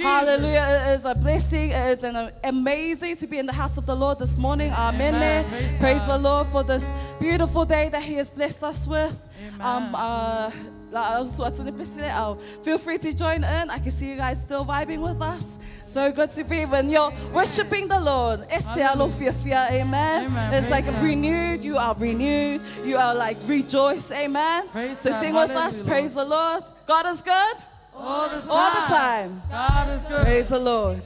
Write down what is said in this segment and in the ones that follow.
Hallelujah. It is a blessing. It is amazing to be in the house of the Lord this morning. Amen. Amen. Praise the Lord for this beautiful day that He has blessed us with. Feel free to join in. I can see you guys still vibing with us. So good to be when you're worshiping the Lord. Amen. Amen. It's like renewed. You are renewed. You are like rejoice. Amen. So sing with us. Praise the Lord. God is good. All the time. God is good. Praise the Lord.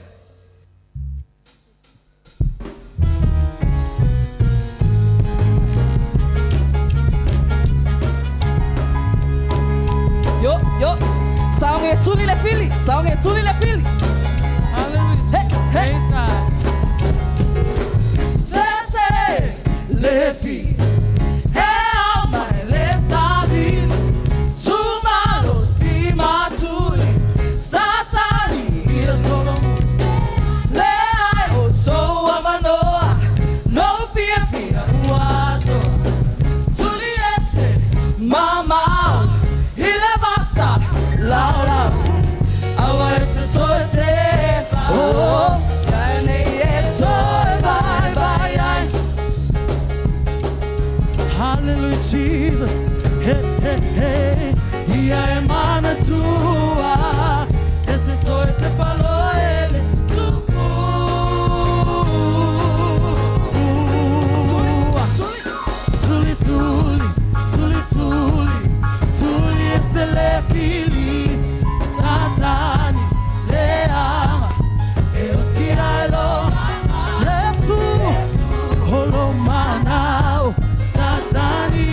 Yo. Saong e tuli le fili. Hallelujah. Hey. Praise God. Sete le fili. Jesus, hey, ia emana tua, esse sou esse falou ele, suli, esse le fili, satani, le ama, eu tiralo, Jesus, holo manao, satani.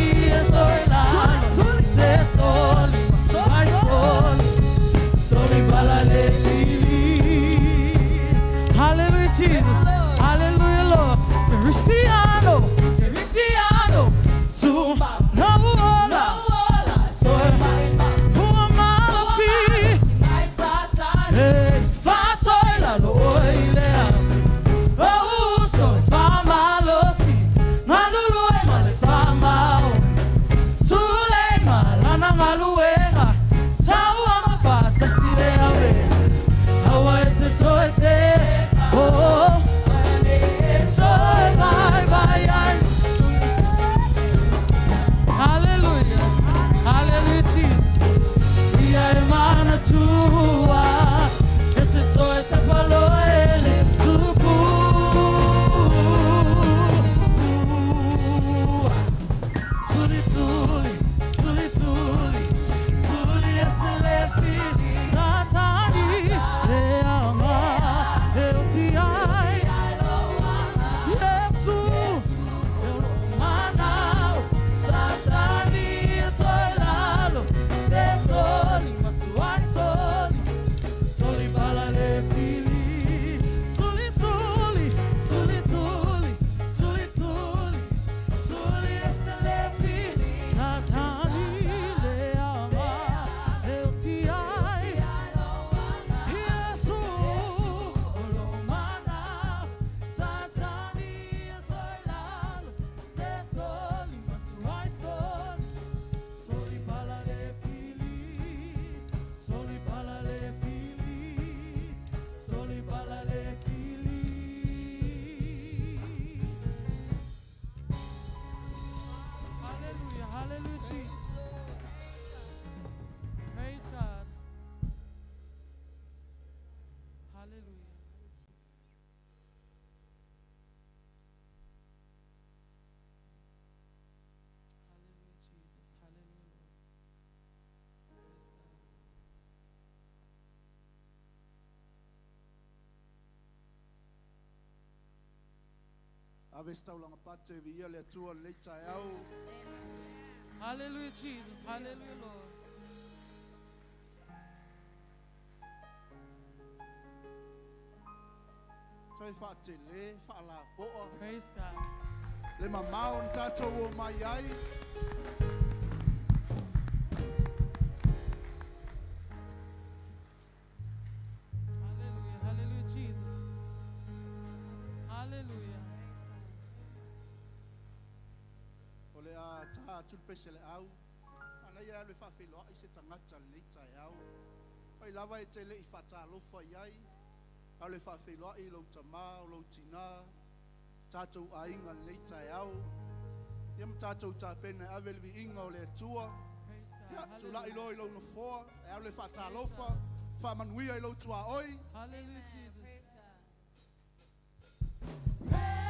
Hallelujah, Jesus. Hallelujah, Lord. Praise God. Hallelujah, hallelujah, Jesus. Hallelujah. Hallelujah, Jesus. Praise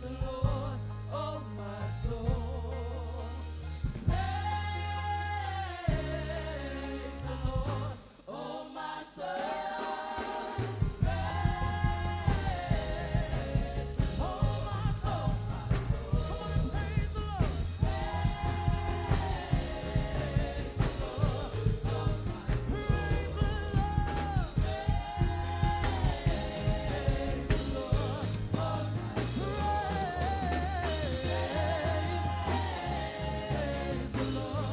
the Lord, oh my soul. Praise the Lord, oh my soul. Praise, oh my soul, my soul. Come on and praise the Lord. Praise the Lord, oh my soul. Praise the Lord.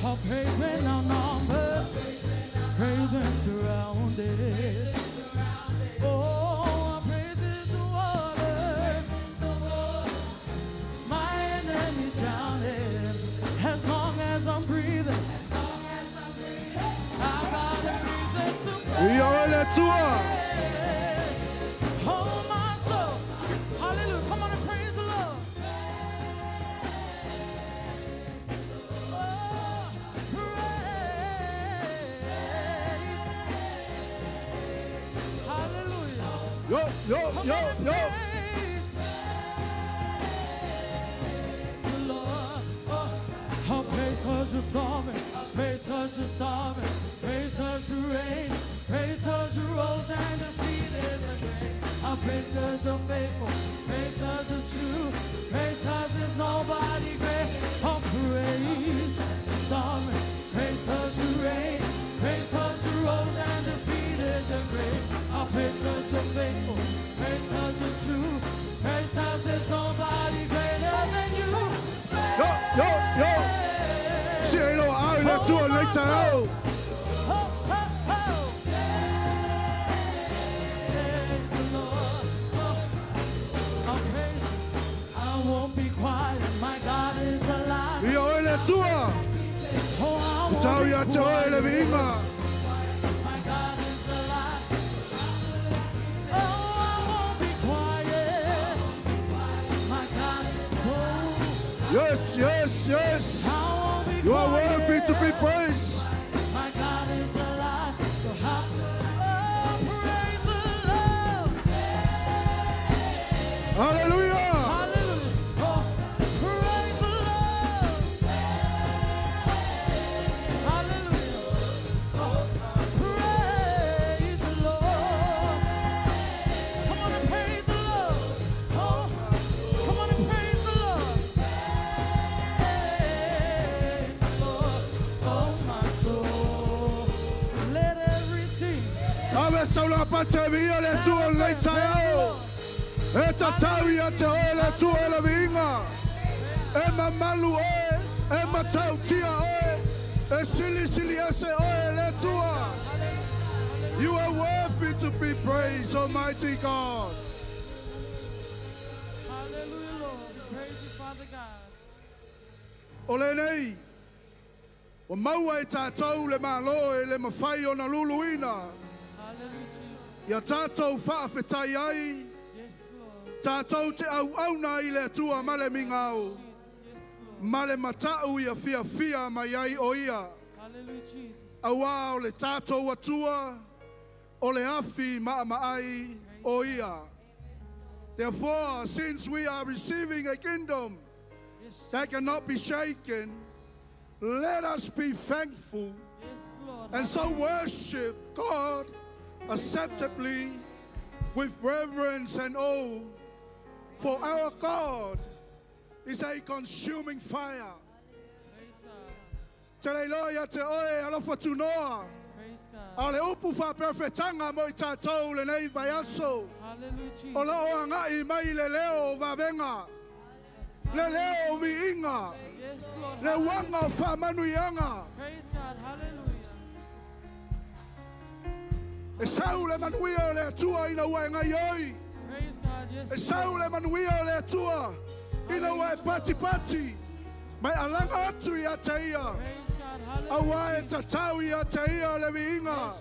I'll praise when I'm numbered, praise when surrounded. Oh, I praise in the water, my enemies shouting. As long as I'm breathing, I got a reason to praise. Oh, my soul, hallelujah, come on and praise the Lord. Yo, yo, yo, yo. I'll praise cause you're sovereign, praise cause you're sovereign, praise cause you reign, praise cause you rose and defeated the grave. I'll praise cause you're faithful, praise cause you're true, praise cause there's nobody great. I'll praise sovereign, praise cause you reign, praise cause you rose and defeated the grave. I'll praise cause you're faithful, praise cause you're true, praise cause there's nobody greater than you. Yo, yo, yo. See you know I let you later out. I won't be quiet, my God is alive. We are let you out. Tell you to all of him. My God is alive. Oh, I won't be quiet. My God is so. Yes, yes, yes. You are worthy to be praised. My God is alive. So how praise the Lord. Hallelujah. Hallelujah. Oh, praise the Lord. Hallelujah. Oh, praise the Lord. Come on and praise the Lord. Oh, come on and praise the Lord. Praise the Lord. Oh, my soul. Let everything. Ave saula patavia le tu later out. Eta tawia te ole tu ole vinga. Emma malu oe, Emma tautia oe. E sili sili ese oe le tua. You are worthy to be praised, Almighty God. Hallelujah, Lord. Praise you, Father God. Ole nei. O maua e tātou le malo e le mawhai o na luluina. Hallelujah, Jesus. Ia tātou whaafetai ai. Yes, Lord. Tātou te au auna i le tua male mingau. Jesus. Yes, Lord. Male matau ia fia fia mai ai o ia. Hallelujah, Jesus. Aua o le tātou atua. O le afi maa maai o ia. Therefore, since we are receiving a kingdom that cannot be shaken, let us be thankful and so worship God acceptably with reverence and awe. For our God is a consuming fire. Te leiloia te oe alofa tunoa. A le upu wha perfetanga mo I tātou le nei vai aso. O la o ngai mai le leo wawenga. Le leo vi inga. Le wanga o wha manuianga. E sau le manuia o le atua ina ua ngai oi. E sau le manuia o le atua ina ua e pati pati. Mai alanga atu I a te ia. Awa e tatau I a te ia le vi inga.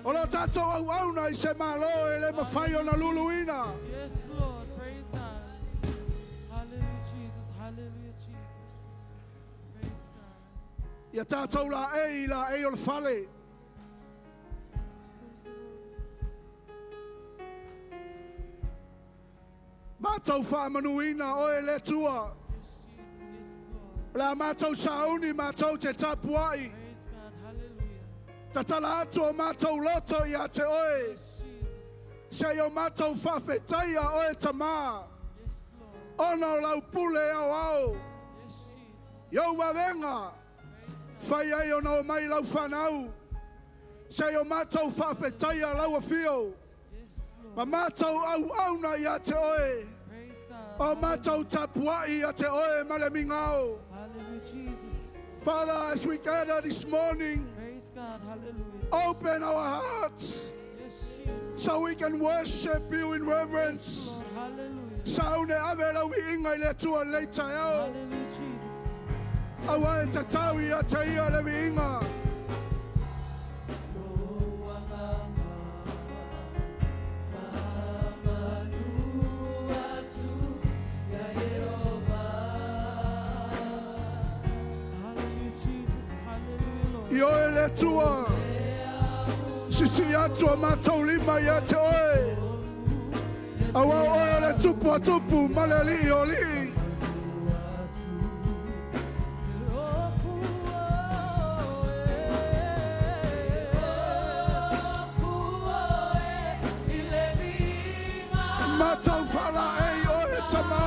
O lo tatou au auna I se malo e le mawhai o na luluina. Yes, Lord. Praise God. Hallelujah, Jesus. Hallelujah, Jesus. Praise God. Ia tātou la e o le whale. Mātou whamanuina o e le tua. Yes, Jesus. Yes, Lord. La mātou sauni, mātou te tapuai. Praise God. Hallelujah. Ta tala atu o mātou loto I a te oe. Yes, Jesus. Se o mātou whawhetaia o e tamā. Yes, Lord. Ono lau pule au au. Yes, Jesus. Iau wawenga. Whai ai o nao mai lau whanau. Se o mātou whawhetaia lau a whio. Yes, Lord. Ma mātou au auna I a te oe. Praise God. O mātou tapuai I a te oe male mingao. Hallelujah, Jesus. Father, as we gather this morning, Praise God. Hallelujah. open our hearts Yes, Jesus. so we can worship you in reverence. Lord. Hallelujah. Saune ave lau I inga I le tua le taiao. Hallelujah, Jesus. Awa e tatau I a te ia le vi inga. Hallelujah, Jesus. Hallelujah, Lord. I oe le tua. Sisi atu o mātou lima I a te oe. Awa oe le tupu a tupu ma le li o li. Mātou whala e oe tamā.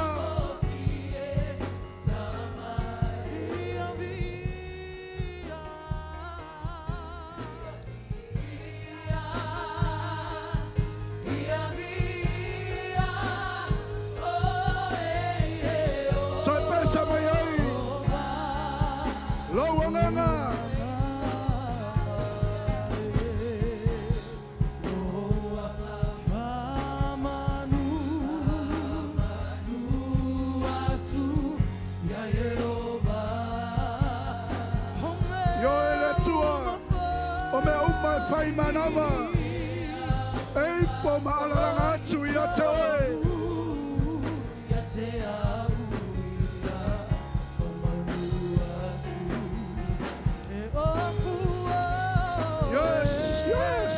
Toi pesa mai ai. Lau anganga. Yo e le tua. O me uma e whai manawa. Ei po ma alalanga atu I a te oe. Yes, yes.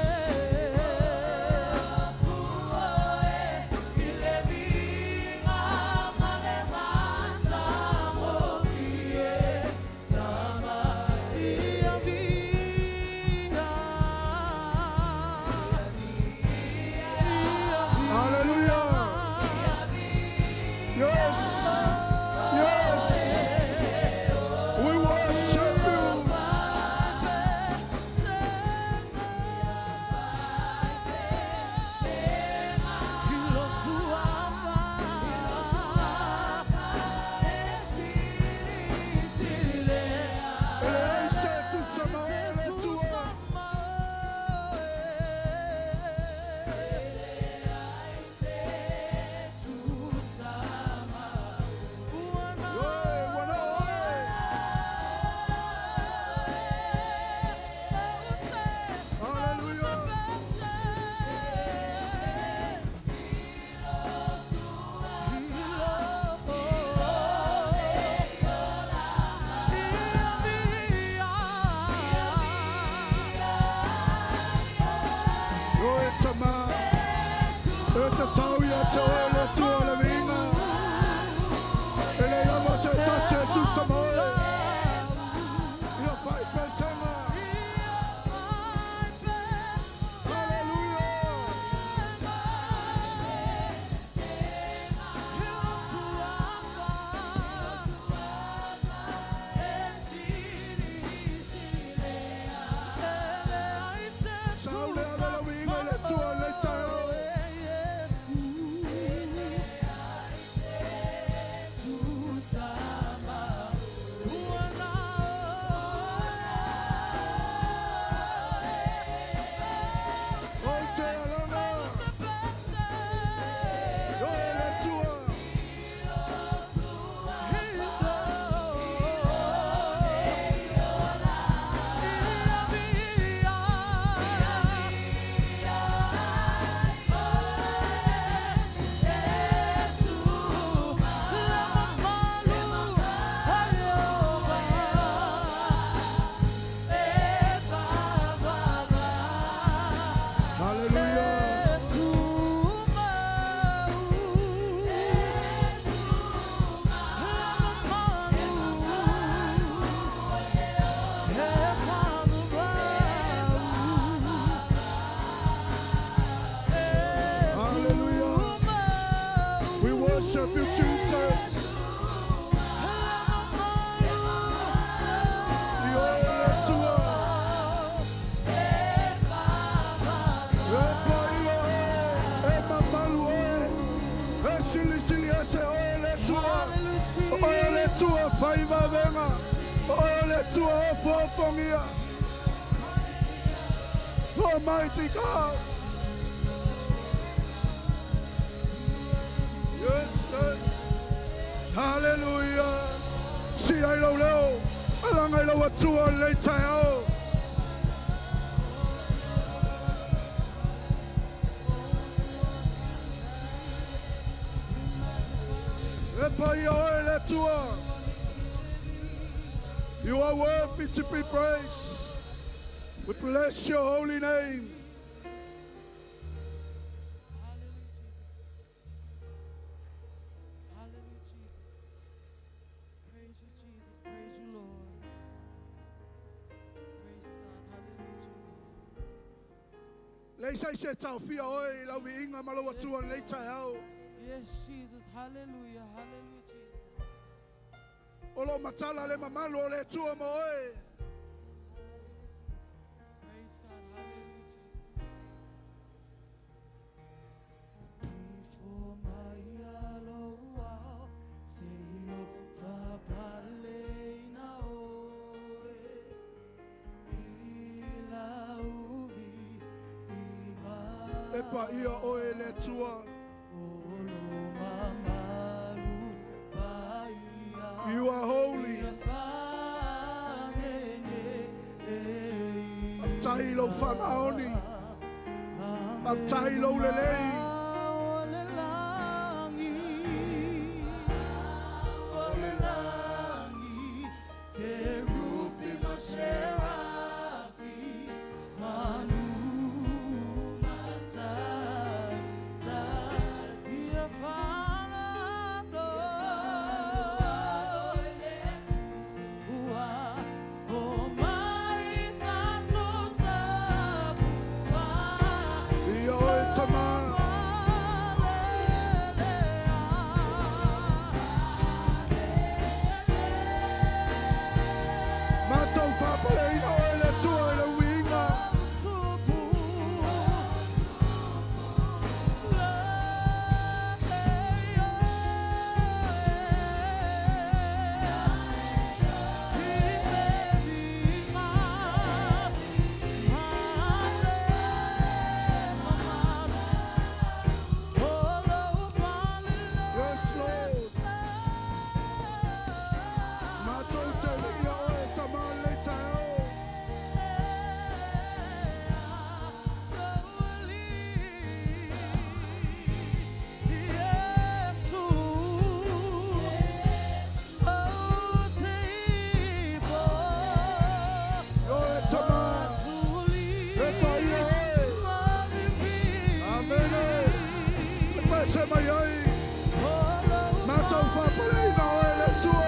Hallelujah. Eta tau ia te ole tua le vinga. Ele ia mose tase tu samoe. Ia fai pesema. Worship you, Jesus. Almighty God. Yes, yes. Hallelujah. Si ai lo leo, alang ai lo atua le taiao. Epa ia le tua. You are worthy to be praised. We bless your holy name. Leisa se tau fia oi lau vi inga malo atua le taiao. Yes, Jesus. Hallelujah. Hallelujah, Jesus. Olo matala le mamalo le tua mo oi. Praise God. Hallelujah, Jesus. Before my aloha, say yo fapalena oe. Ila uvi iha. Epa ia oi le tua. You are holy. Tailo fanaoni. Tailo lelei. Tama. se mai ai. Matau whapalei na oe le tua.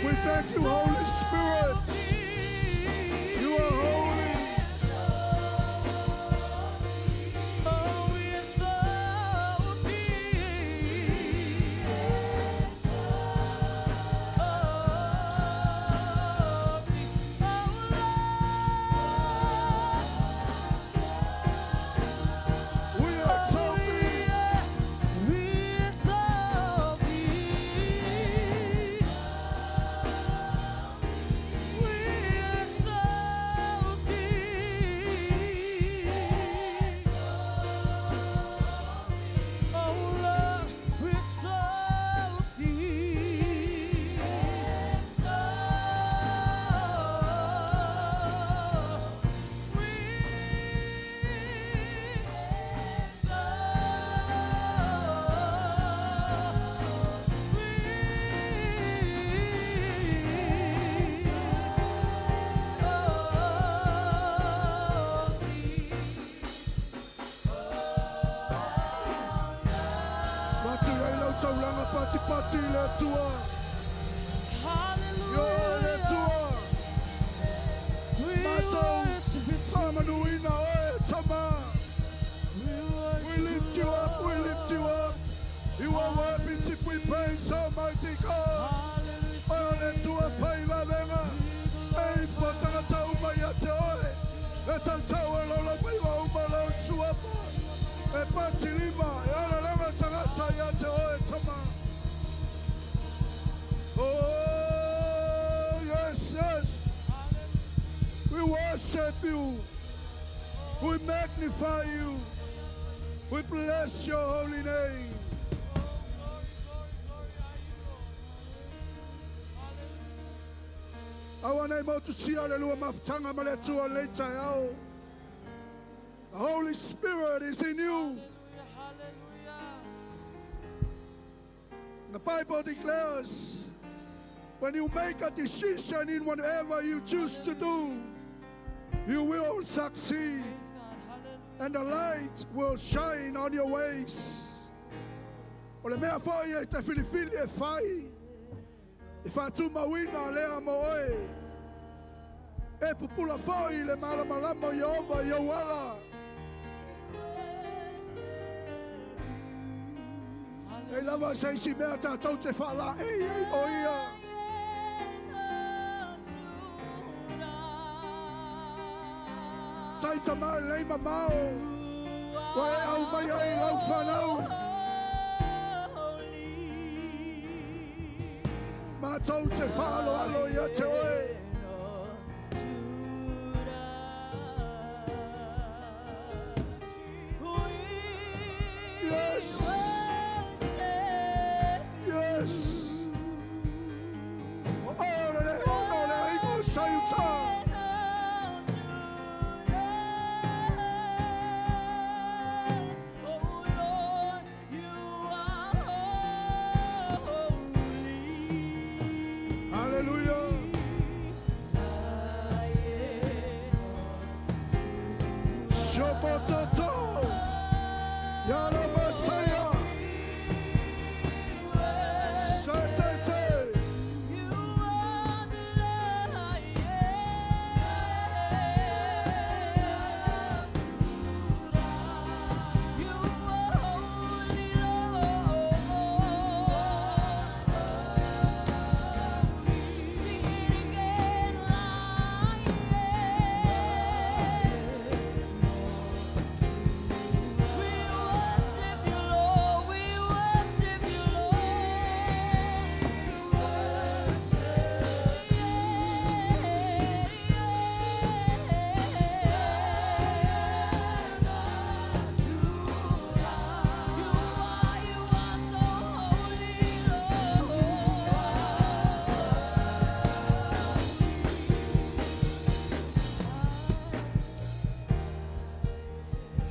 We thank you, Holy Spirit. You are holy. Pati le tua. Yo le tua. Mato. Samanuina oe tama. We lift you up, we lift you up. You are worthy to be praised, Almighty God. Oh, le tua paiva venga. Ei, potanga tau mai ate oe. E tau tau e lola paiva umalo suapa. E pati lima, e ala langa tangata i ate oe tama. Oh, yes, yes. We worship you. We magnify you. We bless your holy name. Our name out to see hallelujah maftanga maletua later yao. The Holy Spirit is in you. The Bible declares, when you make a decision in whatever you choose to do, you will succeed, and the light will shine on your ways. Ole mea foi e te filifili e fai, e fatu mawina lea moe, e pupula foi le malamalama Yehova Yewala. E lava sei si mea tātou te whala ei o ia. Tai ta mai lei mamao. Wai au mai ai lau whanau. Mātou te whalo alo ia te oe. Yes. Yes. Ole ono le ingo sayuta. Hallelujah. Shokototo. Yara Messiah. Satete.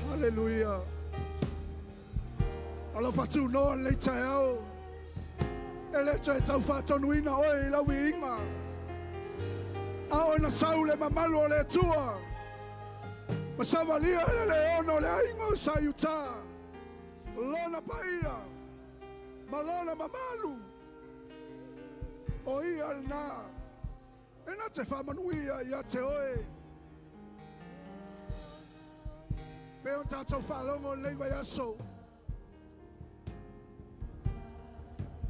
Hallelujah. Alo fatu no le tau. Ele te tau fatonuina oi la winga. A ona saule mamalu le tua. Masavalia le ono le aingo sayuta. Lona paia. Malona mamalu. Oi alna. Ena te famanuia ia te oe. Meon tātou whalongo leiwa yaso.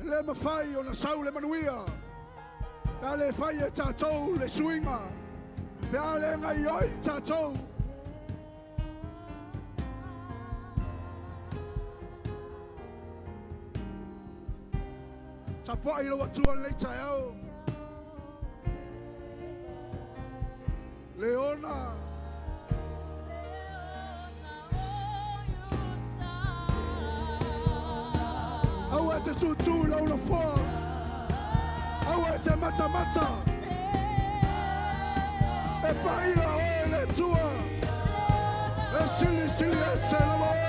Le mawhai o na sau le manuia. Pea le whai e tātou le suinga. Pea le ngai oi tātou. Ta poa ilo atua le tai au. Leona. Aua te tutu lau na wha. Aua te mata mata. E paia o le tua. E sili sili e se lava e.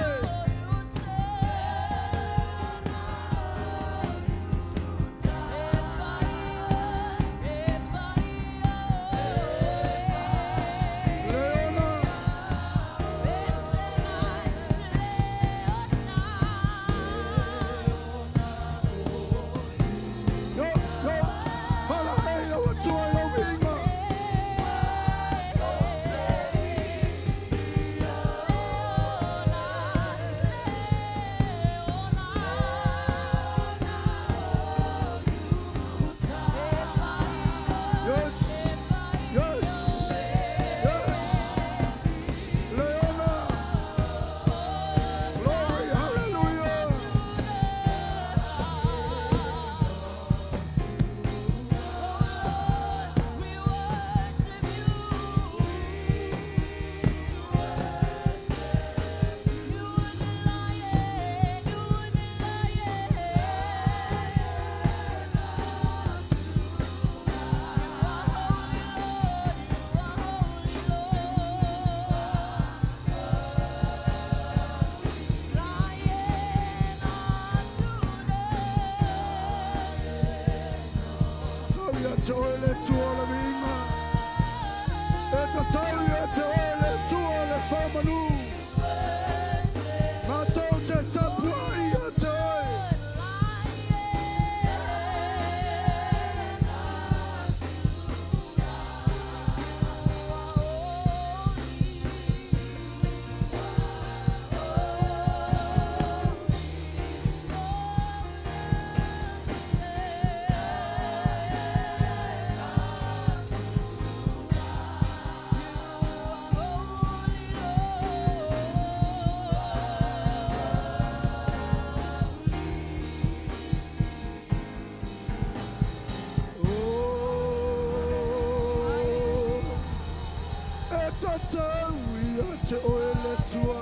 tua.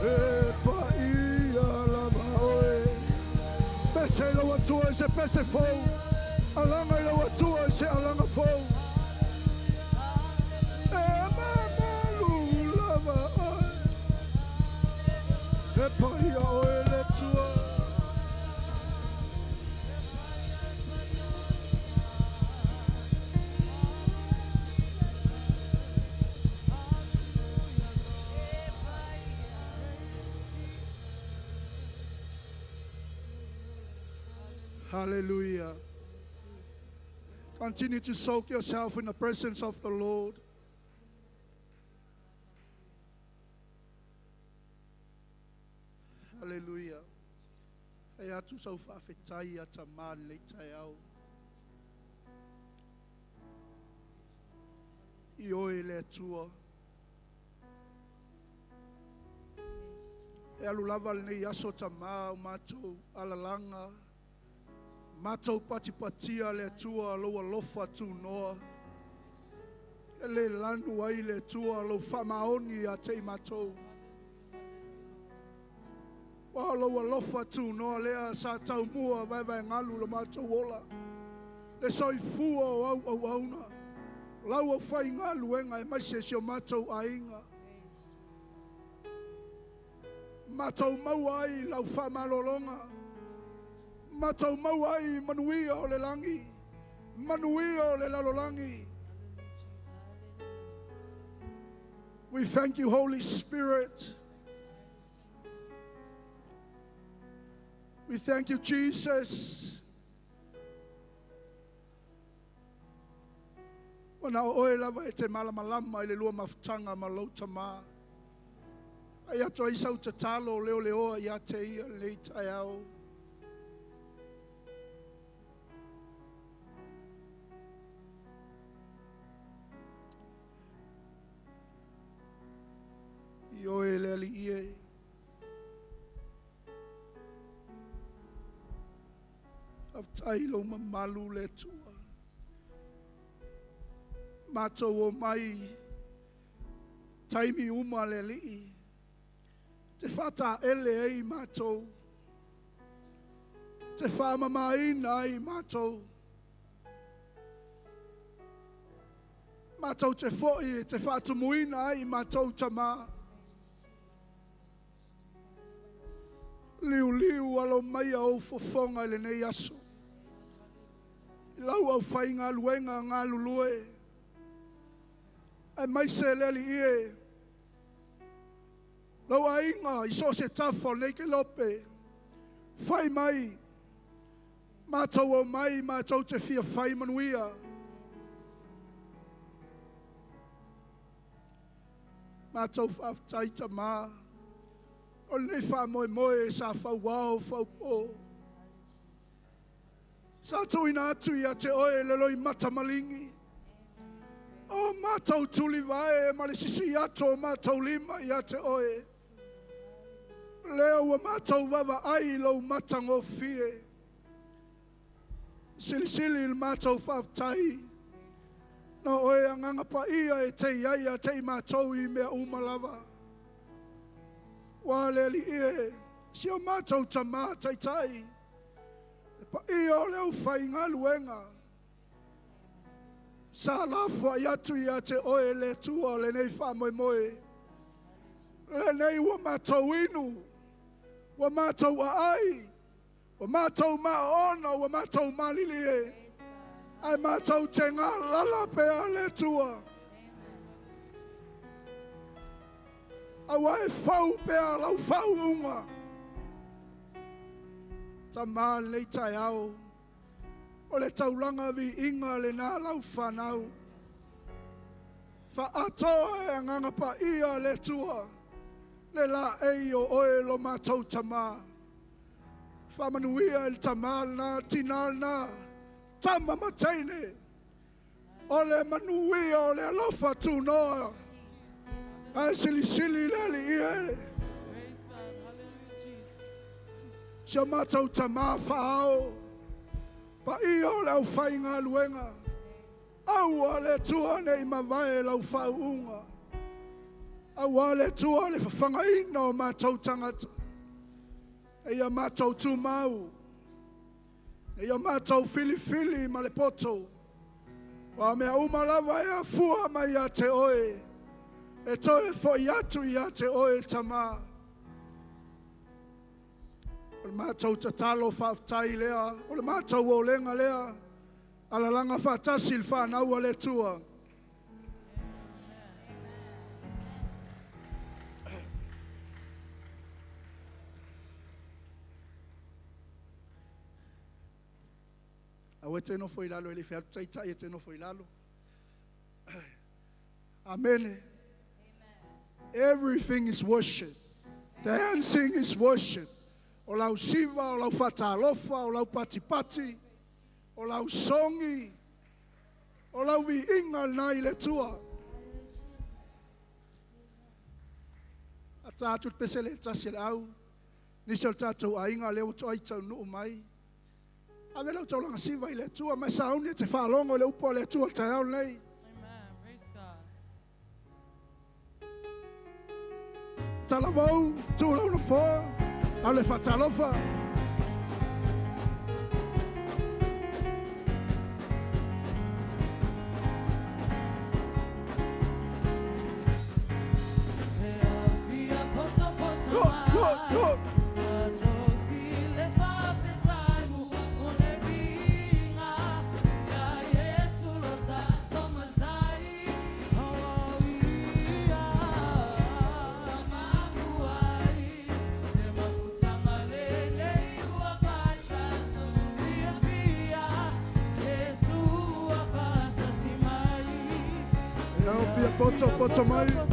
E paia lava oe. Pese lo atua se pese fou. Alanga lo atua se alanga fou. E mamalu lava oe. E paia oe le tua. Hallelujah. Continue to soak yourself in the presence of the Lord. Hallelujah. E atu sau whawhetai a ta māle tai au. I oe le atua. E alu lava le nei aso ta mā o mātou alalanga. Mātou patipatia le atua loa lofa tu noa. E le lanu ai le atua lo whamaoni a te mātou. Wa loa lofa tu noa lea sa tau mua vai ngalu lo mātou ola. Le soi fua o au auna. Lau o whai ngalu enga e maise si o mātou ainga. Mātou maua ai lau whamalolonga. Matau mauai manuia o le langi. Manuia o le lalolangi. We thank you, Holy Spirit. We thank you, Jesus. Wana oe lava e te malamalama i le lua mafutanga ma lauta mā. Ai ato ai sau te talo leo leoa i a te ia le tai au. Oe le ali ie. Aftai lo mamalu le tua. Mātou o mai taimi uma le li. Te whata ele ei mātou. Te whamamaina ei mātou. Mātou te foi, te whatumuina ei mātou tamā. Liu alo mai au fofonga le nei aso. Lau au whai ngā luenga ngā lulue. Ai mai se leli ie. Lau a inga i so se tafo nei ke lope. Whai mai. Mātou o mai, mātou te fia whai manuia. Mātou whaftai ta mā. O nei wha moe sa whau wau whau pō. Sa tuina atu i a te oe lelo i mata malingi. O mātou tuli vae ma le sisi ato mātou lima i a te oe. Leo wa mātou wawa ai lau mata ngō fie. Sili il mātou whaftai. No oe anganga pa ia e te iaia te i mātou i mea umalava. Wa le li e si o mātou ta mā tai. E pa i o leo whai ngā luenga. Sa lafua i atu i a te oe le tua le nei wha moe. Le nei wa mātou inu. Wa mātou a ai. Wa mātou mā ona, wa mātou mā lili e. Ai mātou te ngā lala pea le tua. Awa e whau pea lau whau unga. Ta mā lei tai au. O le taulanga vi inga le nā lau whanau. Wha atoa e nganga pa ia le tua. Le la ei o oe lo mātou ta mā. Wha manuia il ta mā nā tinal nā. Tama mataine. O le manuia o le alofa tu noa. Ai sili leli ie. Sia mātou ta mā whaao. Pa i o lau whai ngā luenga. Aua le tua nei mawai lau whau unga. Awa le tua le whawhangaina o mātou tangata. E ia mātou tūmau. E ia mātou fili ma le poto. Wa mea umalawa e a fua mai a te oe. E toe fo i atu i a te oe tamā. O le mātou tatalo whaftai lea. O le mātou o lenga lea. Alalanga whatasi le whanau a le tua. Awe te no foi lalo ele fe tai te no foi lalo. Amen. Everything is worship. Dancing is worship. O lau siva, o lau fatalofa, o lau patipati, o lau songi, o lau vi inga nai le tua. A tātut pesele tasi le au, nisel tātou a inga leo to aitau nuu mai. A vela tau langa siva i le tua, mai sauni te whalongo le upo le tua tai au nei. Amen. Praise God. Talamau, tūlau na fōa, au le whatalofa. Yo. Poto mai. Yo.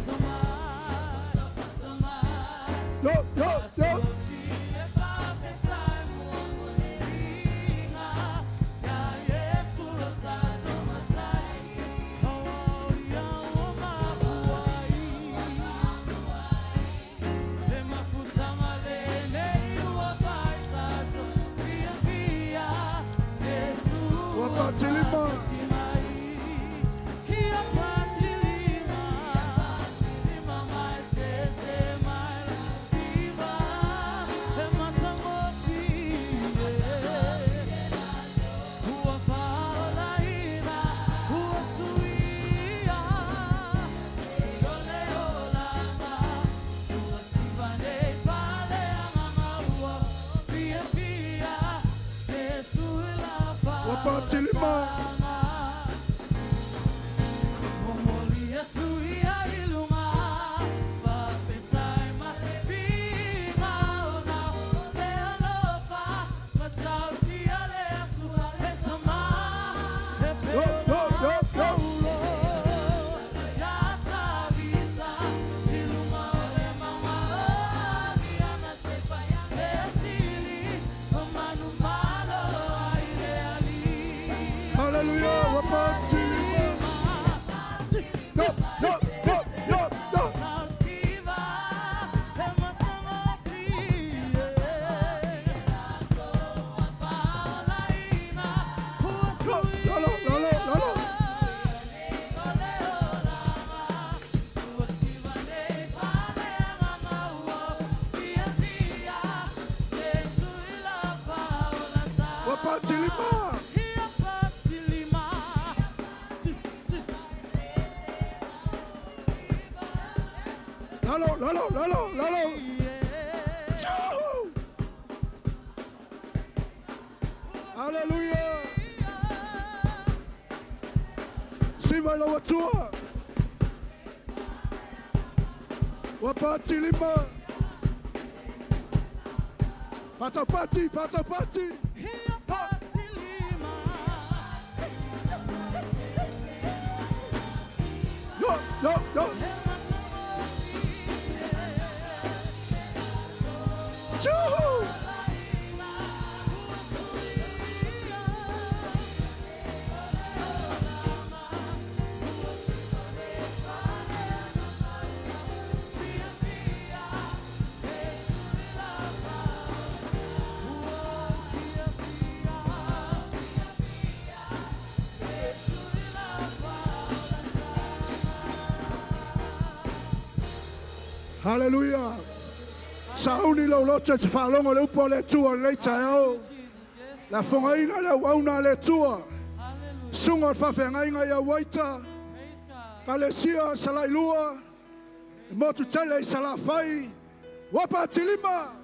Lalo. Hallelujah. Siva lo watua. Wapati lima. Patapati. Yo. Choo! Hallelujah. Sauni lo lote te whalongo le upo le tua le taeo. La whangaina le wauna le tua. Sunga whawhengainga ia waita. Ka le sia salai lua. Motu tele i sala whai. Wapa tilima.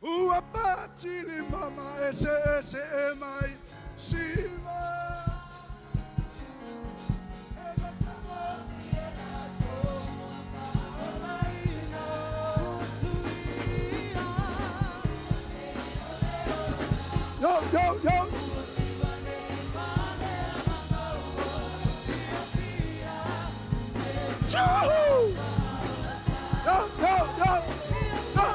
Wapa tilima ma ese e mai silva. Yo, yo, yo. Choo! Yo, yo, yo. Yo.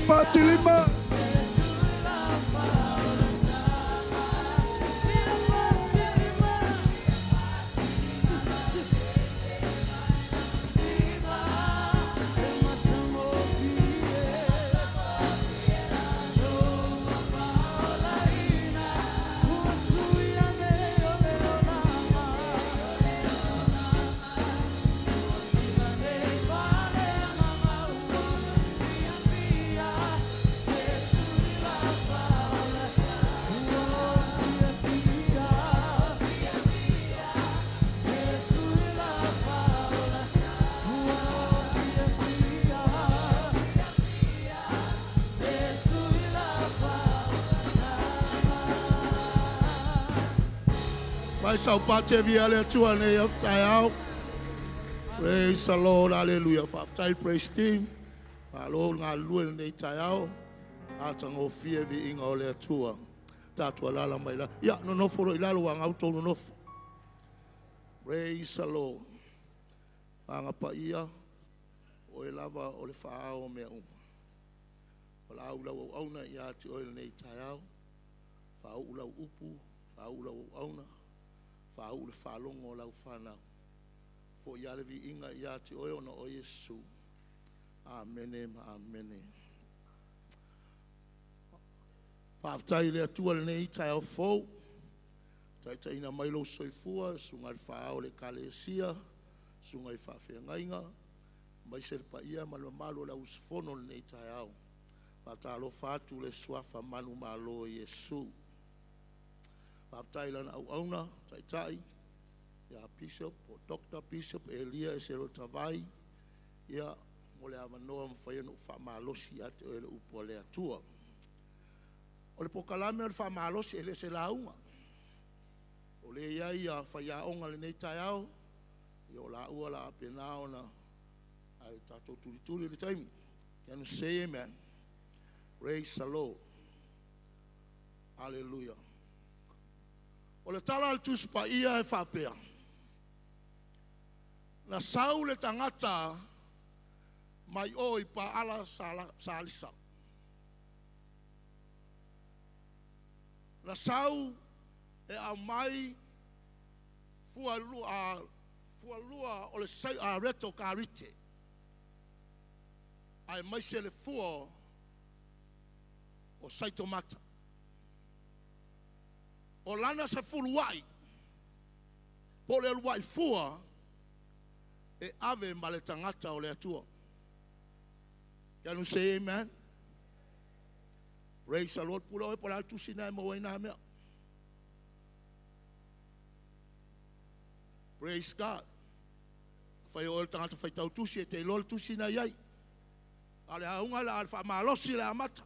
Patilima. Vai sau pate via le tua nei tai. Praise the Lord, hallelujah. Faftai praise team. Lord ngā lue nei tai au. Atango fie vi inga o le tua. Tatua lala mai la. Ya, no nofo lo ilalo wa ngauto no nofo. Praise the Lord. Anga pa ia. O e lava o le whaao mea uma. O la aula o auna ia ati o nei tai au. Whao ula upu. Whao ula o auna. Whao le whalongo lau whanau. Fo ia le vi inga ia te oe ona o Yesu. Amene, amene. Whaftai le atua le nei tai au fau. Tai ina mailo soifua, sunga le whao le kalesia, sunga i whawhia ngainga. Mai se le pa ia malo la usfono le nei tai au. Whatalo whatu le suafa manu malo Yesu. Whaftai lana au auna, tai. Ya Bishop, o Dr. Bishop Elia Esero Tavai, ya mole amanoa mwhai no whamalosi ate o ele upo le atua. O le pokalame o le whamalosi ele se launga. O le iai a whaiaonga le nei tai au, i o la ua la apenao na ai tato turi le taimi. Can you say amen? Praise the Lord. Hallelujah. O le tala al tuspa ia e whapea. Na sau le tangata mai o I pa ala salisa. Na sau e a mai fualua o le sai a reto karite. Ai mai se le fua o saitomata. O lana se fuluai. Po le luai fua e ave ma le tangata o le atua. Can you say amen? Praise the Lord. Pula e pola tusina e mawa ina mea. Praise God. Fai o le tangata fai tau tusi e te lol tusina iai. Ale haunga le alfa malosi le amata.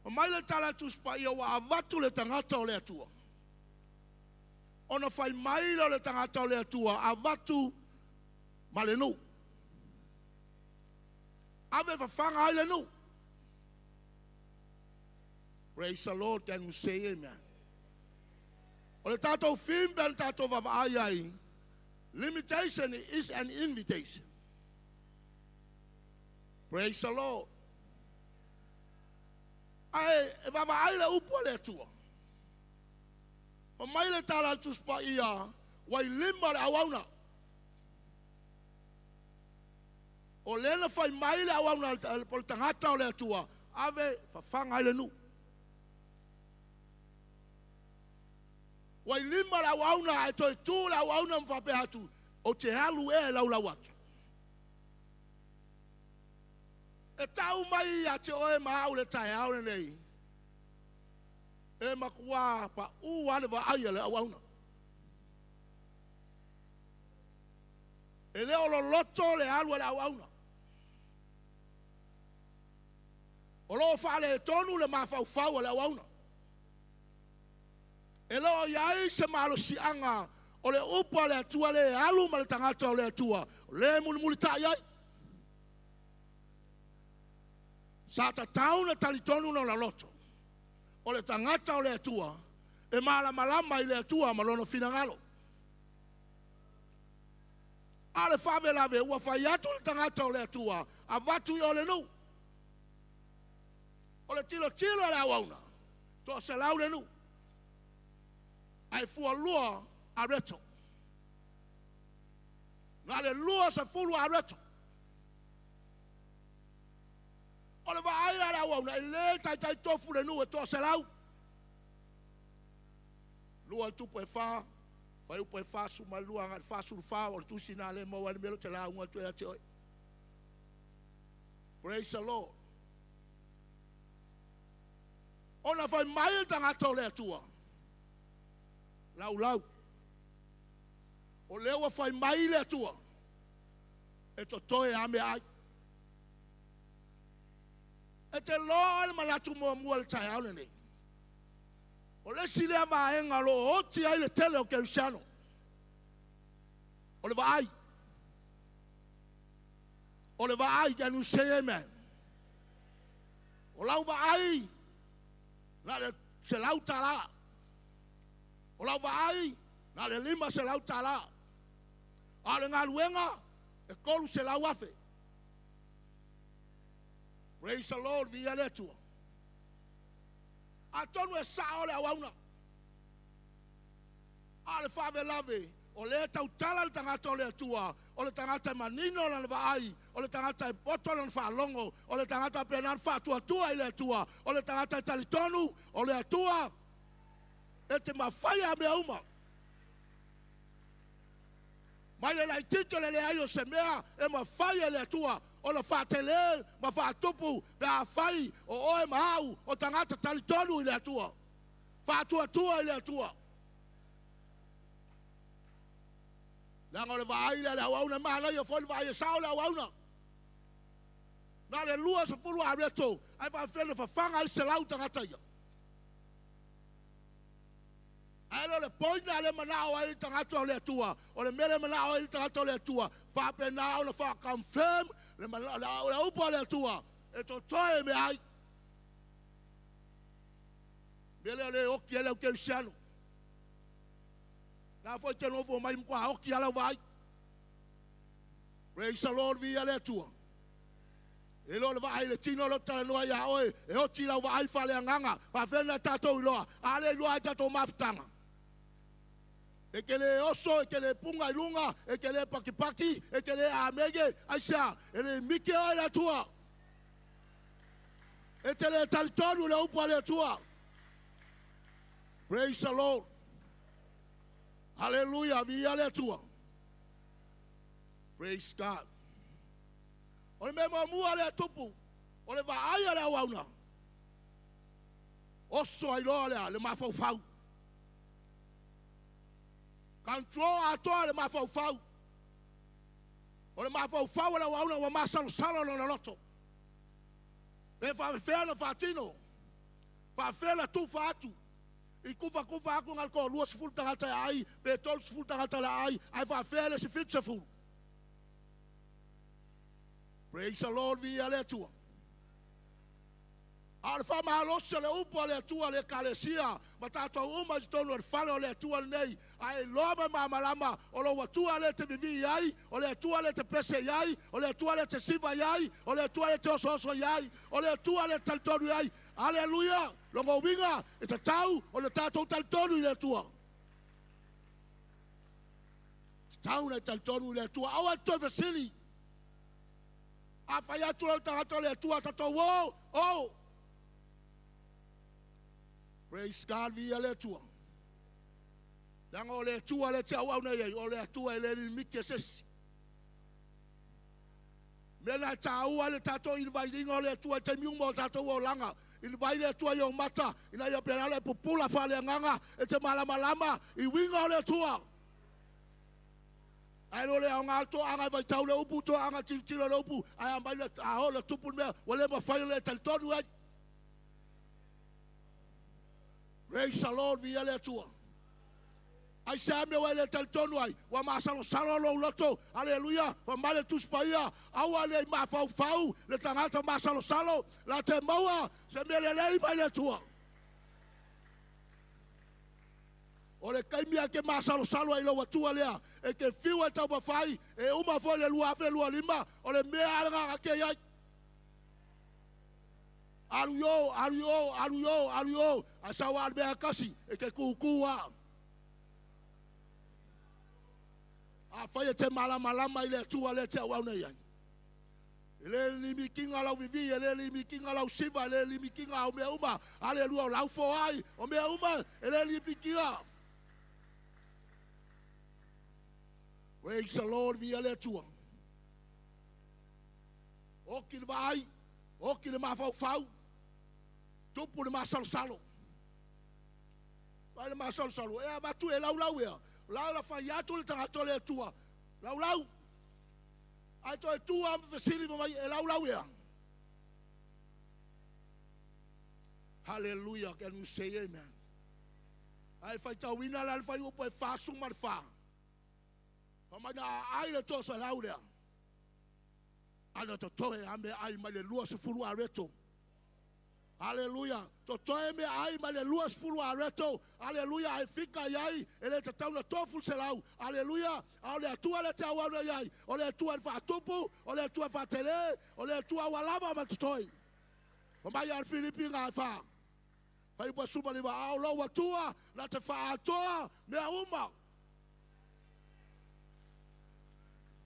O mai le tala tuspa ia wa avatu le tangata o le atua. Ona fai maila le tangata o le atua avatu malenu. Ave fanga ai le nu. Praise the Lord, can you say amen? O le tatou fimbe le tatou vavaai. Limitation is an invitation. Praise the Lord. Ai, e vava ai le upo le tua. O mai le tala tuspa ia, wai lima le awauna. O lena fai mai le awauna pol tangata o le tua, ave fafanga ai le nu. Wai lima le awauna e toi tu le awauna mfape hatu, o te halu e lau lau atu. E tau mai a te oe maau le tae aure nei. E makua pa ua le wa aia le awauna. E leo lo loto le alua le awauna. O loo whaale e tonu le mawhau le awauna. E leo iai se malo si anga o le upa le atua le alu ma le tangata o le atua. Le muli muli ta iai. Sa ta tauna talitonu no la loto. O le tangata o le atua. E mala malama i le atua malono finangalo. Ale fave lave ua fai atu le tangata o le atua. A vatu i o le nu. O le tilo tilo le awauna. To se lau le nu. Ai fua lua a reto. Na le lua se fulu a reto. O le vai a la wauna e le tai tofu le nu e to se lau. Lua tupu e fa, fai upo e fa su ma lua ngat fa su fa o tu sina le mo wale melo te la unga tu e te oi. Praise the Lord. Ona fai mai tanga to le tua. Lau lau. O lewa fai mai le tua. E to toe ame ai. E te loa le malatu mua mua le tai aule nei. O le sile a vaenga lo oti ai le tele o Kerusiano. O le vaai. O le vaai janu say amen. O lau vaai. Na le se lau tala. O lau vaai. Na le lima se lau tala. A le ngā luenga. E kolu se lau afe. Praise the Lord, via le tua. A tonu e sa ole a wauna. A le fave lave, o le tau tala le tangata o le tua, o le tangata manino le vaai, o le tangata e poto le whalongo, o le tangata penan whatua tua i le tua, o le tangata talitonu, o le tua, e te mawhaia mea uma. Mai le lai tito le aio se mea, e mawhaia le tua, o le whaatele, ma whaatupu, le a whai, o oe mahau, o tangata talitonu i le atua. Whaatua tua i le atua. Langa le vaai le hawauna, maana i o foli vaai e sao le hawauna. Na le lua sa fulu a reto, ai whaafene whawhanga i se lau tangata ia. Ai lo le poina le manao ai tangata o le atua, o le mele manao ai tangata o le atua, whaapenao le whaakamfirm, le upa le atua, e to toe me ai. Mele le oki ele o Kerusiano. Na foi te novo mai mkwa oki ala vai. Praise the Lord via le atua. E lo le vai le tino lo tala noa ia oe, e o tila vai fale anganga, pa fena tatou iloa, ale loa tatou maftanga. E ke le oso, e ke le punga ilunga, e ke le pakipaki, e ke le amege, aisa, e le mike o le atua. E te le talitonu le upa le atua. Praise the Lord. Hallelujah, via le atua. Praise God. O le mema mua le atupu, o le vaaya le awauna. Oso ailoa le mafau-fau. Control atoa le mafau-fau. O le mafau-fau le awauna wa masalo-salo no loto. Le whawhea na whatino. Whawhea na tufa atu. I kufa aku ngal ko lua siful tangata ai, pe tol siful tangata la ai whawhea le sifit siful. Praise the Lord via le tua. Al fa mahalosa le upa le tua le kalesia, ma tato uma tonu al falo le tua nei, ai loma mamalama, o lo watua le te vivi ai, o le tua le te pese ai, o le tua le te siva ai, o le tua le te ososo ai, o le tua le taltonu ai, Aleluia. Longo winga e te tau o le tātou talitonu i le tua. Tau na talitonu i le tua. Awa toi vasili. A whai atu o tangata le tua tatou o. O. Praise God via le tua. Langa o le tua le te au au nei o le tua e le ni miki sesi. Mena tāua le tātou invaidinga o le tua te miunga o tātou o langa. Invaide le tua i o mata. Ina i o pena le pupula whale nganga. E te malama i winga o le tua. Ai lo le anga to anga vai tau le upu to anga tiro le upu. Ai ambai le aho le tupu mea. Wale ma whai le talitonu ai. Praise the Lord via le tua. Ai sa me wa le talitonu ai wa masalo salo lo loto aleluia wa male tuspaia awa le ma fau le tangata masalo salo la te maua se me le mai le tua o le kaimia ke masalo salo ai lo watua lea e ke fiwa tau ba fai e uma fo le lua fe lua lima o le mea alanga ke ai aluyo asawa al mea kasi e ke kukua a fai te malama i le tua le te au nei ai. Ele limi kinga lau vivi, ele limi kinga lau siva, ele limi kinga o mea uma, aleluia o lau fo ai, o mea uma, ele limi kinga. Praise the Lord via le tua. O ki le vai, o ki le mafau, tupu le masalo. Vai le masalo, e a batu e lau ea. Lau la fai atu le tangato le tua. Lau. Ai to e tua am fesili mai e lau ea. Hallelujah. Can you say amen? Ai fai tawina la fai upo e fasu mar fa. Pamana ai le to sa lau lea. Ana to toe ame ai mai le lua se fulu areto. Aleluia. Totoe me ai ma le luas fulu areto. Aleluia. Ai fika yai. Ele te tau na tofu se lau. Aleluia. Ole atua le te awana yai. Ole atua le whaatupu. Ole atua whaatele. Ole atua walava ma totoe. Pamai al Filipi ngā wha. Whai pa suma liwa au lo watua. Na te whaatoa mea uma.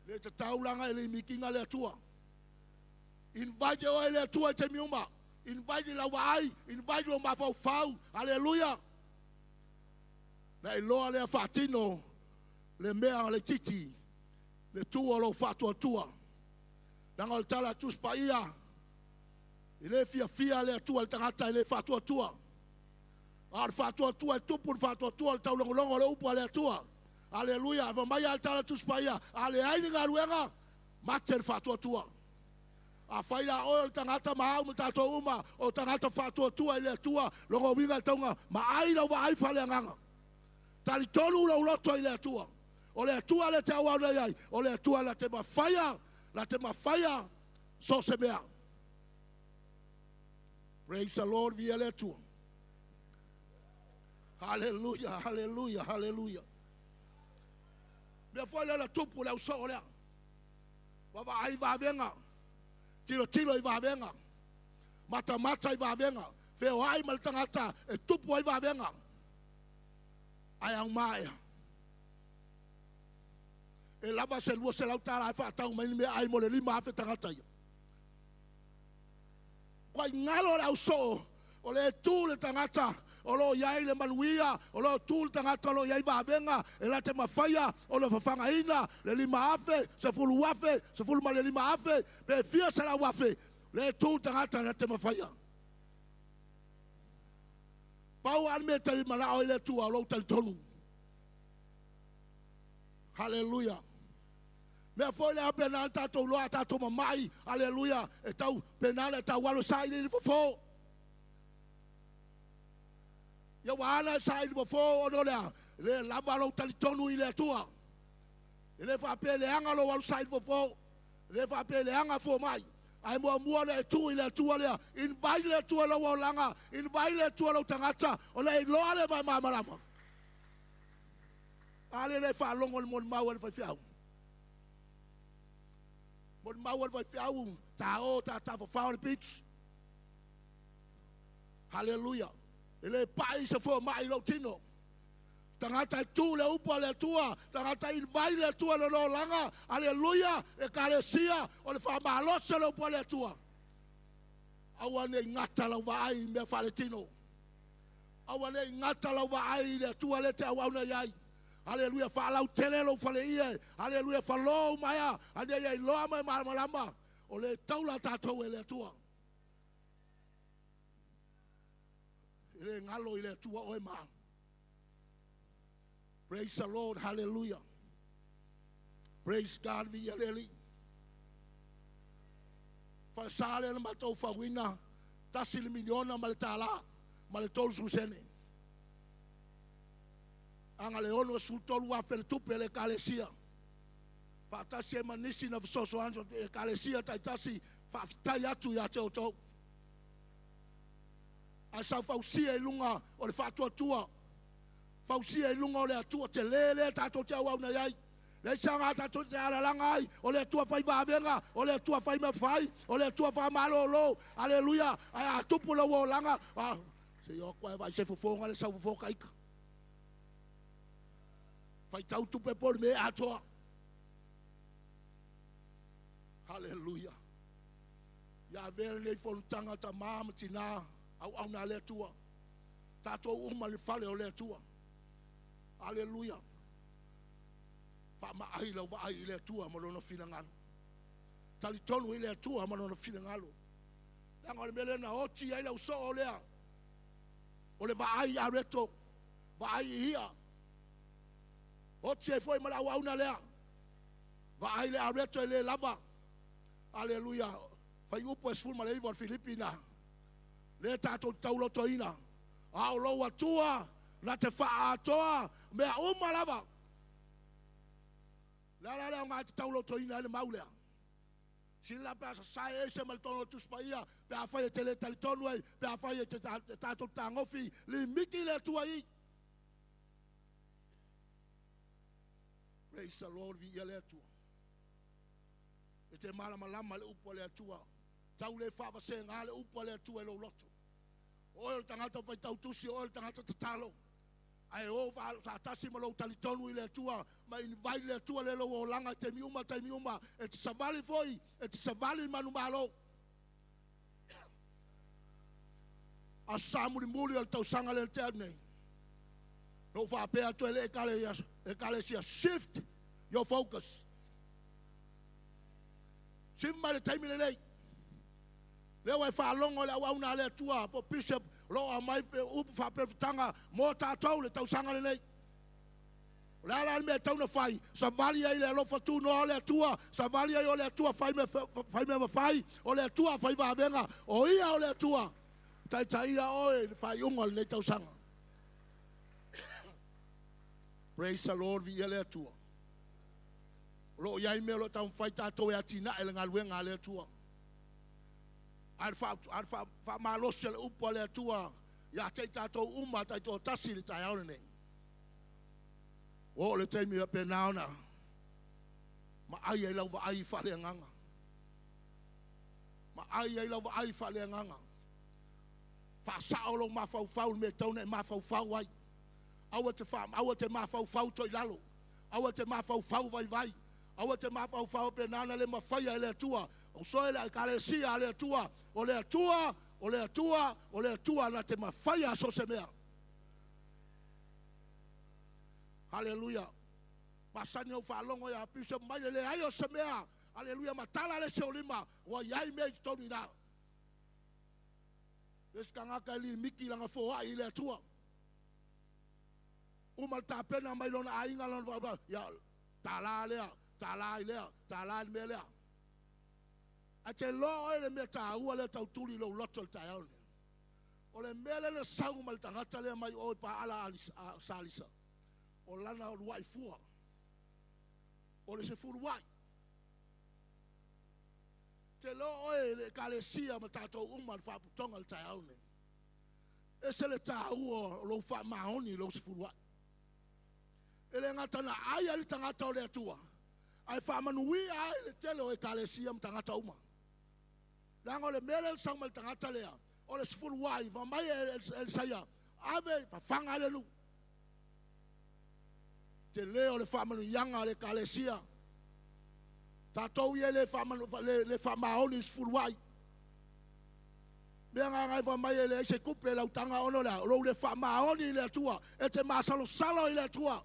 Le te taulanga ele mikinga le atua. Invite o ele atua te miuma. Invite la wai, invite lo mafau, aleluia. Na iloa le fatino, le mea le titi, le tua lo fatua. Nanga o tala tuspa ia, ile fia le tua le tangata ile fatua. Ar fatua tupun fatua le tau longo le upu le tua. Aleluia, va mai al tala tuspa ia, ale ai nga ruenga, mater fatua. A whaira o tangata mahau mo tātou uma o tangata whātua tua ile tua longo winga taunga ma aira wa ai whale nganga. Tali tonu ula uloto ile tua. O le tua le te awa nei o le tua la te mawhaia so se mea. Praise the Lord via le tua. Hallelujah, hallelujah, hallelujah. Mea whaile la tupu le uso o lea. Wawa ai wa venga. Tiro i vavenga. Mata i vavenga. Feo ai mal tangata e tupu ai vavenga. Ai au mai. E lava se lua se lautara ai whaatau mai me ai mo le lima afe tangata ia. Kwa ngalo le au so o le tū le tangata o lo iai le manuia o lo tū le tangata o lo iai vavenga e la te mawhaia o lo whawhanga ina le lima afe se fulu ma le lima afe pe fia se la wafe le tū tangata le te mawhaia pau an me tali mana o ile tū o lo tali tonu hallelujah me foi le apena tatou loa tatou mamai hallelujah e tau penale tau walo sai le fofo ya wana sai le fofo no le lava lo talitonu ile tua ele fa pele anga lo walo sai fofo le fa pele anga fo mai ai mo le tu ile tua le invite le tua lo langa invite le tua lo tangata o le lo ale mai mama ale le fa longo le mon mau le fa fiau mon mau le fa fiau ta fo fa le beach Haleluya. Ele pai se fo mai lo tino. Tangata tu le upa le tua, tangata invai le tua le no langa. Haleluya. E kalesia o le fa malose le upa le tua. Awane ngata la vai me fa le tino. Awane ngata la vai le tua le te awana yai. Haleluya, fa lau tele lo fa le ie. Haleluya, fa lo maya. Ane ye lo mai malama. O le taula tatou e le tua. Ele ngalo ile tua o ma. Praise the Lord, hallelujah. Praise God, vi aleli. Fa sale na matou fa wina. Tasili miliona maletala. Maletol susene. Anga leono sultol wa pel tupe le kalesia. Fa tasi manisi na soso anjo e kalesia taitasi fa tayatu ya toto. Asa fausia ilunga o le fatua tua. Fausia ilunga o le atua te lele tato te au na yai. Le sanga tato te ala langai o le tua fai bavenga o le tua fai mafai o le tua fa malolo. Haleluya. Ai atupu lo wo langa. Se yo kwa vai se fofonga le sa fofoka ika. Fai tau tupe por me atoa. Hallelujah. Ya vele nei fontanga ta mama tina au na le tua. Tato uma le fale o le tua. Hallelujah. Fa ma ai lo va ai le tua mo no fina ngalo. Tali tonu ile tua mo no fina ngalo. Ya ngol mele na oti ai lo so o le. O le va ai areto. Va ai hia. Oti foi mala au na le. Va ai le areto le lava. Haleluya. Fai upo esful malei vor Filipina. Le tato taulo toina. Au lo atua na te fa atoa me uma lava. La nga taulo toina le maulea. Sila pa sa ese mal tono tu spaia pe a fai tele tal tono ai pe a fai te tato tangofi li miki le tuai. Praise the Lord vi ele tua. E te malama le upo le tua. Tau le fa se ngale upo le tua lo loto. O el tangata fai tau tusi o el tangata tatalo. Ai o fa tasi mo lo talitonu ile tua, ma invai le tua le lo o langa te miuma e te savali foi, e te savali manumalo. A samuri muri al tau sanga le terne. No fa pe atu ele kale sia shift your focus. Simba le time le nei. Le wa fa longo le wa una le tua po bishop lo mai pe up fa pe tanga mo ta tau le tau sanga le nei. La me tau na fai sa vali ai le lo fa tu no le tua sa vali ai o le tua fai me o le tua fai va venga o ia o le tua tai ia o e fai unga le tau sanga. Praise the Lord vi le tua. Lo ia me lo tau fai ta to e atina e nga luenga le tua. Alfa malose le upo le tua ya te tato uma tai to tasi le tai au nei. O le te mi pe nauna. Ma ai ai lau va ai fa le nganga. Ma ai ai lau va ai fa le nganga. Fa sao lo ma fau me tau ne ma fau ai. Awa te ma fau to lalo. Awa te ma fau vai. Awa te ma fau pe nana le ma faia le tua. O so ele kalesia le tua. O le tua na te ma faia so se mea. Hallelujah. Pasani o fa longo ya piso mai le ayo se mea. Hallelujah, matala le se olima. Wa yai me toni na. Des kanga ka li miki langa fo ai le tua. Umal ta pena mai lona ainga lona ya tala me lea. A te lo ele me ta ua le tau tuli lo loto ta yaone. O le mele le sau mal tangata le mai o pa ala salisa. O lana o wai fua. O le se furu wai. Te lo ele kalesia ma tato umal fa putonga le ta yaone. E se le ta ua lo fa mahoni lo se furu wai. Ele ngata na ai ali tangata o le atua. Ai fa manui ai le tele o e kalesia ma tangata uma. Lango le mele sang mal tangata lea. o le sifuru wai va mai el saia ave fa fanga le lu te leo le famanu yanga le kalesia tatou ye le famanu le famaoni sifuru wai Bea ngai va mai le se kupe la utanga ono la lo le famaoni le tua e te masalo salo ile tua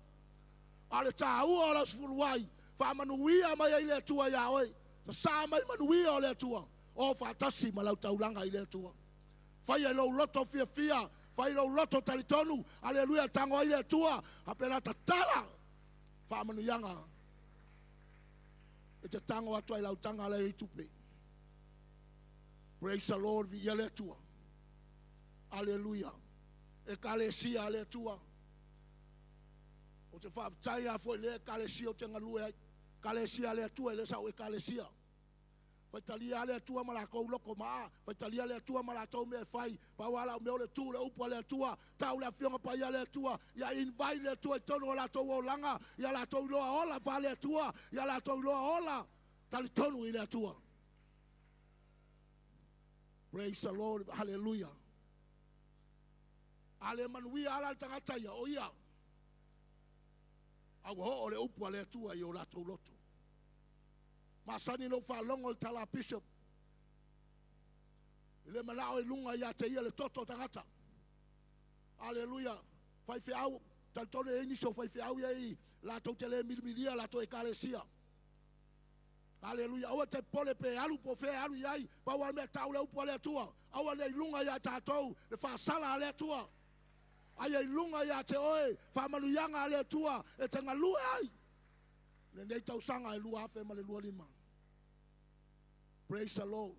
ale tau o la sifuru wai famanu wia mai ile tua ya oi sa mai manu wia le tua o fa tasi ma la taulanga ile tua fai lo loto fia fai lo loto talitonu aleluia tango ile tua apena tatala fa manu yanga e te tango atu ai la utanga le tupe praise the Lord vi ile tua aleluia e kalesia ale tua o te fa taia fo le kalesia o te ngalue kalesia le tua le sa o kalesia Faitalia le tua mala ko loko ma faitalia le tua mala tau me fai pa wala me le tu le upo le tua tau le fionga pa ya le tua ya invite le tua tono la to langa ya la to lo ola va le tua ya la to lo ola tal tonu ile tua praise the Lord hallelujah ale manui ala tangata ya o ya au ho le upo le tua yo la to loto Masani no fa longo tala bishop. Ile malao lunga ya te ile toto tangata. Hallelujah. Fai fe au tantone e niso fai fe au ye la to tele milia la to ekalesia. Hallelujah. Awa te pole pe alu po fe alu yai pa wa me taule upo le tua. Awa le lunga ya tatou le fa sala le tua. Ai lunga ya te oe fa manu yanga le tua e te ngalu ai. Le nei tau sanga e lua afe ma le lua lima. Praise the Lord.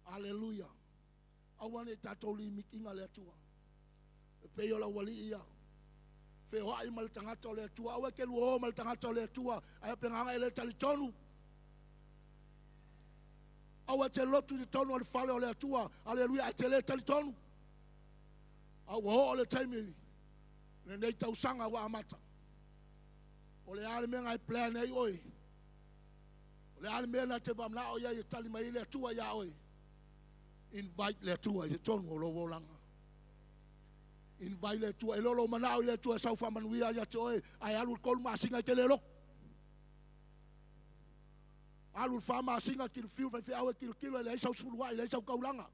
Hallelujah. Awane tatou li mikinga le tua. E peo la wali ia. Fe hoa i mal tangata le tua. Awe ke luo mal tangata le tua. Ai penganga ele talitonu. Awe te lotu di tonu al fale o le tua. Hallelujah. Ai te le talitonu. Awe ho o le taimi. Le nei tau sanga wa amata. O le ale menga i plan ei oi. O le ale menga te bamna o ia i tali mai le tua ia oi. Invite le tua i tonu o lo wolanga. Invite le tua i lolo manao i le tua sau whamanuia ia te oi. Ai alu kolu masinga i te le lok. Alu whamasinga ki le fiu fai aue ki le kilo i le isau sfulua i le isau kaulanga.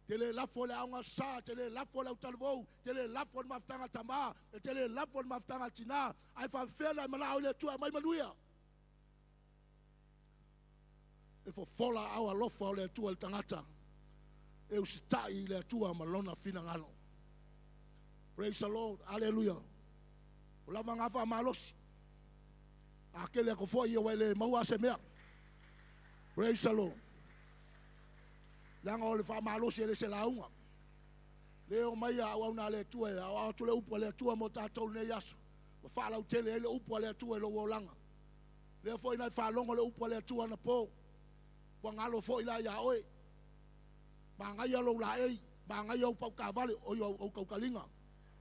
Te le lafo le aunga sa, te le lafo le utalvou, te le lafo le maftanga tama, te le lafo le maftanga tina, ai fa fela manao le tua mai manuia. E fo fola au alofa o le tua le tangata, e usitai le tua malona fina ngano. Praise the Lord, hallelujah. O lava ngafa malos, akele ko fo ia wele maua se mea. Praise the Lord. Langa o le whamalosi e le se launga. Leo mai au na le tua e au atu le upo le tua mo tātou ne yaso. Wa whalau tele e le upo le tua e lo wolanga. Leo fo ina i whalongo le upo le tua na po. Wa ngalo fo ila ia oe. Ba ngai alo la ei. Ba ngai au pau kavale o iau au kaukalinga.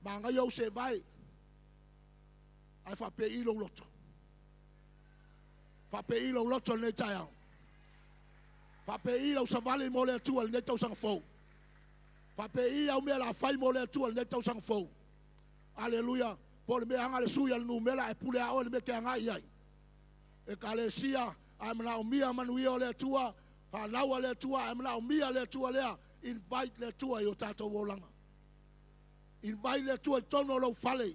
Ba ngai au se vai. Ai whape ilo loto. Whape ilo loto ne tai au. Pape i lau savale mo le tua le tau sang fou. Pape i au me la fai mo le tua le tau sang fou. Hallelujah. Pole me anga le suya le numela e pule a o le me ke anga iai. E kalesia am na o mia manuia le tua, fa laua le tua am na o mia le tua lea. Invite le tua yo tato wolanga. Invite le tua tono lo fale.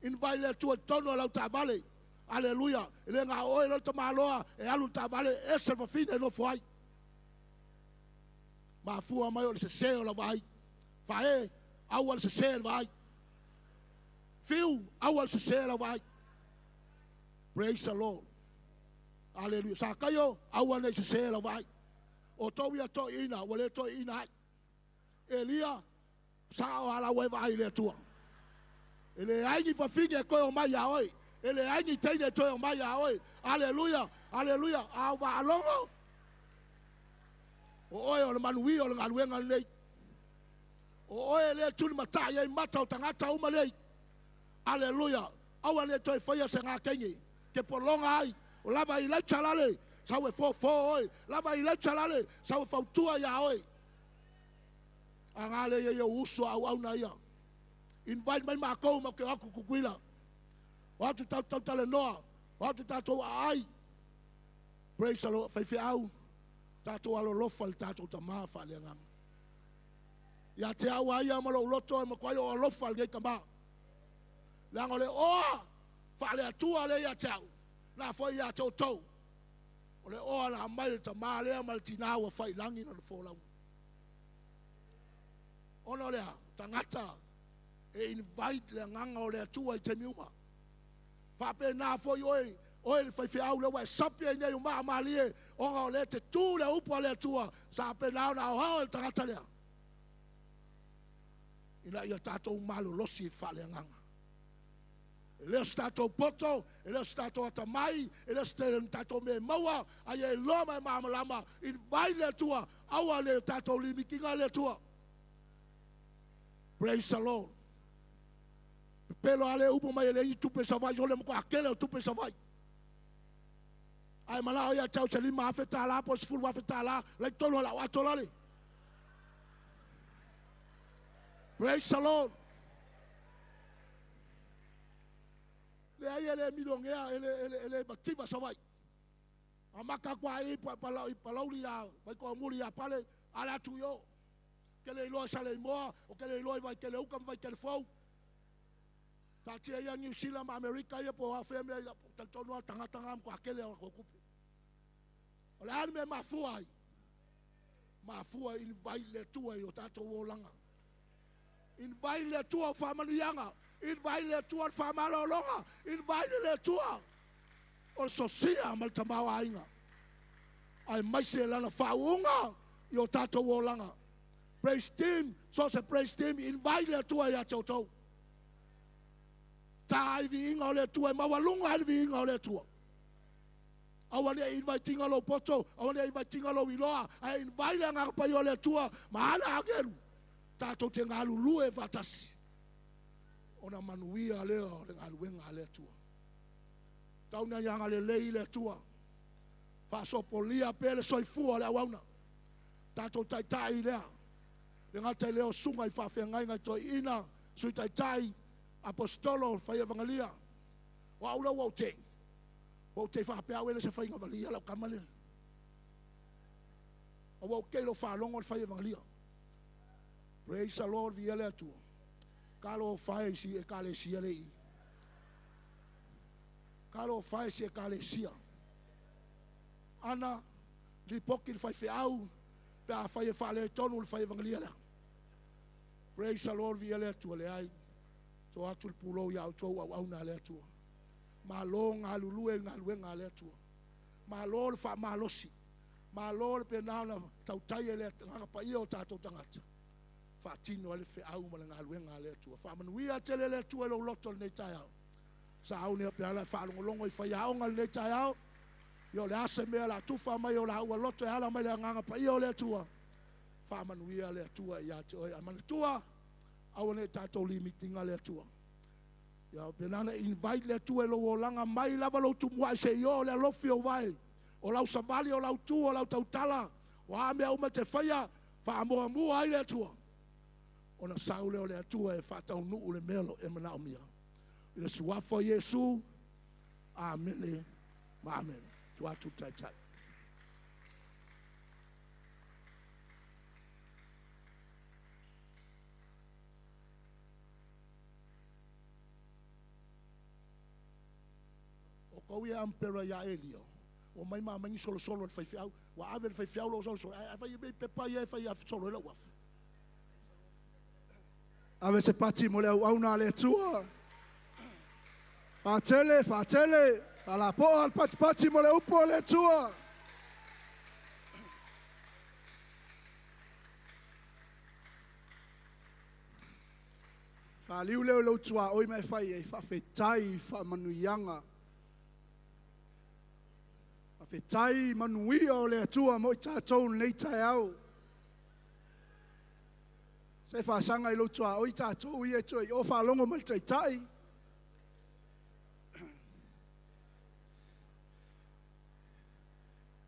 Invite le tua tono lo tavale. Hallelujah. Le nga o lo tamaloa e alu tavale e se fa fine no foi. Ma fua mai o le se o la vai. Fa e, awal se la vai. Fiu, awal se la vai. Praise the Lord. Hallelujah. Sa kayo, awal ne se la vai. O towia to ina, wale to ina. Elia, sa o ala we vai le tua. Ele ai fa fine ko o mai ya oi. Ele ai ni teine to o mai ya oi. Hallelujah. Hallelujah. Awa alongo. O oe o le manui o le ngaluenga nei. O oe le tuli matai e mata o tangata uma nei. Aleluia. Awa le toi whaia se ngā kengi. Ke polonga ai. O lava i lai talale. Sau e fo oi. Lava i le chalale. Sau e fautua ia oi. Angale ia uso au na ia. Invite mai makou ma ke aku kukuila. Watu tau tale noa. Watu tau ai. Praise the Lord. Fai au. Tatu alo lofa le tatu tama fa le ngam. Ya te au ai ama lo loto ma kwa yo lofa le tama. La ngole o fa le atua le ya tau. Na fo ya toto. Ole o la mai tama le mal tina wa fai langi na fo la. Ono le tangata e invite le nganga o le atua i te miuma. Fa pe na fo yo oi fai au le wa sapia nei o ma lie o le te tu le upo le tua sa pe na o tangata le ina ia tato malo losi fa le nganga ele stato poto ele stato atamai ele stato me maua ai e loma lama in vai le tua awa le tato limikinga le tua. Praise the Lord. Pelo ale upo mai le tupe savai ole mo akele tupe savai. Ai malao ia tau se lima afeta la po sfulu afeta la le tolo la watolale. Praise the Lord. Le ai ele milongea ele bativa savai. Amaka kwa i palauli ya vai ko muri ya pale ala tu yo. Kele lo sale mo o kele lo vai kele ukam vai kele fo. Tati ia New Zealand America ia po afeme tantono tanga ko akele ko kupi. Ole ani me mafua invite le tua yo tato wolanga. Invite le tua famanu yanga. Invite le tua famalo longa. Invite le tua. O sosia mal tamawa inga. Ai mai se lana faunga yo tato wolanga. Praise team, so se praise team invite le tua ya toto. Tai vi inga le tua mawalunga vi inga le tua. Awane inviting alo poto, awane inviting alo wiloa, ai invite nga pa yo le tua, maana agelu. Tato te ngalu lue vatasi. Ona manuia leo le ngalu wenga le tua. Tauna yanga le lei le tua. Fa sopolia pele soifua le awauna. Tato tai lea. Le ngata leo sunga I fa fengai ngai to ina, sui tai apostolo fa evangelia. Wa ula wa te. Wa te fa pe awele se fa evangelia la kamale. Wa ke lo fa longo fa evangelia. Praise the Lord viele tu. Kalo fa si e kale sia le. Kalo fa si e kale sia. Ana li pokin fa fe au pe a fa fa le tonu fa evangelia la. Praise the Lord viele tu le ai. So atul pulo ya to au na le tu. Malong alulu nga le tu. Malol fa malosi. Malol pe na tau tai le nga pa io tato tangata. Fa tino le fe au nga le tu. Fa manuia tele le tu lo loto nei tai au. Sa au ne pe ala fa longo I fa ya nga le tai au. Yo le ase me la tu fa mai yo la u loto ala mai nga pa io le tu. Fa manuia le tu ya to amana tua. Au ne tato limiting le tu. Ya penana invite le tu lo langa mai lava lo tu wa se yo le lo fio vai. O lau savali o lau tu o lau tautala. Wa me au te faia fa mo mo ai le tu. Ona saule o le tu e fa tau nu le melo e mana o mia. Le sua fo Yesu. Amen. Amen. Tu atu tai tai. O ia ampera ya elio. O mai mama ni solo fai fiau. Wa ave fai fiau lo solo. Ai fai be pepa ia fai solo la waf. Ave se pati mo le au na le tua. Fatele. Ala po al pati mo le upo le tua. Fa liu le lo tua oi mai fai e fa fetai fa manuyanga. Fe tai manuia o le atua mo I tātou nei tai au. Se whaasanga I lo tua o I tātou I e toi o whaalongo mai tai tai.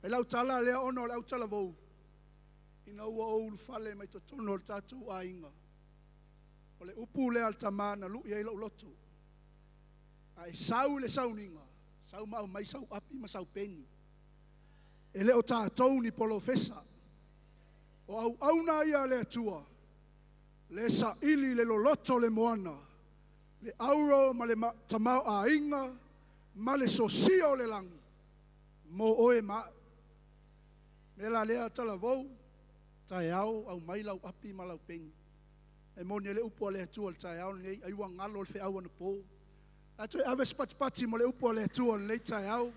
E lau tala lea ono lau tala vou. Ina ua o fale mai totono le tātou a inga. O le upu lea al tamana lu ia ilo loto. Ai sau le sau ninga. Sau mau mai sau api ma sau peni. E le o tātou ni polo fesa. O au auna ia le atua. Le sa ili le loloto le moana. Le auro ma le tamau a inga. Ma le sosio le langi. Mo oe ma. Me la lea tala vou. Tai au au mai lau api ma lau pengi. E mo le upo le atua le tai au nei. Ai wang ngalo le fe au anu po. Ato e aves pati mo le upo le atua le tai au.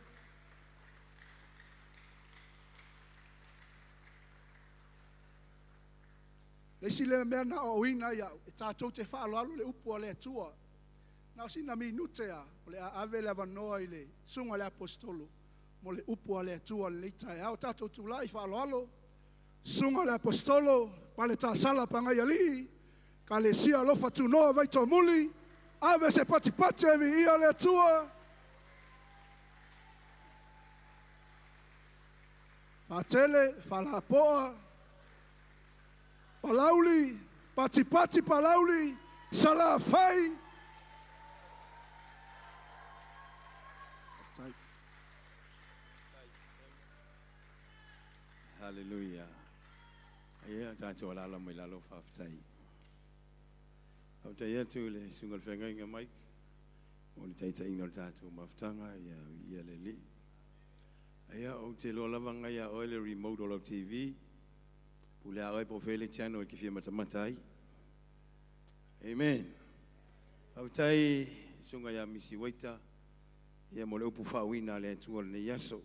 Le si le mea na o ina ia, e tātou te whaalo le upo le atua. Na o si na minute a, o le ave le avanoa i le sunga le apostolo, mo le upo le atua le leitai au, tātou tu lai whaalo sunga le apostolo, pa le tā sala pa ngai ali, ka le sia lofa tu noa vai tō muli, ave se pati e vi ia le atua. Whatele, whalapoa, palauli, pati palauli, sala fai. Hallelujah. Ia tātou alala mai lalo whaftai. Hautai atu le sungal whenga inga mai. O le taita inga tātou maftanga ia le li. Ia o te lo lavanga ia o le remote o TV. Pule a oi po fele channel ki fia matamatai. Amen. Hautai sunga ia misi waita. Ia mo le upu whawina le atua le yaso.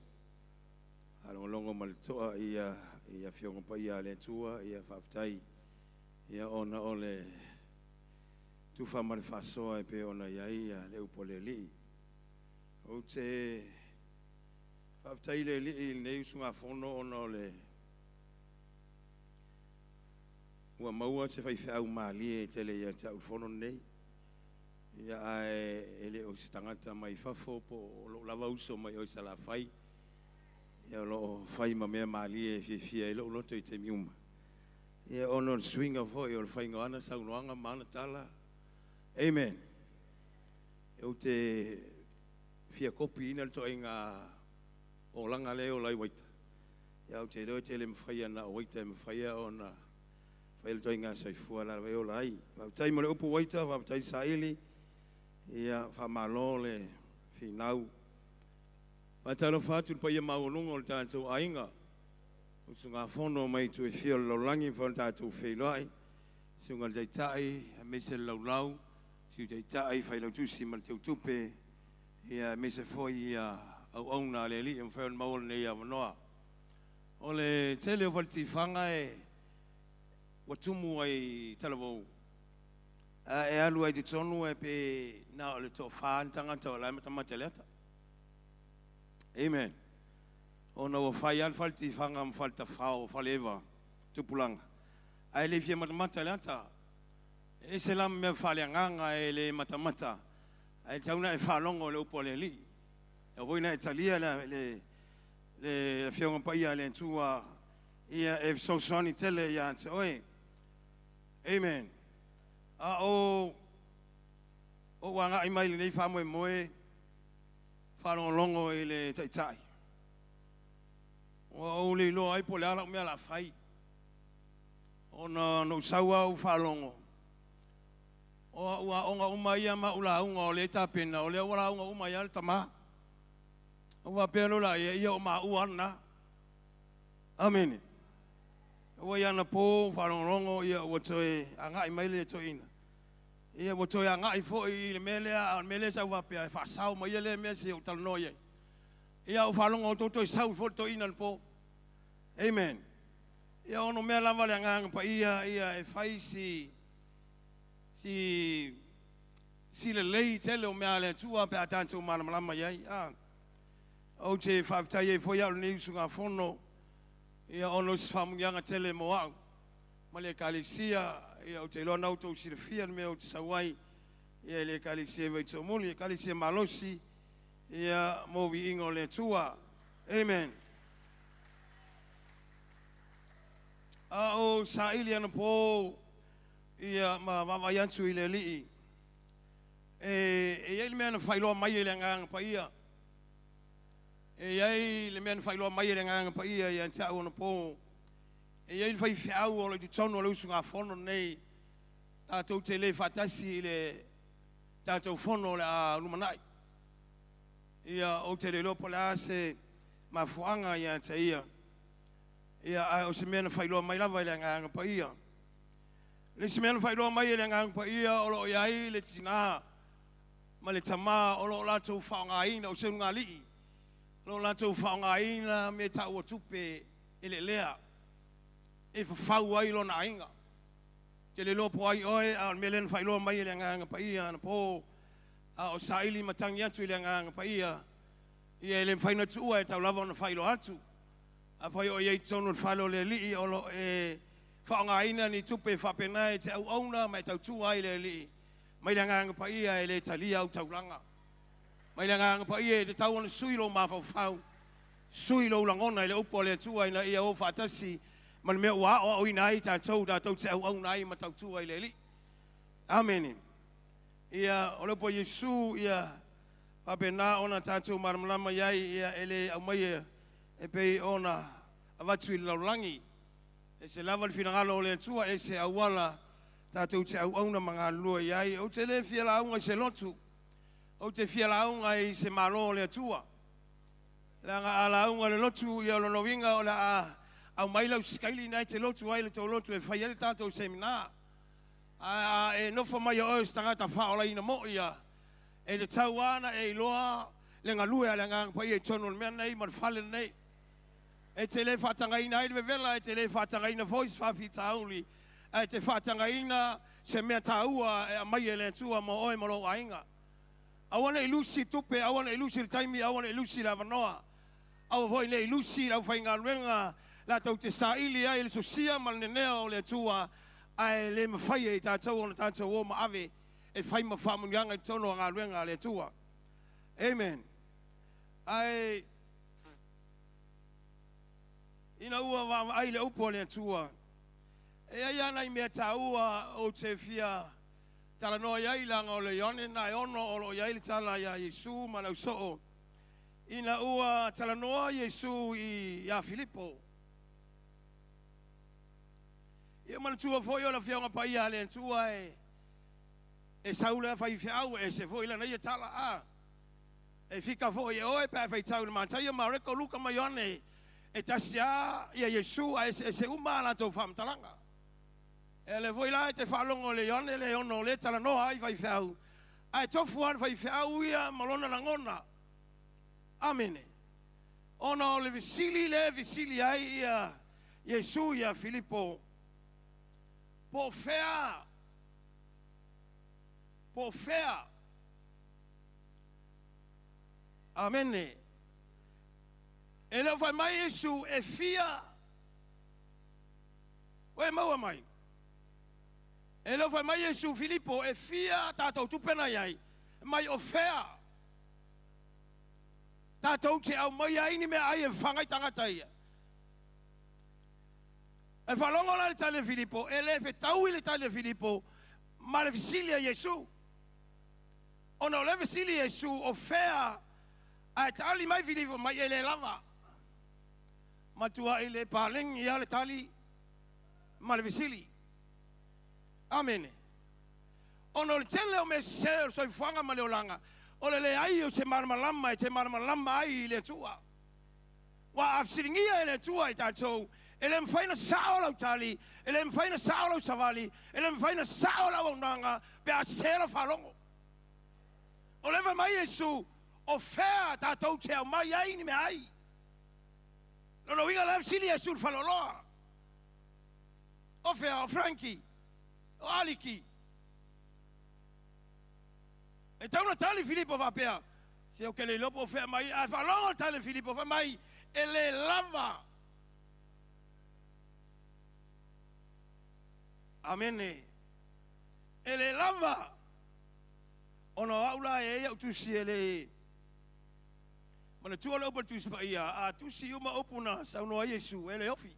Alongo maltoa ia fionga pa ia le tua ia whaftai ia ona ole tufa mare whasoa e pe ona ia le upo le li. O te whaftai le li nei usunga whono ona ole ua maua se whai whiau maali e tele ia te au whono nei ia ele o si tangata mai whafo po lo lava uso mai o sa la whai ia lo fai ma mea mali e fia lo loto i te miuma ia ono swinga foi o fai ngana sa unoanga mana tala amen e te fia kopi ina to inga o langa leo lai waita ia te ro te le mfai na waita mfai ona fai to inga sai fu ala veo lai va tai mo le upu waita va tai saili ia fa malole finau Matalo fatu pa ia maulunga o tātou ainga. Usunga whono mai tu e whio laulangi whon tātou whelai. Sunga teitai, me se laulau. Siu teitai, whailau tusi man teu tupe. Ia me se foi ia au auna le li am whaon maul nei a wanoa. O le tele o walti whanga e watumu ai talavou. E alu ai te tonu e pe na o le tō whaantanga tō lai matamata leata. Amen. Ona o fai al falti fanga am falta fao faleva tupulanga. Ai le fia matamata lata. E se lam me faleanga e le matamata. Ai tauna e falongo le upo le li. E voina Italia le fionga paia le tua ia e so soni tele ia oi. Amen. O wanga i mai nei fa moe Whanau longo i le taitai. O le loa ai po le ala mea la whai. O na no saua u whalongo. O ua onga umaia ma ula unga o le tapena. O le ura unga umaia le tama. O wa pēno la ia o ma uana. Amen. O iana po whanau longo ia o toi angai mai le toina. Ia mo toi anga I fo I le mele sa wa pe fa sau ma ia le me se o tal noia. Ia o falongo to sau fo to ina po. Amen. Ia ono me la vale anga pa ia e fai si le lei tele o me ale tua pe atanto malama ia. O te fa tai fo ia ni sunga fono. Ia ono sfamu yanga tele mo au. Male kalisia ia o te loa nau tau sirifia me o te sawai ia le kalisia vai tō muli, kalisia malosi ia movi ingo le tua. Amen. o sa ili ana po ia ma yantu ile li e le mena failo mai le ngang pa ia e le mena failo mai le ngang pa ia ia ta ona po e fai fiau o le tono le usunga fono nei tatou te le fatasi le tatou fono le a lumanai ia o te le lopo la se mafuanga ia te ia o se mena failo mai lava le ngang pa ia le se mena failo mai le ngang pa ia o lo iai le tinga ma le tama o lo latou faanga ina o se ngali lo latou faanga ina me ta o tupe ele lea e fau ai lo na inga te le lopo ai oe a melen failo mai le ngang pa ia na po a o saili matangi atu le ngang pa ia ia le faina tu e tau lava na failo atu a fai o ye tono falo le li o lo e faanga ina ni tupe fa pena e te au auna mai tau tu ai le li mai le ngang pa ia e le talia au taulanga mai le ngang pa ia te tau ona suilo ma fau suilo langona le upo le tu ai na ia o fatasi man me wa o inai ta tau te au nai ma tau tu ai le li amen ia o le po Yesu ia pa pena ona tatu marmalama yai ia ele au mai e pe ona avatu i laulangi e se lava le finagalo o le atua e se auala tatou te auauna mga lua iai o te le fialaunga i se lotu o te fialaunga i se malo o le atua langa alaunga le lotu i o lonovinga o la au mailau sikaili nai te lotu ai le tau lotu e whai ele tatou semina e nofo mai o se tangata whaola ina mo ia e le tau ana e iloa le ngalue a le ngang pa i e tono le mea nei ma le whale nei e te le whatangaina i le vela e te le whatangaina voice whawhita auli e te whatangaina se mea taua e a mai e le tua mo oe maro ainga awana ilusi tupe awana ilusi le taimi awana ilusi la vanoa awa voi le ilusi lau whainga luenga la tau te saili ai le sosia ma le nenea o le tua ai le mawhai e tātou ona tātou o ma ave e whai ma whamunianga i tono ngā luenga le tua amen ai ina ua ai le upo le tua e ai ana i mea taua o te fia tala noa iai langa o le ione na e ono o lo iai le tala ia Yesu ma lau soo ina ua tala noa Yesu i a Filipo ia ma le tua foi o la fiaunga pa ia le tua e saula fai fiau e se foi lana ia tala a e fika foi e oe pa fai tau le matai ma reko luka ma ione e tasia ia Yesu a se uma la tau whamtalanga e le voi la te whalongo le ione le ono le tala noa ai fai fiau a e tofu an fai fiau ia malona langona amene ona o le visili ai ia Yesu ia Filipo po fea amene e leo fai mai Yesu e fia oe maua mai e leo fai mai Yesu Filipo e fia tātou tupena iai mai o fea tātou te au mai ai ni mea ai e whangai tangata ia e whalongo la le tale Filipo e le fe tau i le tale Filipo ma le visilia Yesu ona o le visilia Yesu o fea a te ali mai Filipo mai e le lava matua i le palengi ia le tali ma le visili amene ona o le tele o me se so i whanga ma le olanga o le ai o se marmalama e te marmalama ai i le tua wa afsiringia i le tua i tātou e le mwhaina sao lau tali e le mwhaina sao lau savali e le mwhaina sao lau aunanga pe a sela whalongo o lewa mai Yesu o fea tātou te au mai ai ni me ai no winga lewa sili Yesu whaloloa o fea o Frankie o Aliki e tauna tali Filipo vapea se o ke le lopo o fea mai a whalongo tali Filipo va mai e le lava amene e le lava ona aula e ia utusi ele mana tua le opa tusi pa ia a tusi uma opuna saunoa Yesu ele ofi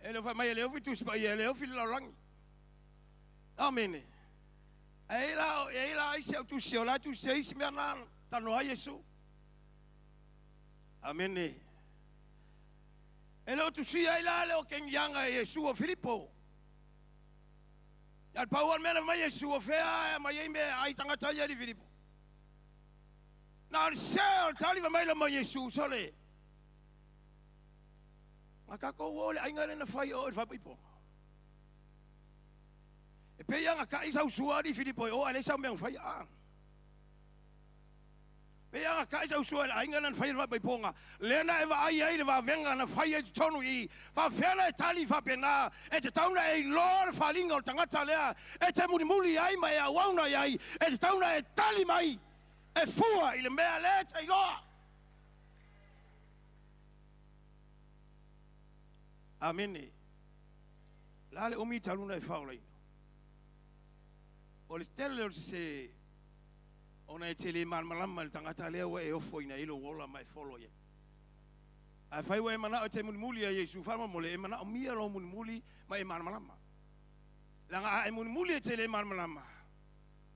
Ele fa mai ele ofi tu spa ele ofi la lang. Amen. Ela ise tu se ola tu se ise me na tano a Yesu. Amen. Ele tu si ela le o ken yanga Yesu o Filipo. Al Paulo me mai Yesu o fea mai me ai tanga ta ye di Filipo. Na se o tali mai la mai Yesu sole. Maka ko wole ai ngale na fai o fa Filipo. E pe yang ka isa usua di Filipo o ale sa me fai a. Pe yang ka isa usua ai ngale na fai fa Filipo nga. Lena eva ai ai va venga na fai tonu I. Fa fela tali fa pena e te tauna e lor fa linga o tangata lea e te muli ai mai a wauna ai e te tauna e tali mai e fua I le mea le te iloa. Amen. Lale omi taluna e faulai. O le tele o se ona e tele malmalama le tangata lea wa e ofo ina ilo wola mai folo ye. A fai wa e mana o te muli a Yesu fama mole e mana o mia lo muli mai malmalama. Langa a e muli e tele malmalama.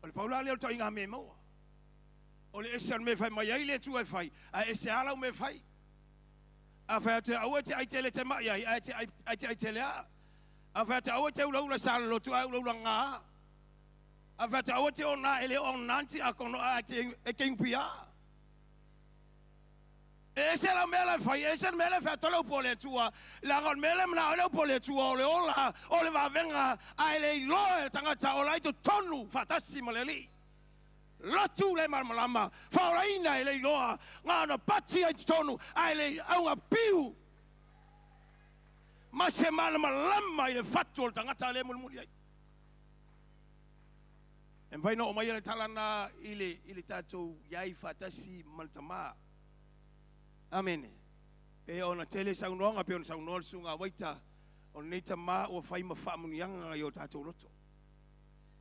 O le paula leo to inga me moa. O le ese me fai mai ai le tu e fai. A ese ala me fai. A fai te au te ai tele te mai ai ai tele a. A fai te au te ula salo tu ai ula nga. A fai te au te ona ele on nanti a kono a e kingpia. Ese la mela fai, ese mela fai tolo pole tua. La gon mela na ole pole tua ole ola, ole va venga a ele loe tangata ola ito tonu fatasi maleli. Lotu le marmalama, fa ola ina ele loa, ngana pati ito tonu, a ele aunga piu. Ma se malmalama ile fatu tangata le mulmuli. En vai no o mai ele talana ile tatou yai fatasi maltama. Amen. Pe ona tele saunonga pe ona saunol sunga waita on neta ma o fai ma fa munianga yo tatou roto.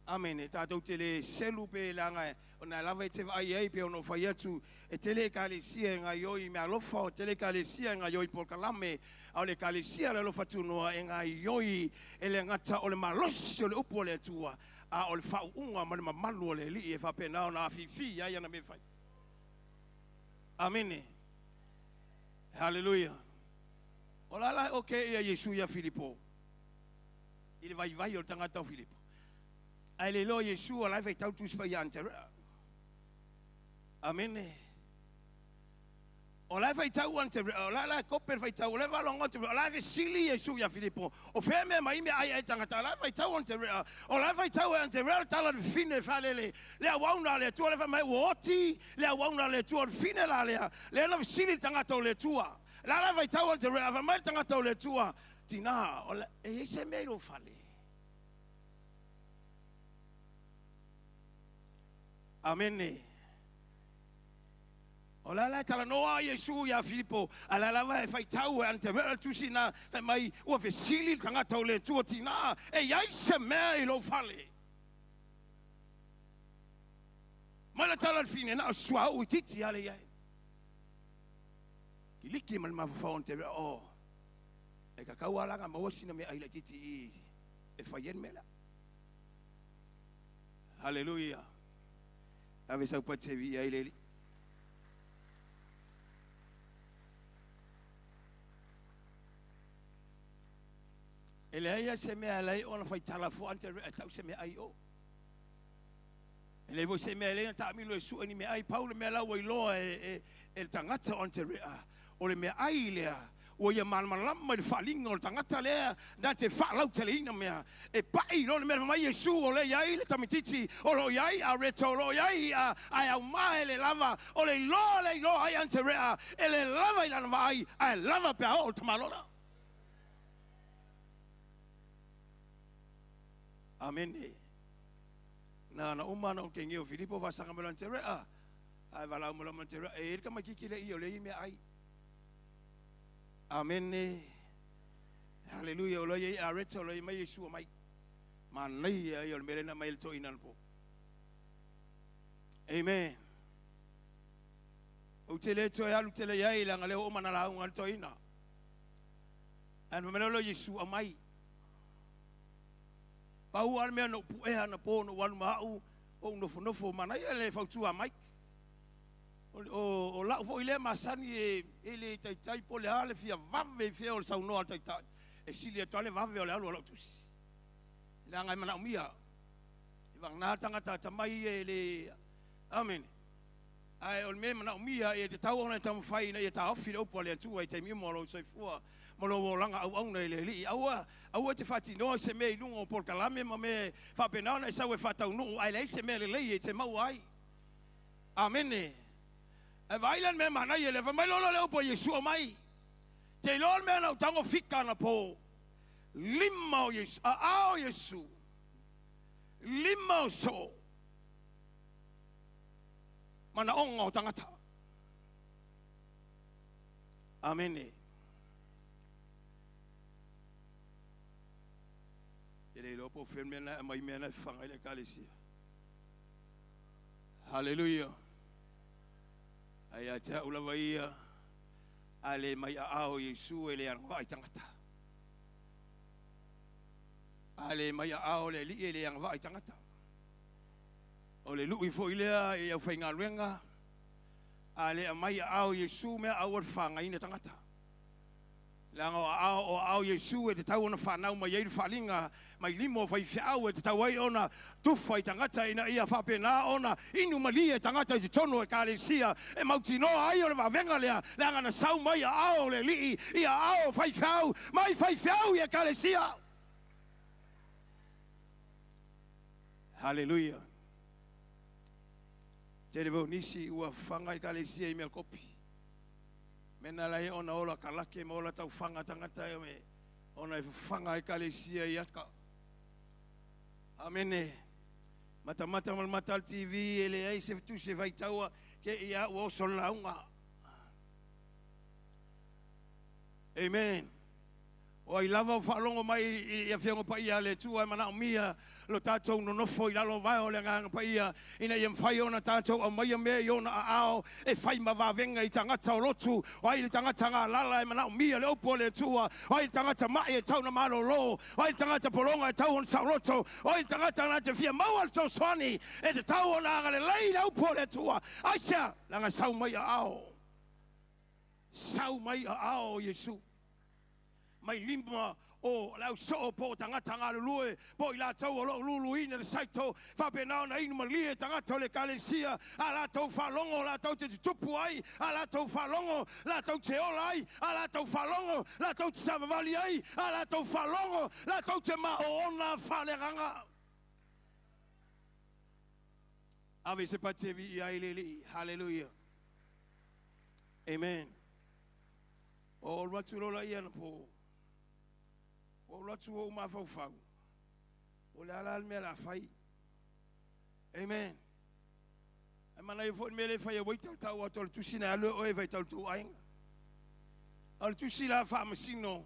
Amen. Tatou tele selu pe langa ona lava te ai pe ona fai atu e tele kalesia nga yo I me alofa o tele kalesia nga yo I por kalame o le kalesia le lofa tu no nga yo I ele ngata o le malos o le upo le tua a o le fa unga ma le malu o le li e fa pe na ona fifi ya na me fai. Amen. Hallelujah. Ola la okay ya Yesu ya Filipo. Il vai o tangata Filipo. Ai le lo Yesu ola vai tau tu spa ya antera. Amen. Ola vai tau antera. Ola la koper vai tau leva longo te. Ola vai sili Yesu ya Filipo. O feme mai me ai tangata la vai tau antera. Ola vai tau antera tala fine falele. Le wauna le tu leva mai woti. Le wauna le tu fine la le. Le na sili tangata le tua. La vai tau antera va mai tangata le tua. Tina ola e se me lo fale. Amen. Ola la kala noa Yesu ya Filipo ala la vai fai tau ante vera tu sina mai o fe sili kanga tau le tu tina e yai se me lo fale. Mala tala fine na swa o titi ale yai. Kiliki mal ma fa onte o. E ka kawala nga mo sina me ai le titi e fayen mela. Hallelujah. Ave sa pate vi ai le. Ele ai se me ai ona fai tala fo ante tau se me ai o. Ele vo se me ai ta mi lo su ni me ai Paulo me la wai lo e tangata ante rea. O le me ai le o ia malmalama le falinga o le tangata lea na te whaalau tele ina mea e pai lo le mea mai Yesu o le iai le tamititi o lo iai a reto o lo iai a au mai le lava o le lo ai ante rea e le lava I lana vai a lava pe o tamalona. Amen. Na umana o kengeo Filipo vasanga melo ante rea ai valau melo ante rea e ka makiki le I o le I me ai. Amen. Hallelujah. Lo ye areto lo ye mai Yesu mai. Manai ya yo merena mai to inalpo. Amen. O tele to ya lu tele ya ila ngale o manala un to ina. An mamelo Yesu amai. Pau al mea no pueha na po no wanu mau o nofo mana ele fautu amai. O la fo ile masani ele tai po le ale fia vave fia o sau no tai. E silia tole vave o le alu tus. La ngai mana umia. Ibang na tangata tamai ele amen. Ai o me mana umia e te tau ona tam fai na e ta ofi o po le tu ai te mi mo lo soifua. Molo langa au nei le li au te fati no se me lungo por kalame ma me fa penana e sawe fata no ai le se me le te mau ai amen e vailan me mana ye le fa mai lo le po Yesu mai te lo me na tango fika na po lima o Yesu a Yesu lima so mana ongo tangata amen e ele lopo fermena mai mena fanga ile kalesia haleluya aya ta ulavaia ale mai ao Yesu ele ang vai tangata ale mai ao le li ele ang vai tangata ole lui fo ile e au fainga renga ale mai ao Yesu me au fanga ina tangata Lango ao Yesu e te tau ona whanau mai eiru whalinga mai limo whai whiau e te tau ai ona tuwhai tangata ina ia whapena ona inu mali e tangata i te tono e kālesia e mauti noa ai o le wawenga lea leanga na sau mai a ao le lii ia ao whai whiau mai whai whiau i e kālesia Hallelujah Te rebo nisi ua whangai kālesia i mea kopi Mena lai ona ola kalake ma ola tau whanga tangata e me ona e whanga e kalesia i aka. Amene. Mata Matal TV ele ai se tu se vai taua ke ia o so launga. Amen. O I lava o whalongo mai I whiango pa ia le tua mana o mia lo tātou no nofo I lalo vai o le nganga pa ia ina I mwhai ona tātou o mai mea I ona a ao e whai mawawenga I tangata o lotu o ai le tangata ngā lala e mana o mia le opo le tua o ai le tangata mai e tau na malo lo o ai le tangata polonga e tau on sa loto o ai le tangata ngā te whia maua le tau swani e te tau ona anga le lei le opo le tua aisa langa sau mai a ao Yesu mai limba o lau so po tangata ngā lulue po I la tau o lo lulu ina le saito whapenao na inu malie tangata le kalesia a la tau whalongo la tau te tupu ai a la tau whalongo la tau te ola ai a la tau whalongo la tau te savavali ai a la tau whalongo la tau te maoona whaleranga ave se patevi I ai leli hallelujah amen o raturola ia na po O latu o mafau. O le ala me la fai. Amen. E mana I fo mele fai o tau tau o tol tusina alo o e vai tau tu ainga. Al tusila fa masino.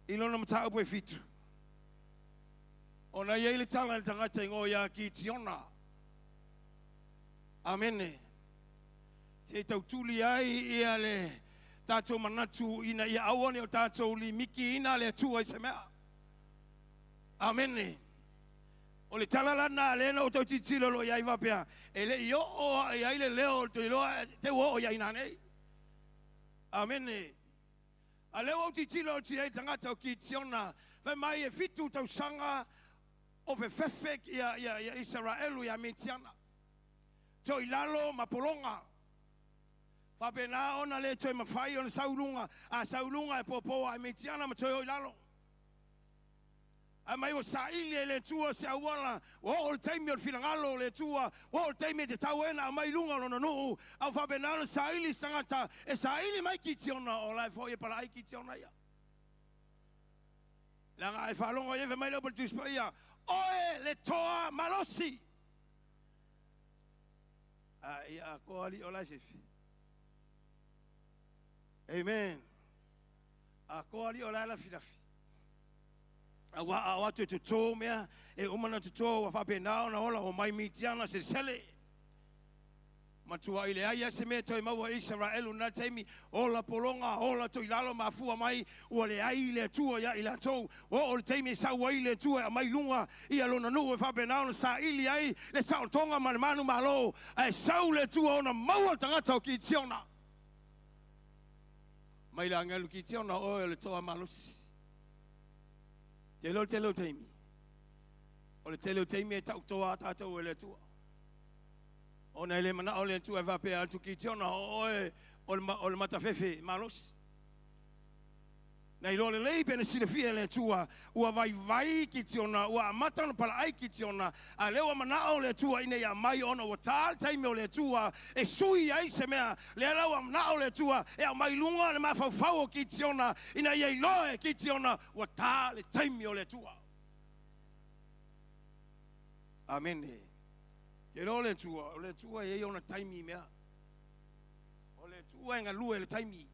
I lona mata o e fitu. Ona ye le tanga tangata ngo ya ki tiona. Amen. Te tau tuli ai ia le Tātou manatu ina ia awane o tātou li miki ina le tua I se mea. Amene. O le talalana lena o tau titilo lo iai wapea. E le I o iai le leo to I loa te o iai nanei. Amene. A leo o titilo o tiai tangata o ki tiona. Ve mai e fitu tau sanga o fe fefek ia Israelu ia metiana. To I lalo mapolonga. Whapena ona le toi mawhai ona saulunga. A saulunga e popoa e metiana ma toi o ilalo. A mai o saili e le tua se awala. O o le taimi o le filangalo le tua. O o le taimi te tauena a mai lunga lona nuu. A whapena ona saili sangata. E saili mai ki tiona o lai fo e pala ai ki tiona ia. Langa e whalonga e mai leo pala tuspa ia. Oe le toa malosi. Ia ko ali o lai sefi. Amen. A koa li o la filafi. A wa te tuto mea e umana tuto wa whapenao na ola o mai mitiana se sele. matua i le aia se mea toi maua Israelu na teimi ola polonga ola toi lalo mafua mai ua le ai le tua ia i la tou o le teimi sa ua i le tua a mai lunga i alona nu e whapenao na sa ili ai le sao tonga ma le manu malo ai sau le tua ona maua tangata o ki tiona mai la ngalu ki tiona o le toa malosi te lo teimi o le tele teimi e tau toa tātou e le tua ona ele mana o le tua e vape atu ki tiona o le matawhewhe malos. Nei lole lei pene sile fia le tua ua vai ki tiona ua matana pala ai ki tiona a lewa mana o le tua ine ia mai ona ua tāl taime o le tua e sui ai se mea le lawa mana o le tua e a mai lunga le mawhawhau o ki tiona ina ia iloe ki tiona ua tāl taime o le tua. Amen. Ke lo le tua e ona taimi mea. O le tua e ngalue le taimi.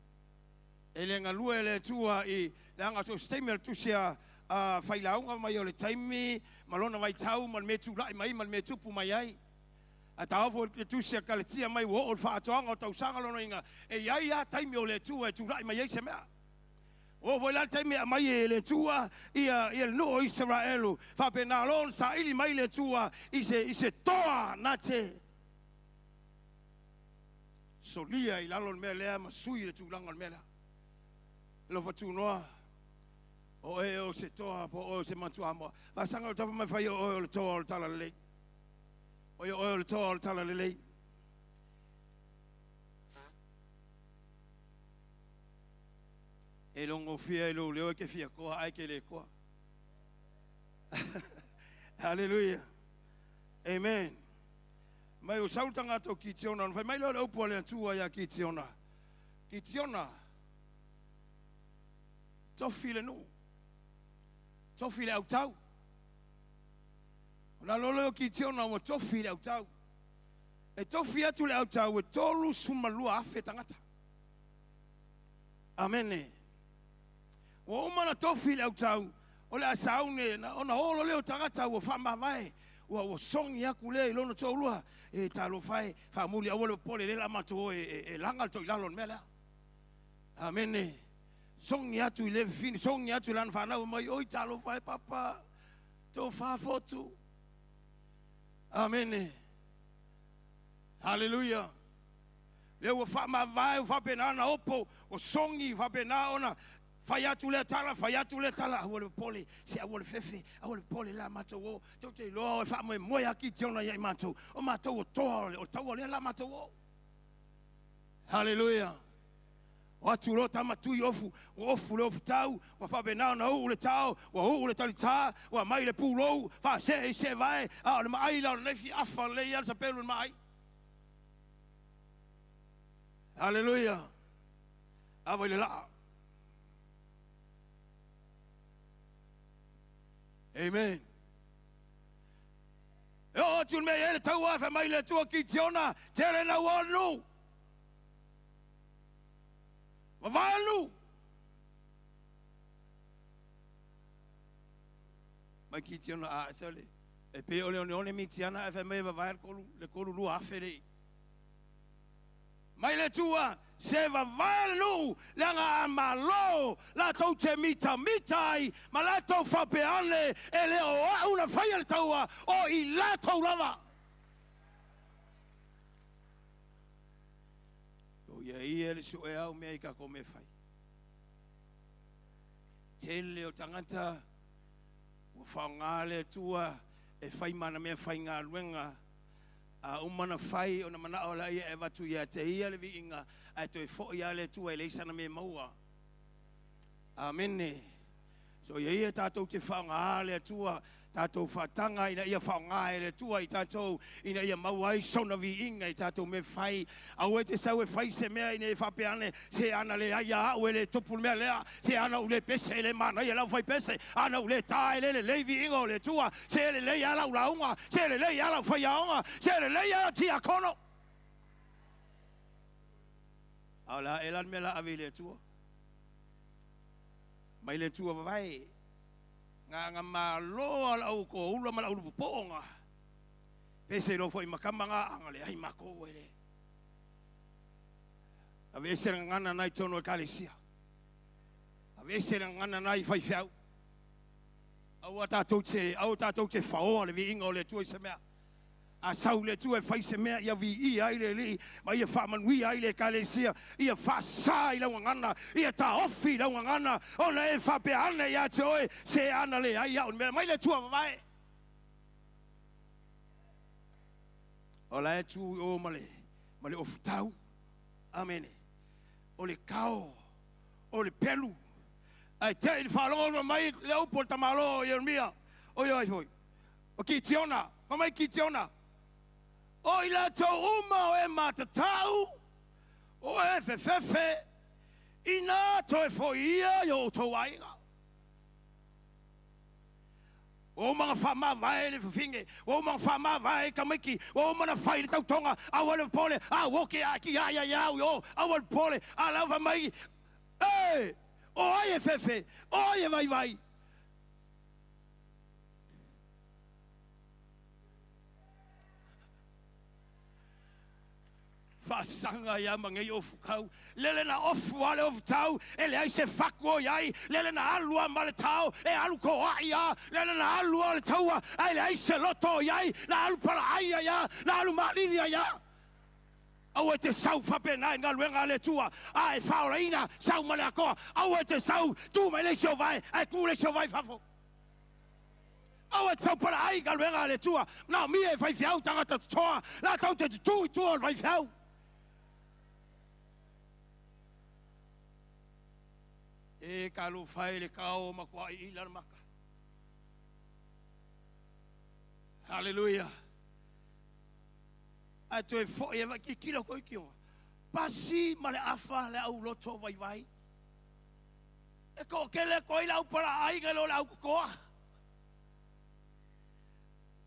E le ngalue le tua i le anga so stemel tusia whailaunga mai o le taimi, malona mai tau, mal me tūrai mai, mal me tupu mai ai. A tāwho le tusia ka le tia mai wo o whaatoanga o tausanga lono inga. E iai a taimi o le tua e tūrai mai ei se mea. O voi la taimi a mai e le tua ia le no Israelu. Whapena lon sa ili mai le tua i se toa na te. Solia i lalon mea lea ma sui le tūlanga mea lea. Lo fatu noa o e o se toa po o se matua mo va sanga o tapa mai fai o le toa o tala le o le toa o tala le e longo fia e lo leo ke fia koa ai ke le koa hallelujah amen mai o sautanga to ki tiona fai mai lo o po le tua ya ki tiona tofi le nu. Tofi le au tau. Na lolo ki tiona mo tofi le au tau. E tofi atu le au tau e tolu sumalua afe tangata. Amene. O mana tofi le au tau. O le asaune ona olo leo tangata o fama vai. O songi aku le lono tolua. E talo fai famuli awole pole le la mato e langal to ilalon mela. Amene. Songi atu i lewe fini, songi atu i lana whanau mai, oi talo whai papa, tō whāwhotu. Amene. Hallelujah. Leo wa whama vai, whapena ana opo, o songi whapena ona, whai atu le tala, awole pole, se awole fefe, awole pole la mato o, tau te loa o whama e moe aki tiona iai mato, o mato o toa o tau le la mato o. Hallelujah. O atu lo tama tui ofu le ofu tau, wa whapenao na uu le tau, wa uu le talita, wa mai le pūlou, wha se vai, a le mai lau nefi afa le ial sa pelu mai. Hallelujah. Awa le laa. Amen. E o atu me ele tau afa mai le tua ki tiona, tere na wanu. Mavalu. Mai ki tiona a sole. E pe ole one mi tiana e me va le kolu lu afere. Mai le tua se valu langa amalo la tau te mitai ma la tau fapeale ele o una faia le taua o i la tau lava. Ia ia le su e au mea I ka kome fai. Tele o tangata o whaongale tua e fai mana mea fai ngā luenga a umana fai o na mana o la ia e watu ia te ia le vi inga a to e fo ia le tua e leisana mea maua. Amene. So ia tātou te whaongale tua tātou whatanga ina ia whaonga le tua I tātou ina ia mauai sona vi inga I tātou me whai au e te sau e whai se mea ina e whapeane se ana le aia au e le topu mea lea se ana u le pese le mana ia lau whai pese ana u le tae le vi inga o le tua se le lei ala u launga se le lei ala u whai aonga se le lei ala tia kono au la elan me la avi le tua mai le tua vai nga malo au ko ula mala ulu poonga pese lo foi makamanga anga le ai mako ele Ave se ngana nai tono kalesia. Ave se ngana nai fai fiau. Au tātou te whaoa le vi inga o le tua se mea. A sau le tua fai se mea ia vi I ai le li. Ma ia whamanui ai le kalesia. Ia whasa I launga ngana. Ia ta ofi launga ngana. O na e whapea ana ia te oe. Se ana le ai au. Mai le tua wawae. O la e tu o male. Male o futau. Amene. O le kao. O le pelu. Ai te I whalongo mai le upo tamalo o Yeremia. O ioi hoi. O ki tiona. Mamai ki tiona. O I la tau uma o e matatau. O e fefefe. Ina to e foia yo to wainga. O mga whama vai le whiwhinge. O mga whama vai kamiki. O mana whai le tautonga. Awale pole. A woke a ki a iau yo. Awale pole. A lauwa mai. Ei! O ai e fefe, o ai e vai vai. Whasanga ia mangai ofu kau. Lele na ofu ale ofu tau. Ele ai se whaku o iai. Lele na alua ma le tau. E alu ko ai ia. Lele na alua le taua. Ele ai se loto o iai. Na alu para ai ia. Na alu malini ia. Au e te sau whapena e ngā luenga le tua. A e whaora ina, sau male a koa. Au e te sau, tu mai le sio vai, e ku le sio vai whafo. Au e te sau para ai ngā luenga le tua. Nā mi e whai whiau tangata toa. Nā tau te tu I tua whai whiau. E ka lo whai le kao makua I ilan maka. Hallelujah. A to e fo e ki kilo ko ki o pasi male afa le au loto vai vai e ko ke le ko ila para ai ga lo la ko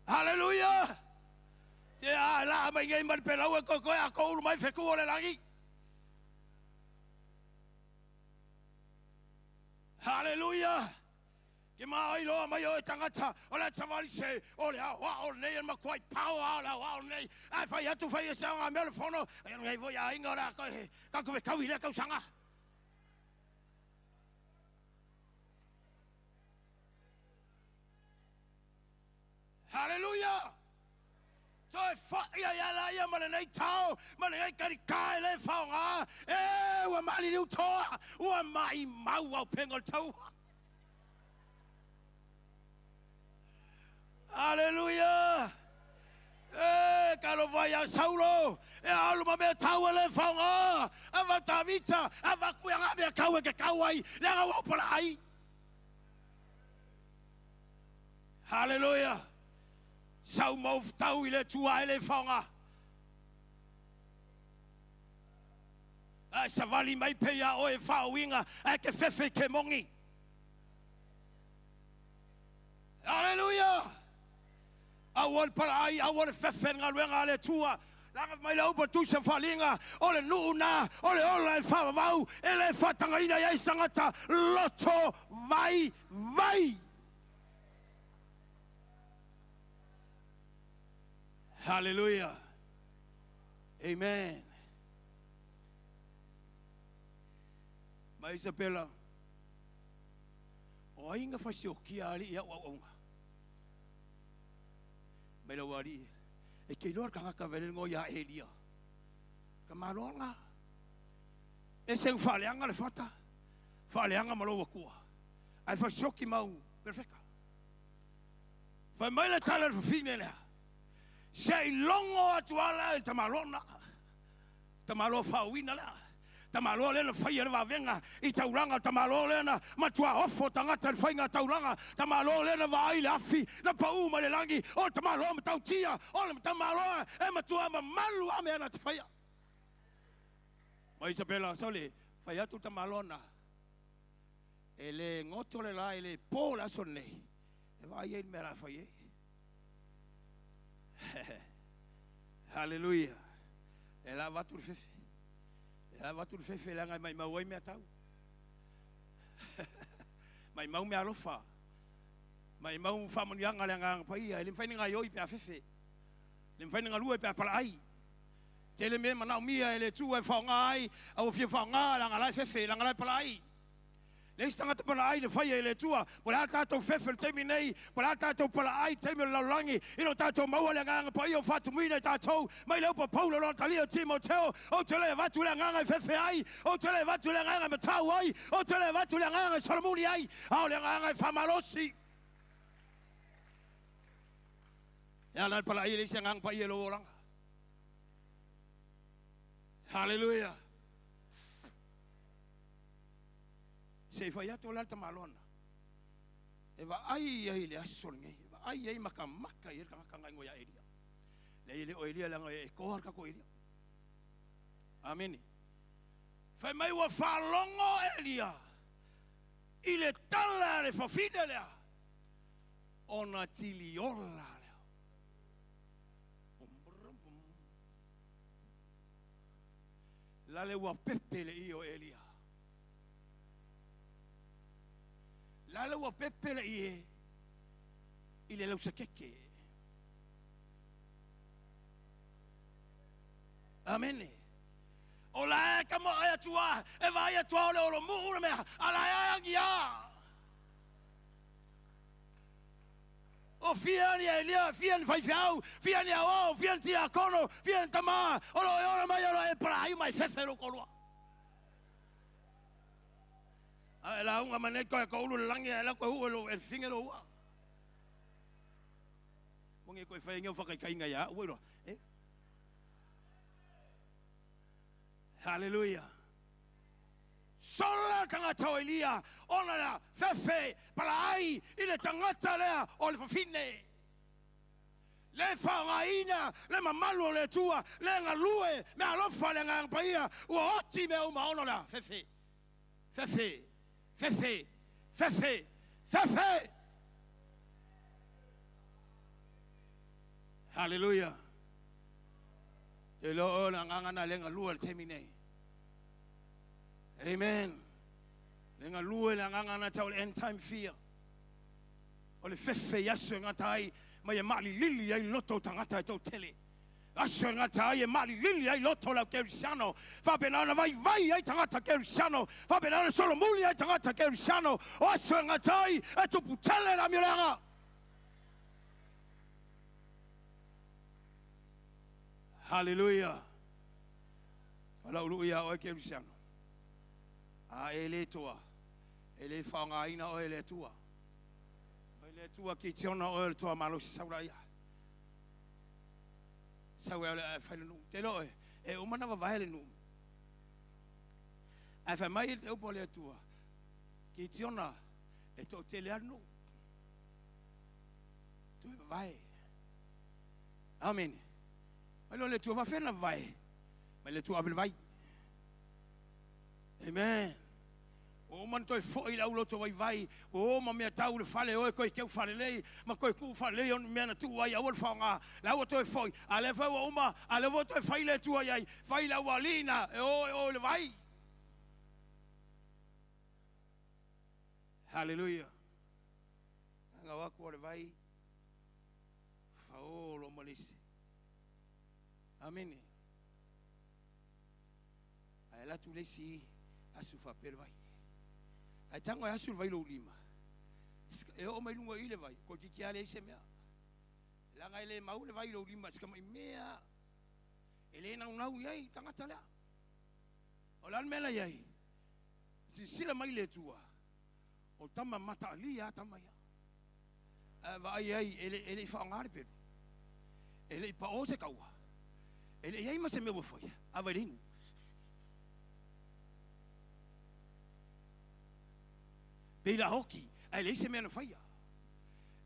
hallelujah te a la mai ngai mar pe la ko a ko mai fe ko le lagi hallelujah Ke mai lo mai o tangata o la tawali se o le wa o nei ma quite power la wa o nei ai fai atu fai sa nga me le fono ngai vo ya inga la ka ko ka wi le ka sanga hallelujah so fa ya la ya ma nei tau ma nei ka kai le fa nga e wa mali lu to wa mai mau wa pengol tau Hallelujah. Eh, kalau vaya Saulo, aluma me tawale fanga, avatavita, avaku yang ave kawe ke kawai, lenga wopala ai. Hallelujah. Sau mau tau ile tua ile fanga. Savali mai peia o e fawinga, ke fefe ke mongi. Hallelujah. Awal para ai awal fefen ngaluenga le tua langa mai lau tu se falinga ole nuna ole ola fa mau ele fatanga ina ya sangata loto vai hallelujah amen mai Isabella o inga fasio ki ali ya wa mai la wari e ke lor ka ka vele ngo ya Elia ka malonga e seng faleanga le fata faleanga malo kua ai fa shoki mau perfecta fa mai la tala fine la sei longo atuala e tamalo fa wina la tamalo le fa ye va venga I tauranga tamalo le na matua ofo tangata fa inga tauranga tamalo le na va ile afi na pau ma le langi o tamalo ma tautia o tamalo e matua ma malu ame na te faia mai Isabella sole faia tu tamalo na ele ngoto le la ele pola sonne e va ye mera faie hallelujah ela va tu fefe ela va tu fefe la mai mau me tau mai mau me alofa mai mau fa mon yang ala ngang pai ele fa ninga yo pe fefe le fa ninga lu pe pala ai Te le me mana mia ele tu e whaongai, au fia whaonga, langa lai fefe, langa lai palai. Le istangata palai le whaia ele tua, po la tātou fefe le teimi nei, po la tātou palai teimi le laulangi, ino tātou maua le nganga pa io whatu muina tātou, mai leo pa Paulo lo talio Timoteo, o te le watu le nganga fefe ai, o te le watu le nganga matau ai, o te le watu le nganga Solomoni ai, au le nganga whamalosi. Ya nal palai le sia nganga pa io lo oranga. Hallelujah. Se fa ya to la tamalona e va ai ai le asol ngai va ai ai maka maka i ka ngai ngoya elia le ile o elia la e ko har ka ko elia amen fa mai wa fa longo elia ile tala le fa fidele ona tiliola la le wa pepe le io elia la le wa pepe le ie ile lo sekeke amen o la ka mo ya tua e va ya tua le o mu me ala ya ngia o fiani elia fiani fai fiau fiani o fiani tia kono fiani tama o lo mai o e para ai mai fefero kolua la unga mane ko ko lu langi la ko hu e fingelo wa mongi ko fai ngau fakai kai ngai ya uiro hallelujah sola tangata elia ona la fefe para ai ile tangata lea o le fine le faraina le mamalu le tua le ngalue me alofa le ngapaia o oti me o maono la fefe fefe fefe fefe fefe hallelujah te lo na ngana le ngalue le temine amen le ngalue le ngana tau end time fear o le fefe yaso ngatai mai mali lili ai loto tangata to tele aso ngata ai mali lili ai loto la Cristiano fa benana vai ai tangata Cristiano fa benana solo muli ai tangata Cristiano aso ngata ai e to putele la milanga hallelujah hallelujah o Cristiano a ele toa ele fa nga ina o ele tua ele tua ki tiona o ele tua malo sauraya sauraya fa no te lo e o mana va ele no a fa mai o pole tua ki tiona e to tele ano tu vai amen ma lo le tua va fer na vai ma le tua vai amen o man toi foi la ulo to vai o ma me tau le fale o ko ke fale lei ma ko ku fale on me na tu ai o fanga la o toi foi ale fa o ma ale o toi fai le tu ai fai la walina o le vai hallelujah nga wa ko le vai fa o lo malisi amen ai la tu le si asufa per vai ai tango asul vai lo lima e o mai lunga ile vai ko ki ale se mea la ngai le mau le vai lo lima ska mai mea ele na una uai tangata la o la mela yai si sila mai le tua o tama mata alia tama ya va ai ele fa ngar pe ele pa o se kaua ele yai ma se me bo foi avarinho pela hoki ele se me no faia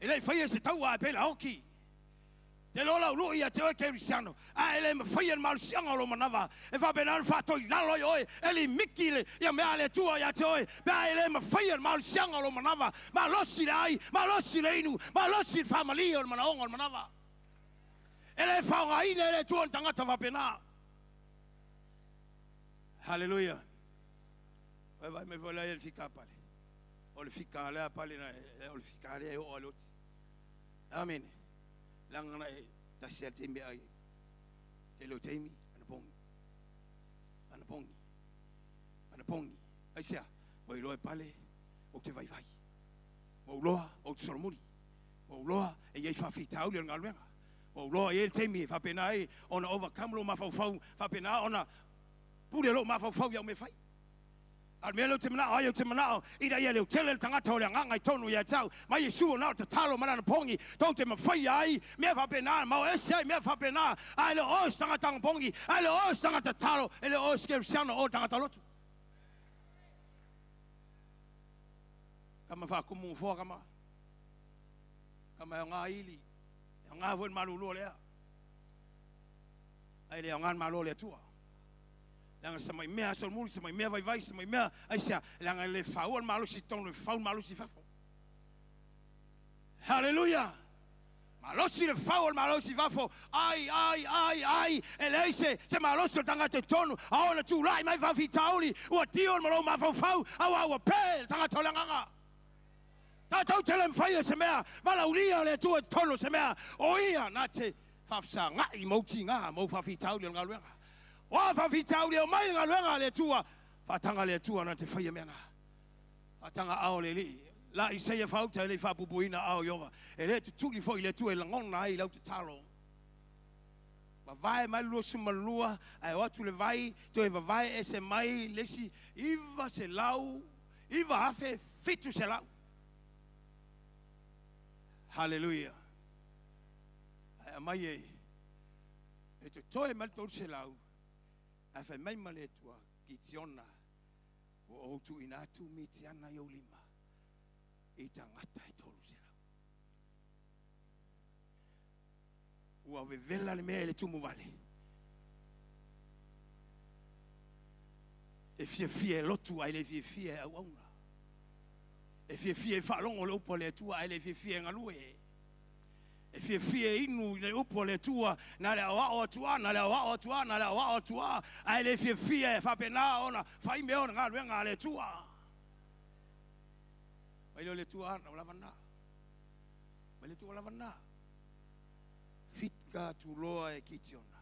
ele faia se tau a pela hoki te lo la lu ia te o Cristiano a ele me faia mal sianga lo manava e va benar fa to la lo oi ele mikile ia me ale tua ia te oi ba ele me faia mal sianga lo manava ma lo sirai ma lo sireinu ma lo sir family o manongo manava ele fa nga ina ele tua tangata va pena hallelujah vai me vola ele fica pale o le fika le pale na o le fika le o lot amen lang na ta sia tembe ai te lo temi ana pongi. Ai sea, o iloa pale o te vai vai. O loa o te soromuri. O loa e iei whawhitau le ngaluenga. O loa e teimi whapena e ona overcome lo mawhauwhau whapena ona pure lo mawhauwhau iau me whai. Al mele o te manao, ai o te manao, ira ia leo tele tangata o le nganga I tonu ia tau, mai Yesu o nao te talo manana pongi, tau te mawhai ai, mea whapena, mau ese ai, mea whapena, ai le os tangata pongi, ai le os tangata talo, e le os kerisiano o tangata lotu. Kama whakumu fua kama, kama e ngā ili, e ngā fuen malulua lea, ai le ngā malulua lea tua. Langa samai mea sol muri samai mea vai samai mea aisia langa le faul malusi tonu le faul malusi fafo. Hallelujah. Malosi le faul malusi fafo. Ai eleise se malosi tanga te tonu aona tu lai mai fafi tauli o tion malo mafau fau au pe tanga tolanga. Ta tau telem fai se mea malaulia le tu tonu se mea oia na te fafsa ngai mouti nga mo fafi tauli ngaluenga. Wa fa vitau le mai ngaluenga le tua fatanga le tua na te faia mena fatanga ao le li la I se fa uta le fa bubuina ao yoga e le tuli fo le tua le ngona ai lau te talo ma vai mai lu sumalua ai watu le vai to e vai ese mai lesi iva se lau iva afe fitu se lau hallelujah ai mai e te toe mal to se lau a fa mai male tua ki tiona o tu inatu mi tiana yo lima e tangata e tolu sera ua vevela le mea le tumu vale e fie lotu ai le fie au auna e fie whalongo le upo le tua ai le fie ngalue e fie inu le upo le tua na le awa tua na le awa tua na le awa tua ai le fie whapena ona whai me ona ngā ruenga le tua mai le tua na lavana mai le tua lavana fitka tu loa e kitiona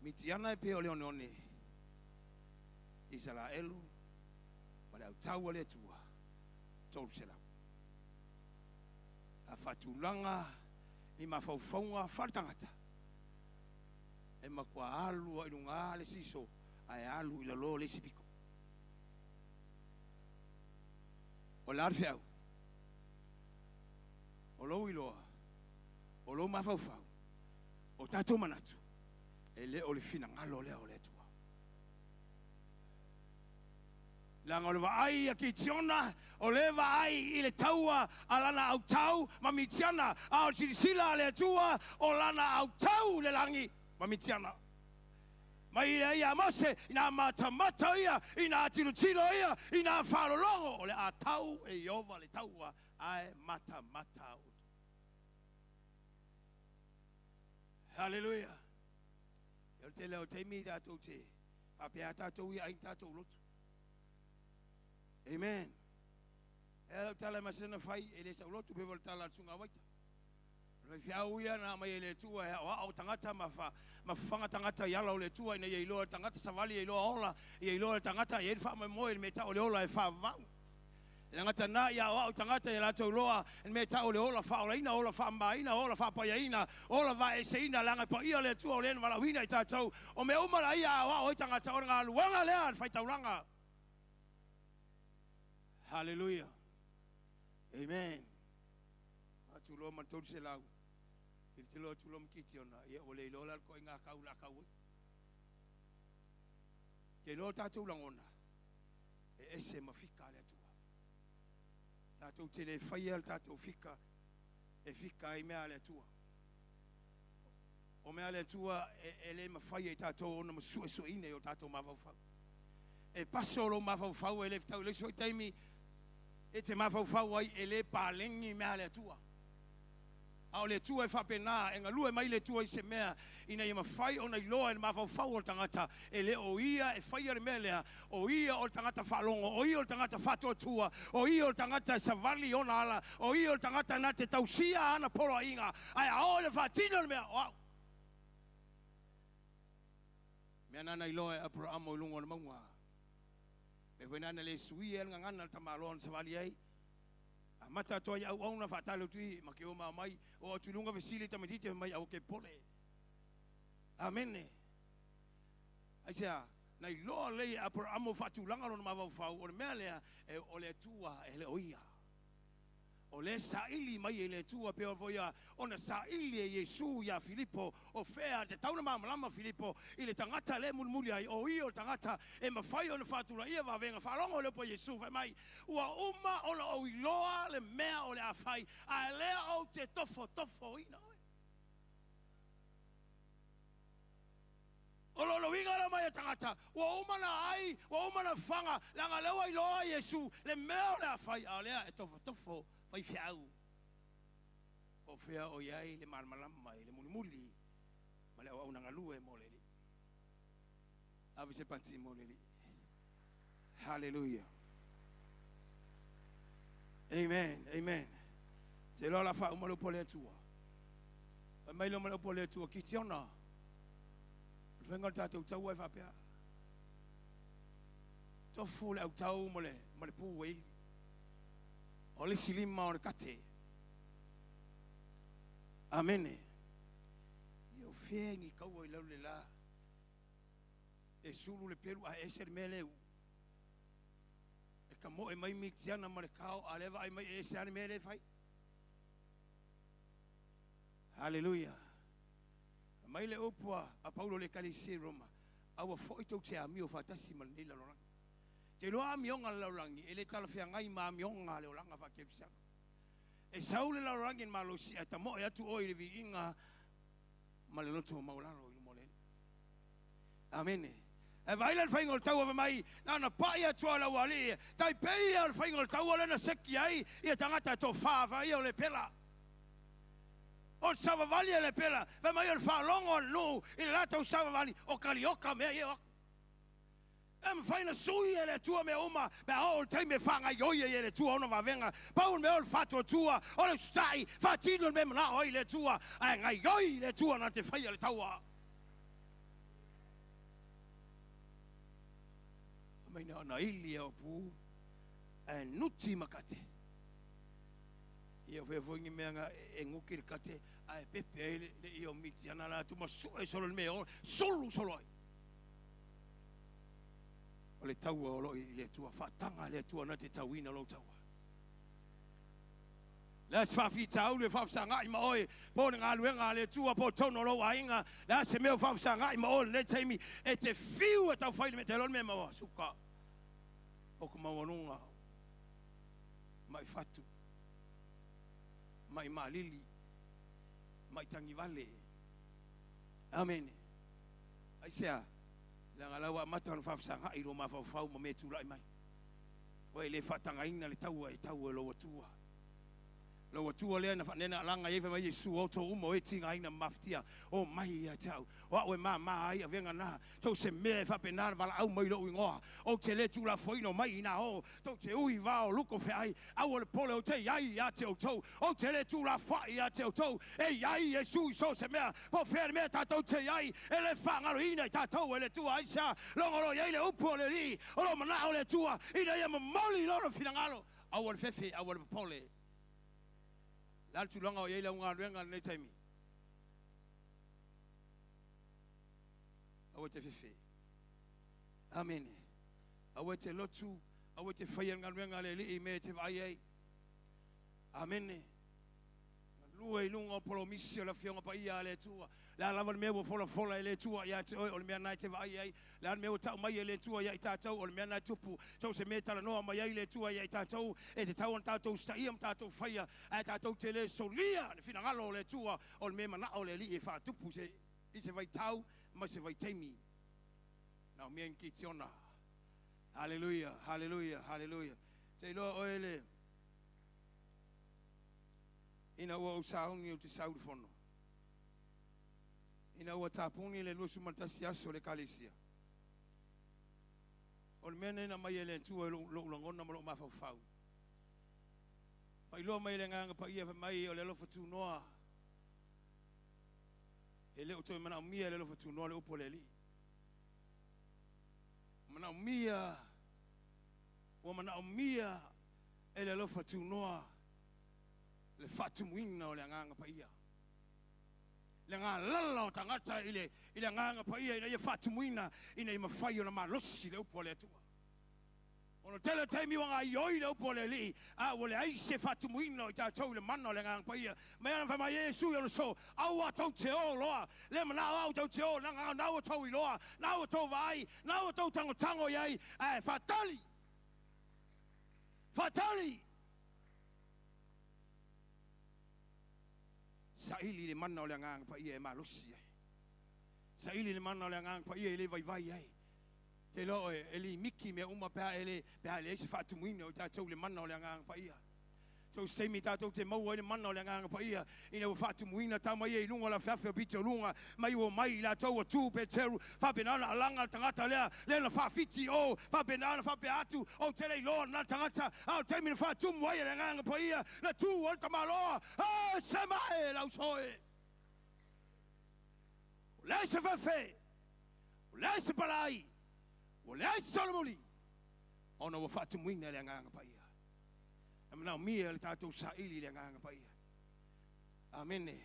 mitiana e pe ole one isala elu ma le tau le tua tolu sela a fatulanga I mafaufaunga wharitangata e makua alu a ilunga le siso ai alu I lalo le sipiko o le arfe au o lo iloa o lo mafaufau o tatou manatu e le o le fina ngalo lea o le tua langa o le vaai a ki tiona o le vaai I le taua a lana au tau mamitiana a o sirisila le tua o lana au tau le langi mamitiana mai le ia mose ina matamata ia ina tirutiro ia ina whalolongo o le a tau e iova le taua ai matamata utu hallelujah e o te leo te mi tatou te apea tatou ia ai tatou lotu amen. El tala masena fai ele sa lotu pe voltala tsunga waita. Re fiau ia na mai ele tua wa o tangata mafanga tangata yala o le tua ina ye lo tangata savali ye lo ola ye lo tangata ye fa mo le meta o le ola e fa va. Tangata na ya wa o tangata ye la to loa en meta o le ola fa ola ina ola fa mba ina ola fa pa ina ola va e se ina langa pa ia le tua o le wala wina I tatou o me umara ia wa o tangata o nga luanga le fa taulanga. Hallelujah. Amen. Atulo mantou se lau. Itilo tulo mkitiona ye ole lola ko inga kaula kawe. Ke lo tatou langona. E ese mafika le tua. Tatou tele faiel tatou fika e fika I mea le tua. O mea le tua ele mafai tatou ona masueso ine o tatou mafau. E pasolo mafau ele tau le so taimi e te mafau ai ele palengi mea le tua. Ao le tua e whapena, e ngalue mai le tua I se mea, ina I mawhai o nei loa e mafau o tangata, e le o ia e whaia mea lea, o ia o tangata whalongo, o ia o tangata whatua tua, o ia o tangata savali o na ala, o ia o tangata na te tausia ana polo inga, ai ao le whatino mea, wow. Me ana iloa Abraham o lungo na maunga. Me wena na le sui e ngangana tamalon sa vali ai. A mata to ya au na fatalo tui make o mai o tulunga vesili tamadite mai au ke pole. Amen. Aisia na iloa le Abraham o fatulanga lo ma fau o me le o le tua e le oia. O le saili mai e le tua pe o voia ona saili e Yesu ya Filipo o fea te tauna malama Filipo i le tangata le mulmuli ai o i o tangata e mawhai o le whatula ia wawenga whalonga o le po Yesu whai mai ua uma ona o iloa le mea o le awhai a lea o te tofo ina oi o lo winga la mai tangata ua uma na ai ua uma na whanga langa lewa iloa Yesu le mea o le awhai a lea e tofo Pai fiau o fea o iai le malmalama le mulimuli ma le au nanga lue mo le li avise panti mo le li hallelujah amen te lo la fa o mo pole tua mai lo mo pole tua ki tiona venga tatu tau e fa pea to fu le au tau mo le pu wei o le silima o le kate. Amene. Ia o whengi kaua I lau le la. E sulu le peru a eser meleu. E ka mo e mai miksiana ma le kao a lewa ai mai eser mele fai. Hallelujah. Mai le opua a Paulo le kalise Roma. Awa fo i tau te a mio fatasi ma nila lorang. Te loa mionga laurangi, e le tala fia ngai ma mionga le olanga fa kepsang. E saule laurangi ma lo si ata mo e atu oi le vi inga ma le loto maularo I mole. Amen. E vaile le whaingol tau ave mai, na pai atua la wali, tai pei al whaingol tau ale na seki ai, ia tangata to whaava ia o le pela. O sawa vali le pela, ve mai al whalongo nu, I le lata o sawa vali, o kalioka mea ia Em faina sui ele tua me uma be all time fanga yoi ele tua ona vavenga Paul me ol fato tua ole stai fatino me na oi le tua ai ngai yoi le tua na te fai le taua mai na ili o pu e nuti makate ia fe fongi me nga e ngukir kate ai pepe le io miti ana la tu ma solo me solo O le taua o loi le tua whatanga le tua na te tauina lo taua. Le se whawhi tau le whawsanga I maoi pōne ngā luenga le tua po tono lo wainga le se meo whawsanga I maoi le teimi e te whiu e tau whaile me te lon me mawa suka. O ku mawanunga mai fatu mai malili mai tangi vale. Amen. Aisea la ngalawa mata no fafsanga I ro mafafau ma metu lai mai o le fatanga ina le tau e lo tua le na fanena langa ye mai Yesu o to umo e tinga ina maftia o mai ya tau o mama ai venga na to se me fa penar vala au mai lo ingoa o te le tu la foino mai na o to te ui va o luko fe ai au le pole o te ai ya te o to o te le tu la fa ya te o to e ai Yesu so se me po fer me ta to te ai e le fanga lo ina ta to e le tu ai sa lo ye le upo le li o lo mana o le tua ina ye moli lo finangalo au le fefe au le pole la tulanga o yela unga renga nei taimi awote fefe amen awote lotu awote faya renga le li me te vai amen lue lunga polo misio la fionga pa ia le tua la lava me wo fola le tua ya te o le me na te vai la me o ta mai le tua ya ta tau o le me na tupu so se me tala no mai le tua ya ta tau e te tau ta tau sta ia ta tau faya a ta tau te le solia le fina ngalo le tua o le me na o le li e fa tupu se I se vai tau ma se vai temi na me en kitiona hallelujah te lo o ele ina ua usaungi o te sauri fono. Ina ua tapuni le lusu matasi aso le kalisia. O le mene na mai ele tua lo langona malo mafau. Pa ilo mai le nganga pa ia mai o le lofa tu noa. E le uto mana mia le lofa tu noa le upo le li. Mana umia. Wa mana umia. Ele lo fatu noa. Le fatu muina o le nganga pa ia. Le ngā lala o tangata ile nganga pa ia ina ia fatu muina ina ima whai o na malosi le upo le atua. Ono tele taimi wanga ioi le upo le li a wale aise fatu muina o ta tau le mana o le nganga pa ia. Mai ana whama Yesu i ono so au a tau te o loa. Le mana au tau te o nanga nau tau i loa. Nau tau vai. Nau tau tango iai. Fatali. Fatali. Saili le mana o le ngang pa ia e malosi ai. Saili le mana o le ngang pa ia e le vai ai. Te lo e li miki me uma pea ele se fatu muina o tātou le mana o le ngang pa ia. So stemi tātou te maua le mana o le ngang pa ia. Ina o fatu muina tama ia i lunga la whiawhia pita lunga. Mai o mai la tau a tū pe teru. Whapenana alanga tangata lea. Lena whawhiti o. Whapenana whape atu. O tele loa na tangata. Au teimina whatumu ai le ngang pa ia. Na tū o tamaloa. Sema e lau soe. O lea se whawhe. O lea se palai. O lea se solomoli. Ona o fatu muina le ngang pa ia. Amana mia le tātou saili le nganga pa ia. Amene.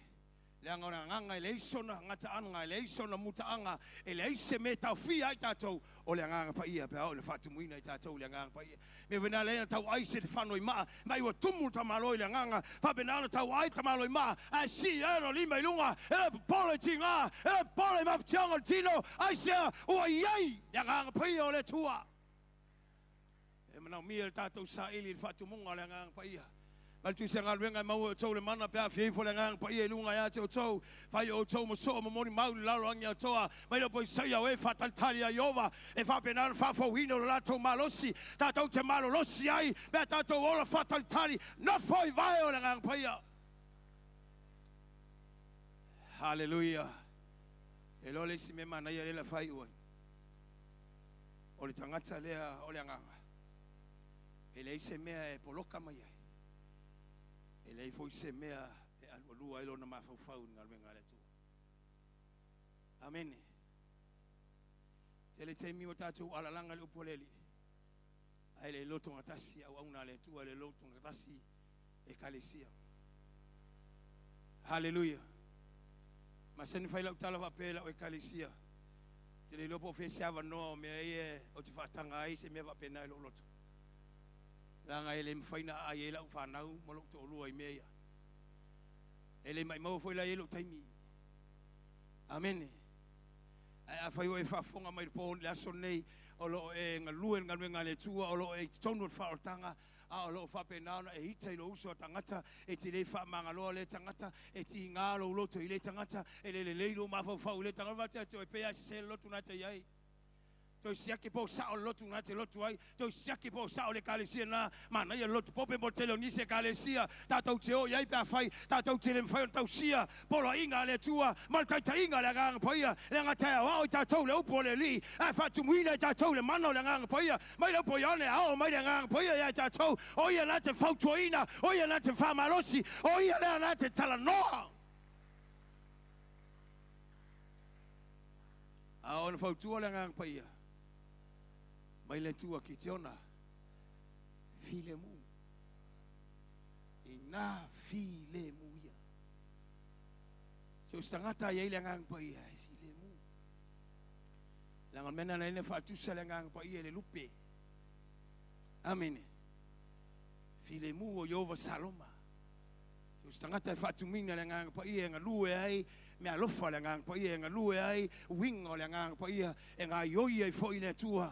Le angora nganga le isona ngata anga le isona mutaanga le ise me tau fia ai tātou o le nganga pa ia pe o le fatu muina i tātou le nganga pa ia. Me vena le tau aise te whanoi maa mai o tumu tamaloi le nganga pa benana tau ai tamaloi maa a si ero lima ilunga e pole tinga e pole maptianga tino aise o iai le nganga pa ia o le tua. E mana mia tātou sa ili fatu munga le ngang pa ia. Mal tu se ngal wenga mau tau le mana pe afie fo le ngang pa ia lunga ya te o tau. Fai o tau mo so mo moni mau la lo anga toa. Mai lo poi sai o e fatal talia iova. E fa penan fa fo hino la to malosi. Tātou te malo losi ai. Be tātou ola fatal tali. No foi vai o le ngang pa ia. Hallelujah. E lo le si me mana ia le fai o. O le tangata lea o le nganga. Ele se mea e poloka mai ai. Ele foi se mea e alua ilo na mafau ngal menga le tu. Amen. Tele temi o tatu ala langa le upoleli. Ai le loto ngatasi au una le tu le loto ngatasi e kalesia. Hallelujah. Maseni faila utala va pela o kalesia. Tele lopo fe siava no me e o te fatanga ai se me va pena lo loto. Langa ele mfaina ai ele ufanau mo lo to lua i mea. Ele mai mau foi la ele taimi. Amen. A fai o e fa fonga mai po le asonei o lo e ngaluen ngalwenga le tua o lo e tonu fa ortanga a o lo fa penana e ita lo uso tangata e te le fa mangalo le tangata e ti ngalo lo to ile tangata e le lo ma fa le tangata to e pe se lo tunata yai. To siaki po sa o lotu ngate lotu ai to siaki po sa o le kalesia na mana ia lotu pope motelo ni se kalesia tatou te o ia pe fai tatou te le fai tau sia polo inga le tua malta inga le gang poia le ngata wa o tatou le upo le li a fa tu muina tatou le mano le gang poia mai le poia ne a o mai le gang poia ia tatou o ia na te fautuina o ia na te fa malosi o ia le na te talanoa a o fautua le gang poia. Mai le tua ki tiona filemu ina filemu ia so stangata ia le ngang pa ia filemu la mena na ina fatu sa le ngang pa ia le lupe amen filemu o yova saloma so stangata fatu mina le ngang pa ia ngalue ai me alofa le ngang pa ia ngalue ai wingo le ngang pa ia e nga yoia i fo ina tua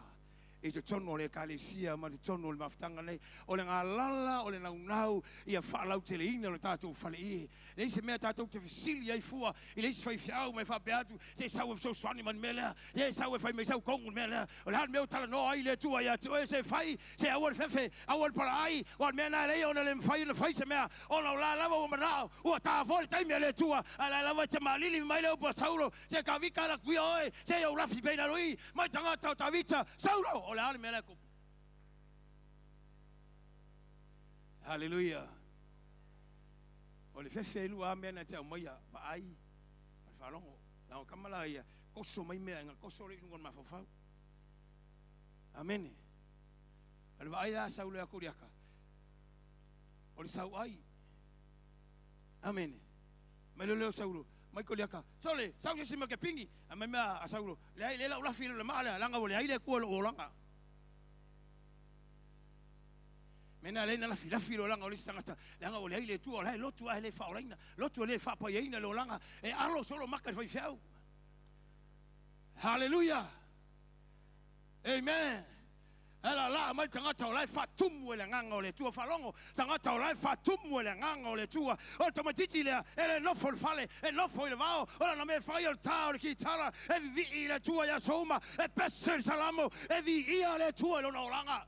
e te tono le kalesia ma te tono le maftanga nei o le ngalala o le naunau ia whaalau te le ina le tātou whale i le se mea tātou te fisili ai fua i le se whai whiau mai whapeatu te sau e so swani man mele te sau e whai mai sau kongun mele o le han meo tala no ai le tua ia tu e se whai se awal fefe awal para ai o mea na lei o le mwhai na whai se mea o na la lava o manao ua tā vole taimi le tua a la lava te malili mai leo pa saulo se ka vika la kuia oe se au rafi beina lui mai tangata o ta vita saulo o le ale mele ko. Hallelujah. O le fefe lu a mena te maia ba ai. Al falongo. Na o kamala ia koso mai mea nga koso le ngon mafafau. Amen. Ale vai la sau le akuriaka. O le sau ai. Amen. Mai leo sau mai koliaka. Sole, sau se sima ke pingi. Mai ma sau le ai le la ula filo le mala langa le ai le ko lo langa. Mena le na la filo langa o le tangata. Langa o le ai le tu o le lotu ai le fa oraina. Lotu le fa pa ina lo langa. E alo solo maka foi fiau. Hallelujah. Amen. Ela la mai tangata o lai fa tumu le nganga o le tua falongo tangata o lai fa tumu le nganga o le tua o tomatiti le ele no fol fale e no fo il vao ora na me fai il tao ki tala e vi le tua ya soma e pesser salamo e vi ia le tua lo no langa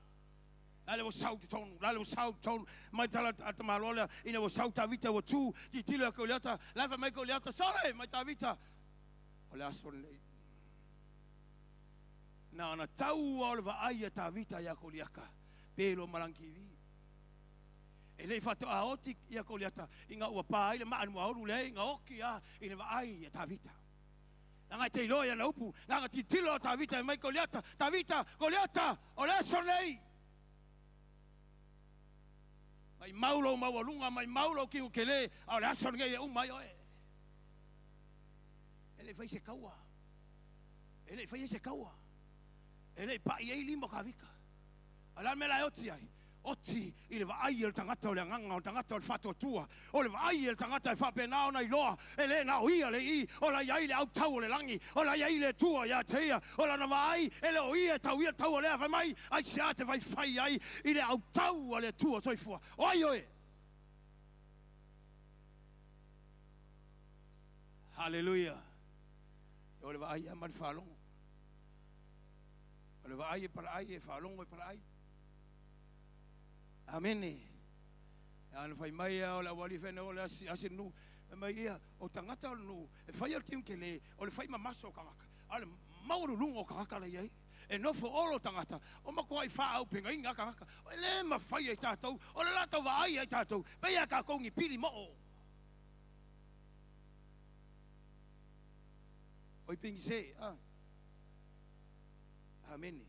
ale o sau ton ale o sau ton mai tala at malola ina o sau ta vita o tu di tilo ko lata la fa mai ko lata sole mai ta vita o la son na na tau o le vaia ta vita ia koliaka pelo malankivi ele fato a otik ia koliata inga ua pa ile ma anu auru le inga oki a ina vaia ta vita nga te loya na upu nga ti tilo ta vita mai koliata ta vita koliata o le sonei mai maulo mawalunga mai maulo ki ukele o le sonei o mai oe ele fai se kaua ele fai se kaua ele pa ye limo kavika ala mela oti ai oti ile va ai el tangata o le nganga o tangata o fato tua o le va ai el tangata fa pena na iloa ele na o ia le i o la ia le au tau le langi o la ia le tua ya teia o la na vai ele o ia tau le fa mai ai sia te vai fai ai ile au tau le tua soi fua oi oi hallelujah o le va ai amal falong le va ai para ai e fa longo para ai amen ana fai mai o la wali fene o la asinu mai ia o tangata o nu e fai al kim kele o le fai mamaso kangaka ale mauru lungo kangaka le ai e no fo olo tangata o ma ko ai fa au pinga inga kangaka o le ma fai e tatou o le lato va ai e tatou pe ia ka kongi pili mo o pingi se amen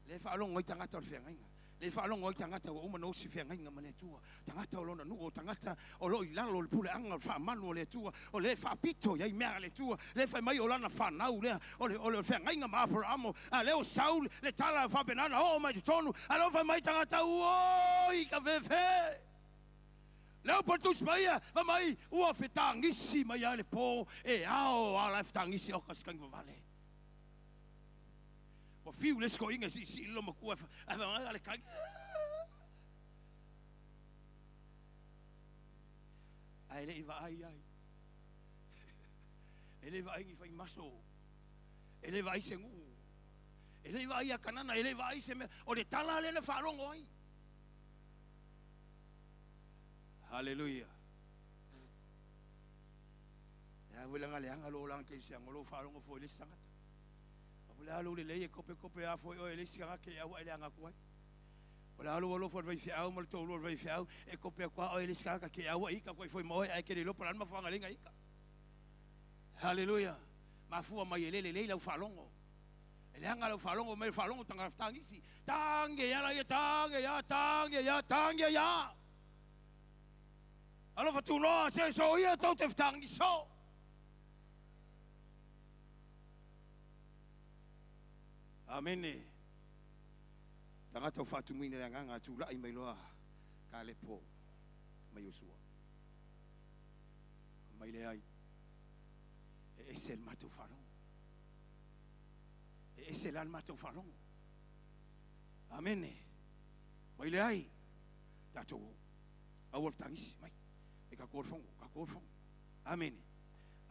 le fa longo i tangata o fengainga le fa longo i tangata o uma no si fengainga ma le tua tangata o lona nuo tangata o lo i lalo le pule anga fa manu le tua o le fa pito ia i mea le tua le fa mai o lana fa nau le o le fengainga ma por amo a le o saul le tala fa benana o mai tonu a lo fa mai tangata o i ka vefe leo portus maia va mai ua fetangisi mai ale po e ao ala fetangisi o kaskang vale o fiu les ko inga si lo mo ku fa ale kai ai le va ai ele va ai fa maso ele va ai sengu ele va ai kanana ele va ai se o le tala le fa longo ai hallelujah ya wala nga le anga lo lang ke siang lo fa longo fo le sangat wala lo le kope a fo o le sianga ke ya wala nga kwai wala lo fo vai fiao mal to lo vai fiao e kope kwa o le sianga ke ya wa ika kwai fo mo ai ke lo plan ma fa nga lenga ika hallelujah ma fu ma yele le la fa longo ele anga lo fa longo me fa longo tanga tangisi tange ya la tange ya alo fatu no se so ia tau te ftangi so amen tanga tau fatu mine nganga tu lai mai loa ka le po mai usua mai le ai e sel matu falon e sel al matu falon amen mai le ai tatu awol tangis mai ka korfong amen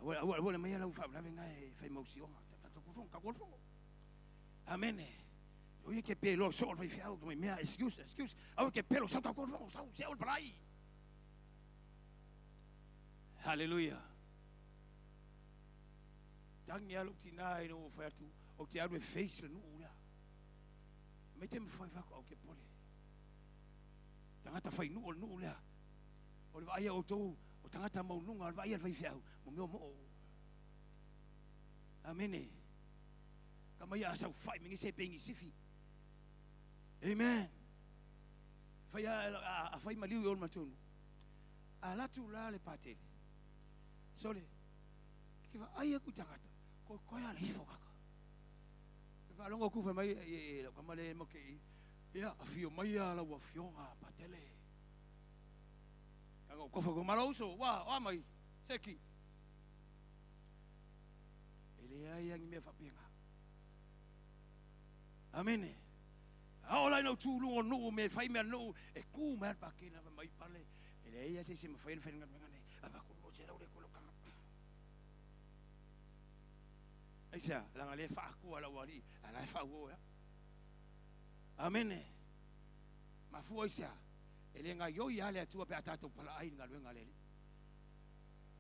awal mai la fa la venga e fa emotion ka korfong amen o ye ke pelo so fa fiao me mea excuse aw ke pelo so ka korfong so se ol prai hallelujah dang ya lu tinai no fa tu o te alu face no ula me tem fa ko ke pole tangata fa no ula o le vai o tou o tangata maununga o vai al vai fiau mo mo amen Kamaya sa fai mingi se pengi sifi. Amen. Faya a fai maliu yon matunu. Ala tu la le pate. Sole. Kiva ai aku tangata. Ko ya le fo kaka. Fa longo ku fa mai e kamale mo ke ya afio mai ala wa fionga patele. Kago ko fa ko malauso wa mai seki. Ele ai yang me fa pinga. Amen. All I know too long no me fai me no e ku mer pa ke na mai pale. Ele ai se me fai ngane aba ko lo se le ko lo kanga. Aisha langa le fa ku ala wali ala fa wo ya. Amen. Mafu Aisha ele nga yo ya le tu pe atato pala ai nga lwenga le.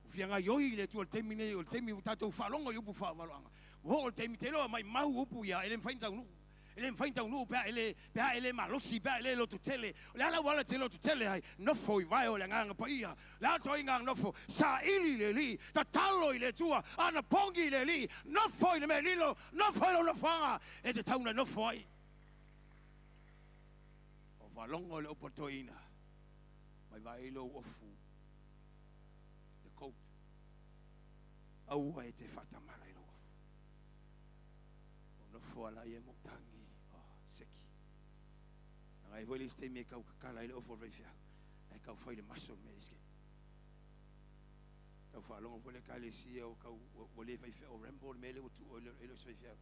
Ufia nga yo ile tu termine o temi tato fa longo yo bu fa malanga. Wo temi telo mai mau upu ya ele fai tau. Ele mfainta unu pa ele malosi pa ele lo tutele le ala wala telo tutele ai no foi vai o nganga pa ia la to inga no fo sa ili le li ta talo ile tua ana pongi le li no foi le melilo no foi lo fanga e te tauna no foi o valongo le oportoina mai vai lo ofu le coat au ai te fata mala lo no foi la ye motangi seki. Ngai vole ste me kau kala ile ofo rifia. Ai kau fai le maso me iske. Kau fa longo vole kale sia o kau vole fai fe o rembo me le o tu o le fai fia.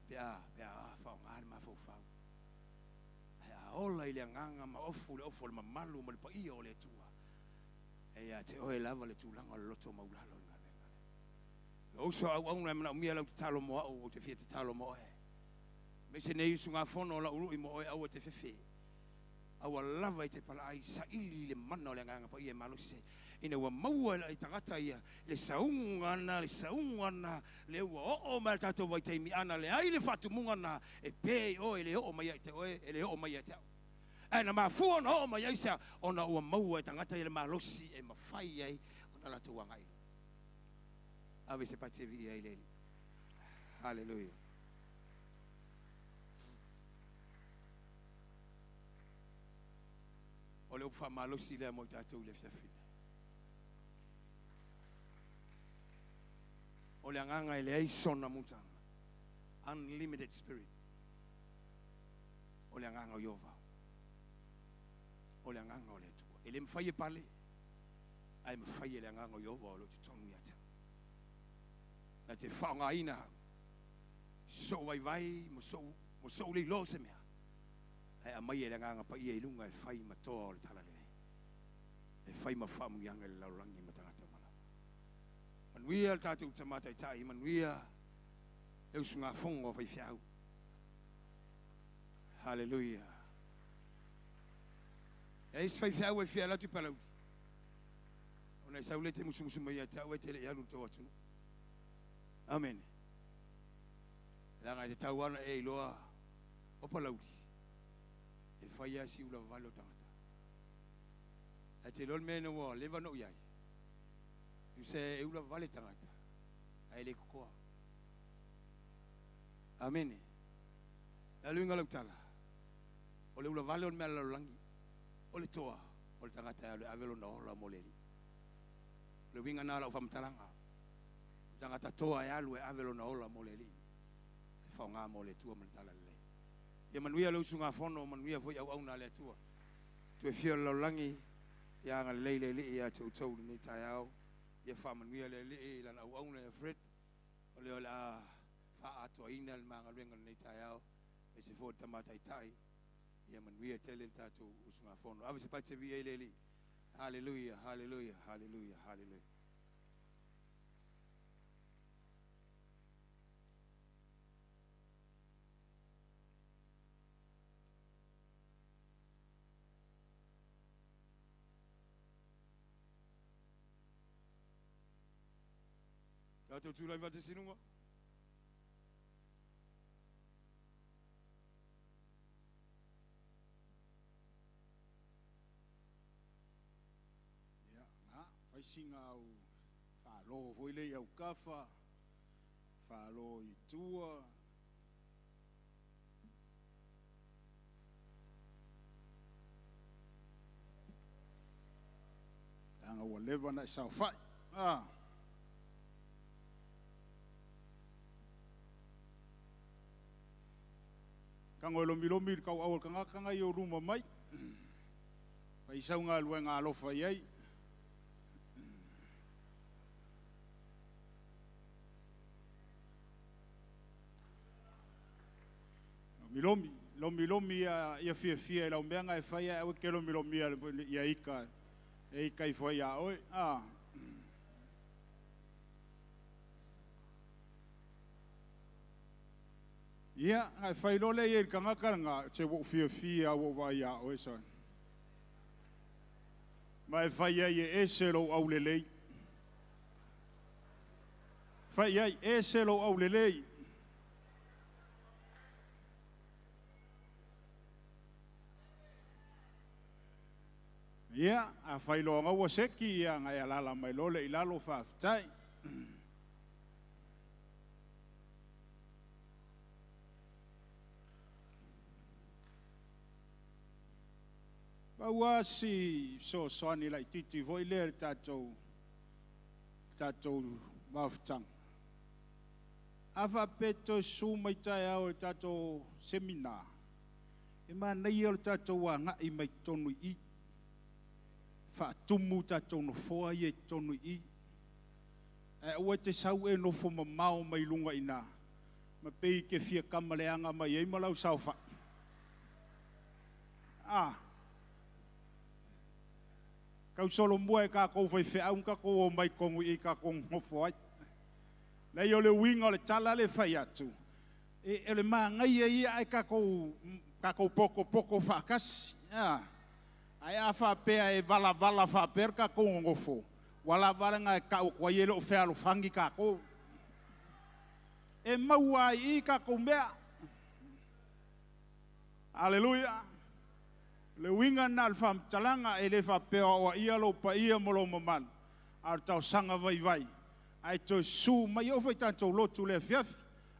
Pea fa ngar ma fo fa. Ai ola ile nganga ma ofu le malu mo le pa ia o le tua. Ai a te o e lava le tu langa loto maulalo ngale. O so au na mia la talo mo o te fia te talo mo e. Me se nei sunga fono la uru i mo e au te fefe. Au lava i te pala ai sa ili le mana o le nganga pa ia malo se. Ina wa maua i tangata ia le saungana le ua o ma tato vai te mi ana le ai le fatu mungana e pe o ele o mai te oe ele o mai te. Ana ma fu no o mai sa ona ua maua i tangata ia le malosi e mafai ai ona la tuanga ai. Ave se pate vi ai le. Hallelujah. O le ufa malosi le mo tatou le fiafina. O le anganga ele ai sona mutanga. Unlimited spirit. O le anganga o Yehova. O le anganga o le tua. Ele mfai pale. Ai mfai le anganga o Yehova o lo tonu ya ta. Na te whaonga ina. So vai mo so le lo se mea. Ai a mai ele nganga pa ia ilunga e fai matoa o le tala le. E fai mafamu yanga le laurangi matangata mana. Manuia le tātou tamata i tai, manuia le usunga fongo fai fiau. Hallelujah. E is fai fiau e fia latu palau. Ona isa ule te musu mai a tau e te le ianu tau atu. Amen. Langa te tau ana e iloa o palau. E fai asi ula valo tangata. E te lol mena wa leva no iai. Tu se e ula vale tangata. Ai le kukoa. Amen. La luinga lau tala. O le ula vale o mea langi. O le toa. O le tangata e avelo na ola moleli. Le winga nala o famtalanga. Tangata toa e alu e avelo na ola moleli. E fao ngā mo le tua mantala le. Ia manuia lo sunga fono manuia foi au na le tua. Tu e fio lo langi ia nga leile ia tau ni tai au. Ia fa manuia le la au na Fred. O le la fa ato ina le manga lenga ni tai au. E se fo tamata tai. Ia manuia tele tatu sunga fono. Ave se pace vi ele. Hallelujah, hallelujah, hallelujah, hallelujah. Tato tu lai vate sinunga. Ya, na, fai singa au fa lo foi le au kafa. Whalo I tua. Tanga ua lewa na I sau whai. Kango lomi kau awal kanga I o ruma mai. Pai sau ngā lua ngā alofa iai. Lomi ia fia lau mea ngai whai au ke lomi ia ika. E ika I whai a oi. Ia, ngai whai lole ia kangakaranga te wok fia wo vai a oi son. Mai whai ia e se lo au lelei. Whai ia e se lo au lelei. Ia, a whai loanga ua seki ia ngai alala mai lole I lalo whaftai. Baua si so soani lai titi voi le tatou maftang. Afa peto su mai tai au tatou seminar. E ma nei o tatou wa ngai mai tonu I. Fa tumu tatou no foa I tonu I. E ua te sau e no fo mamau mai lunga ina. Ma pei ke fia kamaleanga mai e malau saufa. Kau solo mua e ka kou whai whea ka kou o mai kongu I ka kou ngofo ai. Nei o le winga o le tala le whai atu. E le maa ngai e ia ai ka kou poko whakasi. Ai a whapea e vala whaper ka kou ngofo. Wala varanga e ka o kwa yelo o whea lo whangi ka kou. E maua I ka kou mea. Aleluia. Le winga na fam talanga e le fa peo o ia lo pa ia molo maman ar tau sanga vai ai to su mai o fai tanto lotu le fiaf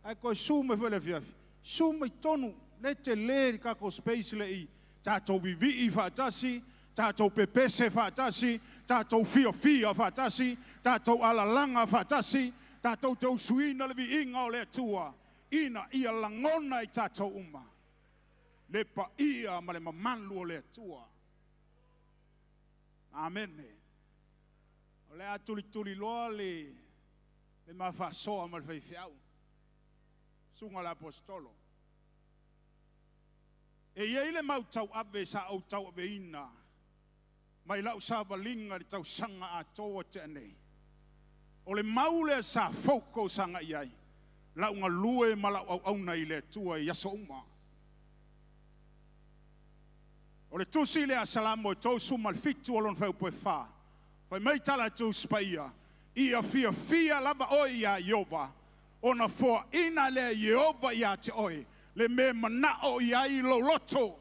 ai ko su me fe le fiaf su mai tonu le te le ka ko space le I tato vivi fa tasi tato pepese fa tasi tato fia fa tasi tato alalanga fa tasi tato to suina le vi inga le tua ina ia langona I tato uma le pa ia ma le mamanu o le tua. Amen. O le atuli loa le mawhasoa ma le whaiwhiau. Sunga le apostolo. E iei le mau tau awe sa au tau awe ina. Mai lau sa walinga le tau sanga a toa te anei. O le mau le sa foko sanga iai. Lau ngā lue ma lau au nei le tua I aso uma. O le tusi le asalamo e tausu malfitu o lon feu poe wha. Pai mai tala tu spaia. Ia fia lava oi ia Iova. Ona fua ina le Iova ia te oi. Le me manao ia I lo loto.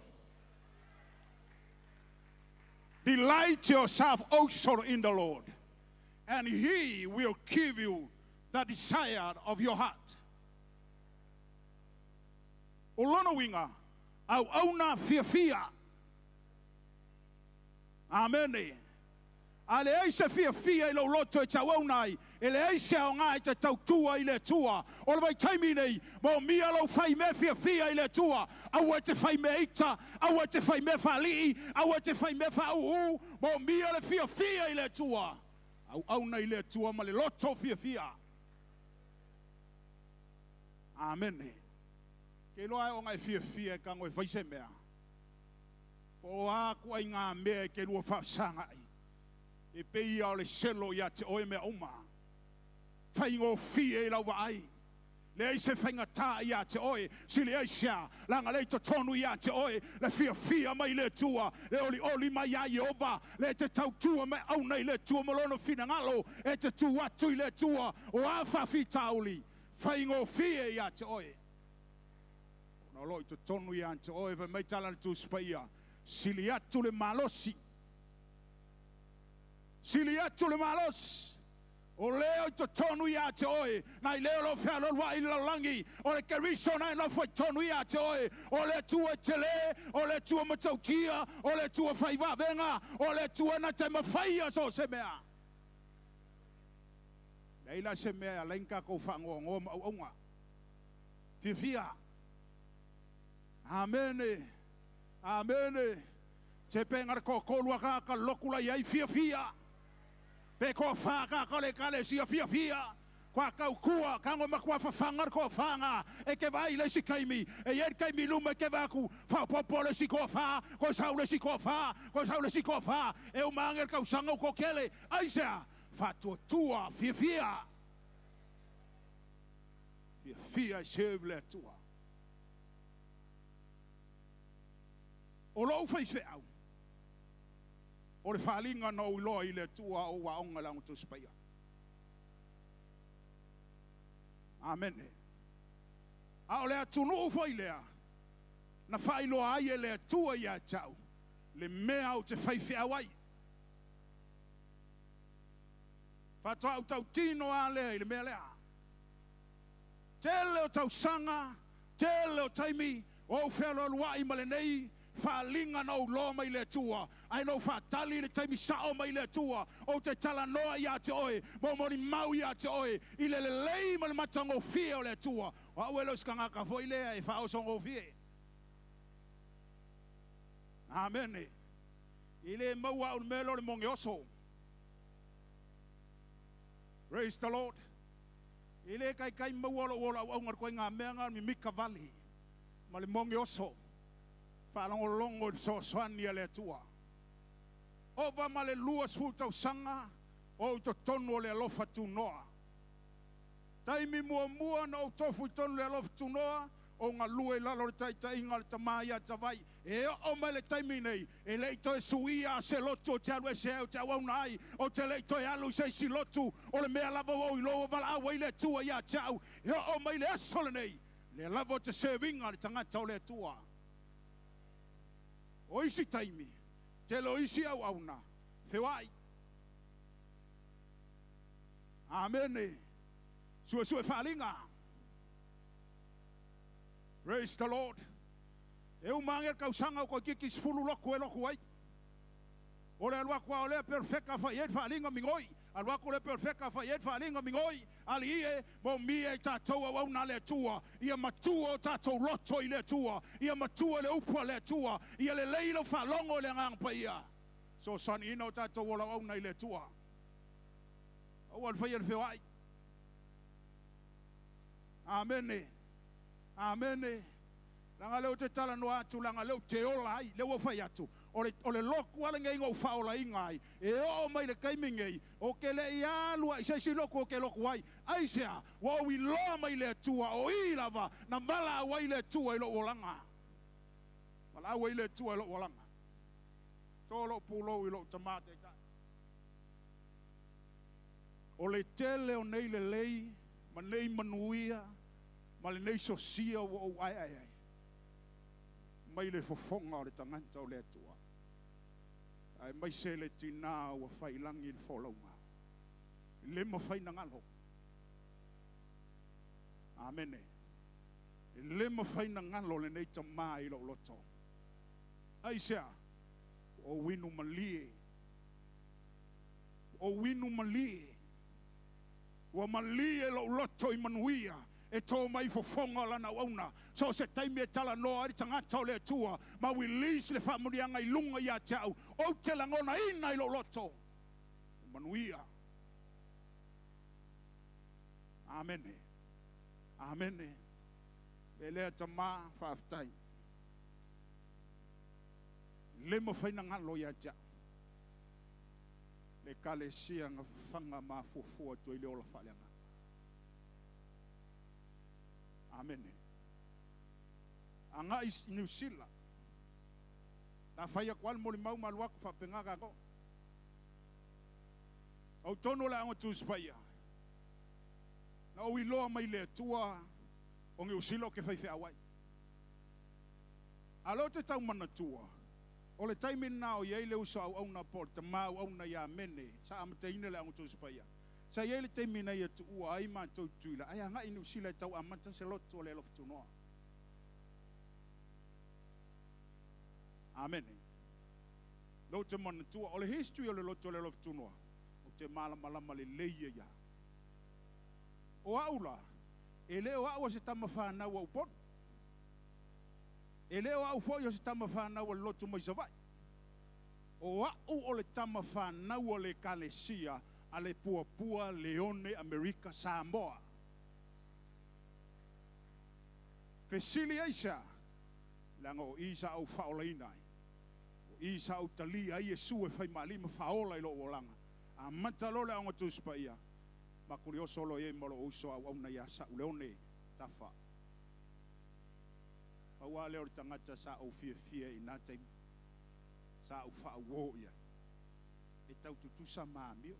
Delight yourself also in the Lord. And He will give you the desire of your heart. O lono winga. Au auna fia. Amen. Ale aise fia I lo loto e tau au nai. Ele aise o ngā te tau tua I le tua. O le vai taimi nei, mo mia lau whai me fia I le tua. Au e te whai me ita, au e te whai me whali, au e te whai me whau, mo mia le fia I le tua. Au nei le tua ma le loto fia. Amen. Ke loa o ngai fia e kango e whaise mea. O aku ai ngā mea ke lua whapsanga ai. E pei au le selo ia te oe mea uma. Whai ngō fie I lau wa ai. Le eise whainga tā ia te oe. Si le eisea. Langa leito tonu ia te oe. Le fia mai le tua. Le oli mai a Iova. Le te tau tua mai au nei le tua. Malono fina ngalo. E te tu atu I le tua. O a whawhi tauli. Whai ngō fie ia te oe. Nā loi to tonu ia te oe. Vai mai talana tu spaia. Sili atu le malosi. O leo o to tonu ia te oe na I leo lo fea lo wa I lo langi o le keriso na lo foi tonu ia te oe o le tua tele o le tua matautia o le tua faiva venga o le tua na te mawhaia so se mea leila se mea lenka ko whango ngoma au aunga fia amene amene te pengar ko kolua ka lokula iai fia pe ko fa ka le kale sia fia kwa kau kua kango makwa fangar ko fanga e ke vai le sikaimi e yer kaimi lume ke vaku fa popole sikofa ko saule sikofa e o manger ka usanga ko kele aisa fa tua fia chevle tua o lo fai feau o le falinga no lo I le tua o wa onga lang tu spaya amen a o le atunu foi lea na fai lo ai le tua ia tau le mea o te fai feau ai fa tau tino a le mea lea tele o tau sanga tele o taimi o felo luai malenei fa linga no lo mai le tua ai no fa tali le taimi sao mai le tua o te tala noa ia te oe mo mori mau ia te oe I le lei ma le matango fie o le tua wa welo skanga ka foi le ai fa o songo fie amen I le maua o melo le monge oso praise the Lord ile kai maua lo au ngar ko nga menga mi mika valley ma le monge oso fa longo so swani le tua o va male luas futa sanga o to tono le lofa tu noa taimi mua no tofu tono le lofa tu noa o nga lue la lo tai ngal tamaya tavai e o male taimi nei e le to suia se loto te alwe se o te wa nai o te le to alu se si lotu o le mea lava o lo vala wa ile tua ia tau e o male asole nei le lava te servinga le tangata o le tua o isi taimi te lo isi au auna fewai amen sue falinga praise the Lord e o manger ka usanga ko kiki sfulu loko e loko ai o le alwa kwa o le perfecta fa yet falinga mingoi alwa ko le perfecta fa yet falinga mingoi ali e mo mie tatou au na le tua ia matua tatou loto I le tua ia matua le upa le tua ia le leilo fa longo le ngang pa ia so son ino tatou ola au na I le tua o al fa yer fewai amen amen langa leo te tala no atu langa leo te ola ai leo fai atu o le loku ala ngai ngau fa ola ingai e o mai le kaimingei o ke le ia lua isa si loku o ke loku ai aisea wa wi lo mai le tua o I lava na mala wai le tua I lo olanga mala wai le tua I lo olanga tolo pulo I lo tamate ka o le tele o nei le lei ma nei manuia ma le nei sosia o ai mai le fofonga o le tanganta o le atua ai mai se le tina o failangi le folonga le mo faina ngalo amen le mo faina ngalo le nei tama I lo loto ai sea o winu malie wa malie lo loto I manuia e to mai fofonga la na una so se taimi e tala no ari tangata o le tua ma release le famurianga I lunga ia tau o te langona ina I lo loto manuia amen amen ele tama faftai le mo faina ngalo ia tau le kale sianga fanga ma fofo to ile ola faleanga amen anga is New Zealand na faya kwal mo limau malwa fa pengaga ko au tono la ngo tu spaya na o ilo mai le tua o ngi usilo ke fai fe awai alo te tau mana tua o le taimi na o ye le uso au na porta mau au na ya mene sa am te ina le ngo tu spaya Sa ye le te mina ye tu ua ai ma tau tuila. Ai anga inu sila tau amata se loto le lof tunoa. Amen. Lo te mana tua o le history o le loto le lof tunoa. O te malama le leia ya. O aula. E leo au se tama whanau au pon. E leo au fo yo se tama whanau au loto mai savai. O au o le tama whanau o le kalesia a le Puapua, Leone, Amerika, Samoa. Fesili aisa, langa o isa au whaolainai. O isa au tali ai e sue whai malima whaola i lo o langa. A matalole au ngatuspa ia. Makuri o solo ye molo uso au na ya sa Leone tafa. Awa leo tangata sa au fia i natai. Sa au whaowo ia. E tau tutusa maamio.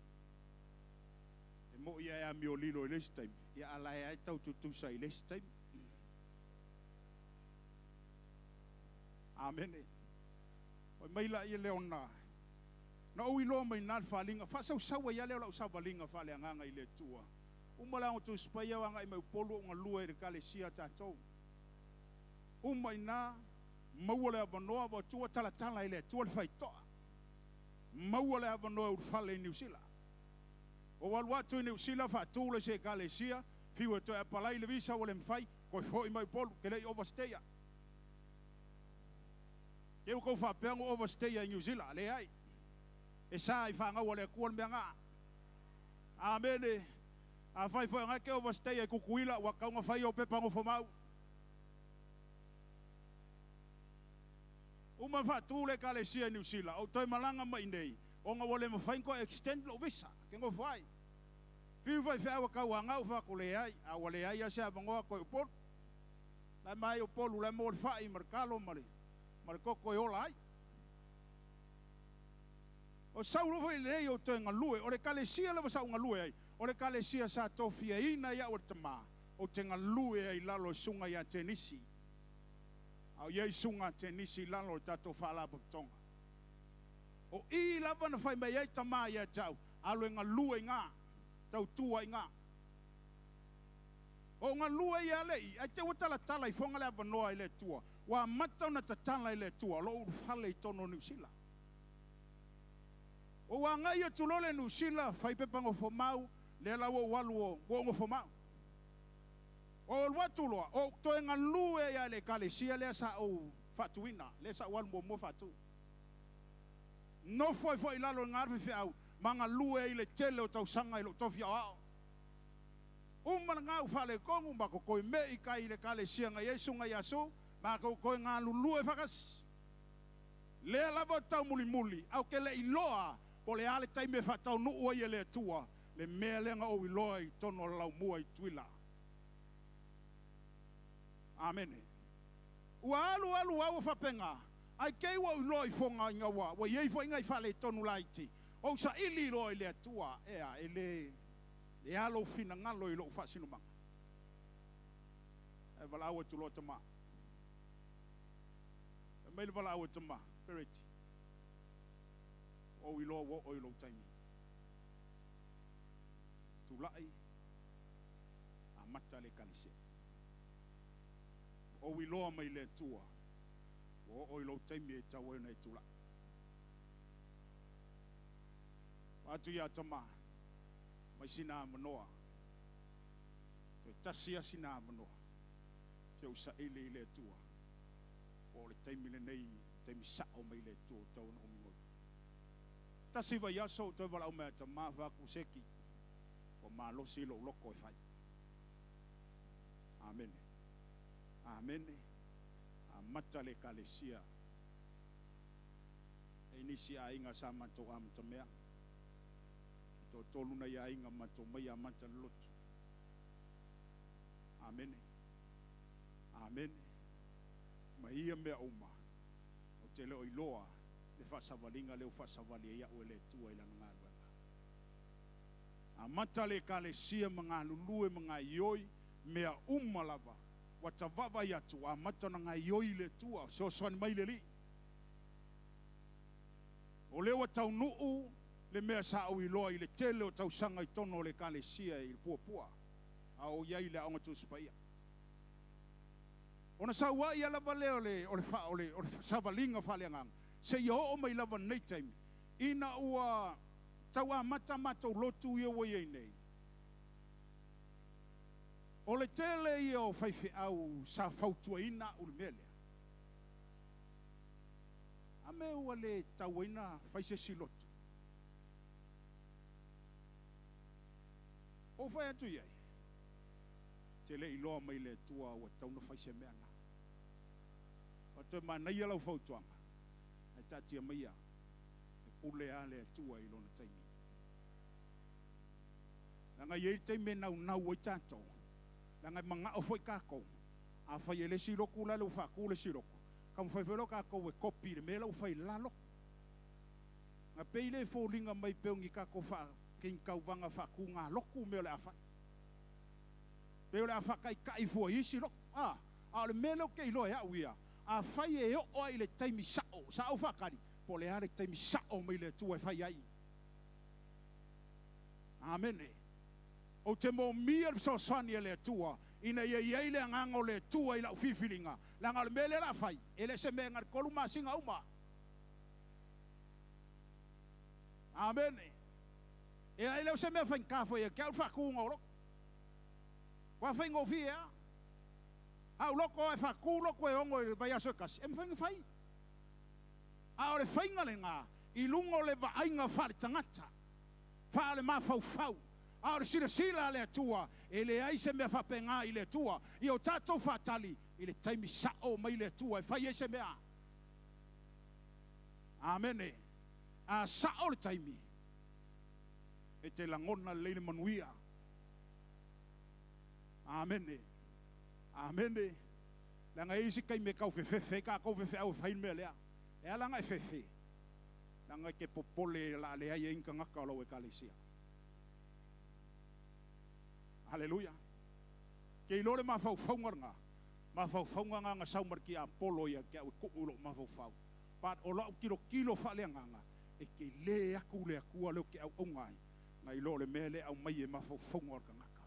E mo ia ea mio lilo i lesi taimi. Ia ala ea e tau tutusa i lesi taimi. Amene. Oi maila ia leo na. Na ui loa mai nal whalinga. Whasau sawa ia leo lau sa walinga whale anganga i le tua. Umala o tu spaya wanga i mai polo ngā lua i rekale sia tātou. Umai nā maua le avanoa wa tua talatala i le tua le whaitoa. Maua le avanoa ur whale i New Zealand. O waluatu i New Zealand whaatūle se kale sia. Whiu e toi apalai le visa o le mwhai. Koi hoi mai polo ke lei overstaya. Keu kou whapeango overstaya i New Zealand. Le ai. E sa i whangau le kuon mea ngā. Amene. A whai whai ngā ke overstaya i kukuila. Wa kaunga whai o pepango whamau. Uma whaatūle kale sia i New Zealand. O toi malanga mai nei. O ngā wale mawhainko extend lo visa. Ke ngō whai. Whiu whai whiawa kau angau whako le ai. A wale ai a sea mangoa koe upolu. Lai mai upolu lai mōre whai markalo mare. Mare koko e ola ai. O sauro whai lei o toi ngā lue. O le kale sia lewa sau ngā lue ai. O le kale sia sa tofia ina ia o te mā. O te ngā lue ai lalo sunga ia te nisi. Au iei sunga te nisi lalo tato whala tonga. O I lava na whai mai ei tamā ia tau. Alo ngā lue ngā. Tau tua i ngā. O ngā lue ia lei. Ai te watala tala I whonga le avanoa I le tua. Wa matau na tatala I le tua. Lo uru whale I tono New Zealand. O wa ngai a tulole New Zealand. Whai pepango whamau. Le la wo walu o wongo whamau. O watuloa. O toe ngā lue ia le kale sia le sa o whatuina. Le sa walu mo whatu. No foi foi lalo ngarfi fiau. Manga lue I le tele o tau sanga I lo tofia ao. Umana ngau whale kongu mako koe me I kai le kale sia ngai Yesu ngai asu. Mako koe ngā lulue whakas. Le lava tau muli muli. Au ke le iloa. Po le ale taime whatau nuu ai le tua. Le mea lenga o iloa I tono lau mua I tuila. Amene. Ua alu au whapenga. Ai kei wa iloa I whonga inga wa. Wa iei fo inga I whale tonu laiti. O sa ili roi le atua ea ele le alo fina ngalo I lo whasinu manga. E wala awa tu lo tama. E meile wala awa tama. Pereti. O ilo wo o ilo taimi. Tu lai. A mata le kalise. O ilo mai le tua. O ilo taimi e tawa na e tu lai. Atu ia tama. Mai sina manoa. Te tasia sina manoa. Te usa ele le tua. O le taimile nei. Taimi sao mai le tua. Tau na omingo. Tasi vai aso. Te wala umea tama. Vaku seki. O maa losi lo loko e fai. Amene. Amene. Amata le kalesia. E nisi a inga sa mato am tamea. To tolu na ia inga mato mai a mata lotu. Amen. Amen. Ma ia mea uma. O te leo iloa. Le whasavalinga leo whasavali ia o le tua ila ngā ruanga. A mata le kalesia mga lulue mga ioi. Mea uma lava. Watavava ia tu. A mata na ngā ioi le tua. So soan mai le li. O leo tau nuu. le mea sa au iloa i le tele o tausanga i tono le kalesia i puapua. A o iai le aonga tusipaia. Ona sa wai ala vale ole savalinga faleangang. Se yo o mai lava nei taimi. Ina ua tawa mata lotu ia wa iei nei. O le tele ia o whaiwhi au sa whautua ina ule melea. A me ua le tawaina whaise silotu. O whai atu iei. Te le iloa mai le tua ua tauna whaise mea na. O te manai alau whautuanga. Ai tatia maia. E pule a le tua ilona taimi. Nanga iei taimi nau ai tātou. Nanga manga o foi kako. A fai ele siroku la le whaku le siroku. Kam fai whero kako e kopi le mela u fai lalo. Nga peile fōlinga mai peungi kako wha king kauwanga whaku ngā loku mea le a fai. Peo le a whakai kai fua isi loku. A le mela o kei loa ea uia. A fai e o ai le taimi sao whakari. Po le ale taimi sao mai le tua e fai ai. Amene. O te mo mia so sani le tua ina ia le ngango le tua ila fifilinga la ngal mele la fai ele se me ngar kolu masinga uma. Amen. E ele se me fa ka fo e ka fa ku ngoro. Wa fa ngo fia. A loko e fa ku loko e ongo e vai aso kas. Em fa fai. A ore fa ngalenga i lungo le va ainga fa tangata. Fa le ma fau. A sila le tua e le ai se mea whapenga i le tua i o tātou whatali i le taimi sao mai le tua e whai e se mea. Amene. A sao le taimi e te langona leile manuia. Amene. Amene. Langa isi kai me kau fefe ka kau fefe au whain mea lea. E alanga e fefe. Langa ke popole la le ai inka ngaka o lau e kalesia. Haleluya. Ke ilore ma fau nga. Ma fau nga nga saumar ki a polo ia ke au kuulo ma fau. Pat o lau kilo fale nga. E ke le aku leo ke au ngai. Nga ilore mele au mai e ma fau nga ngaka.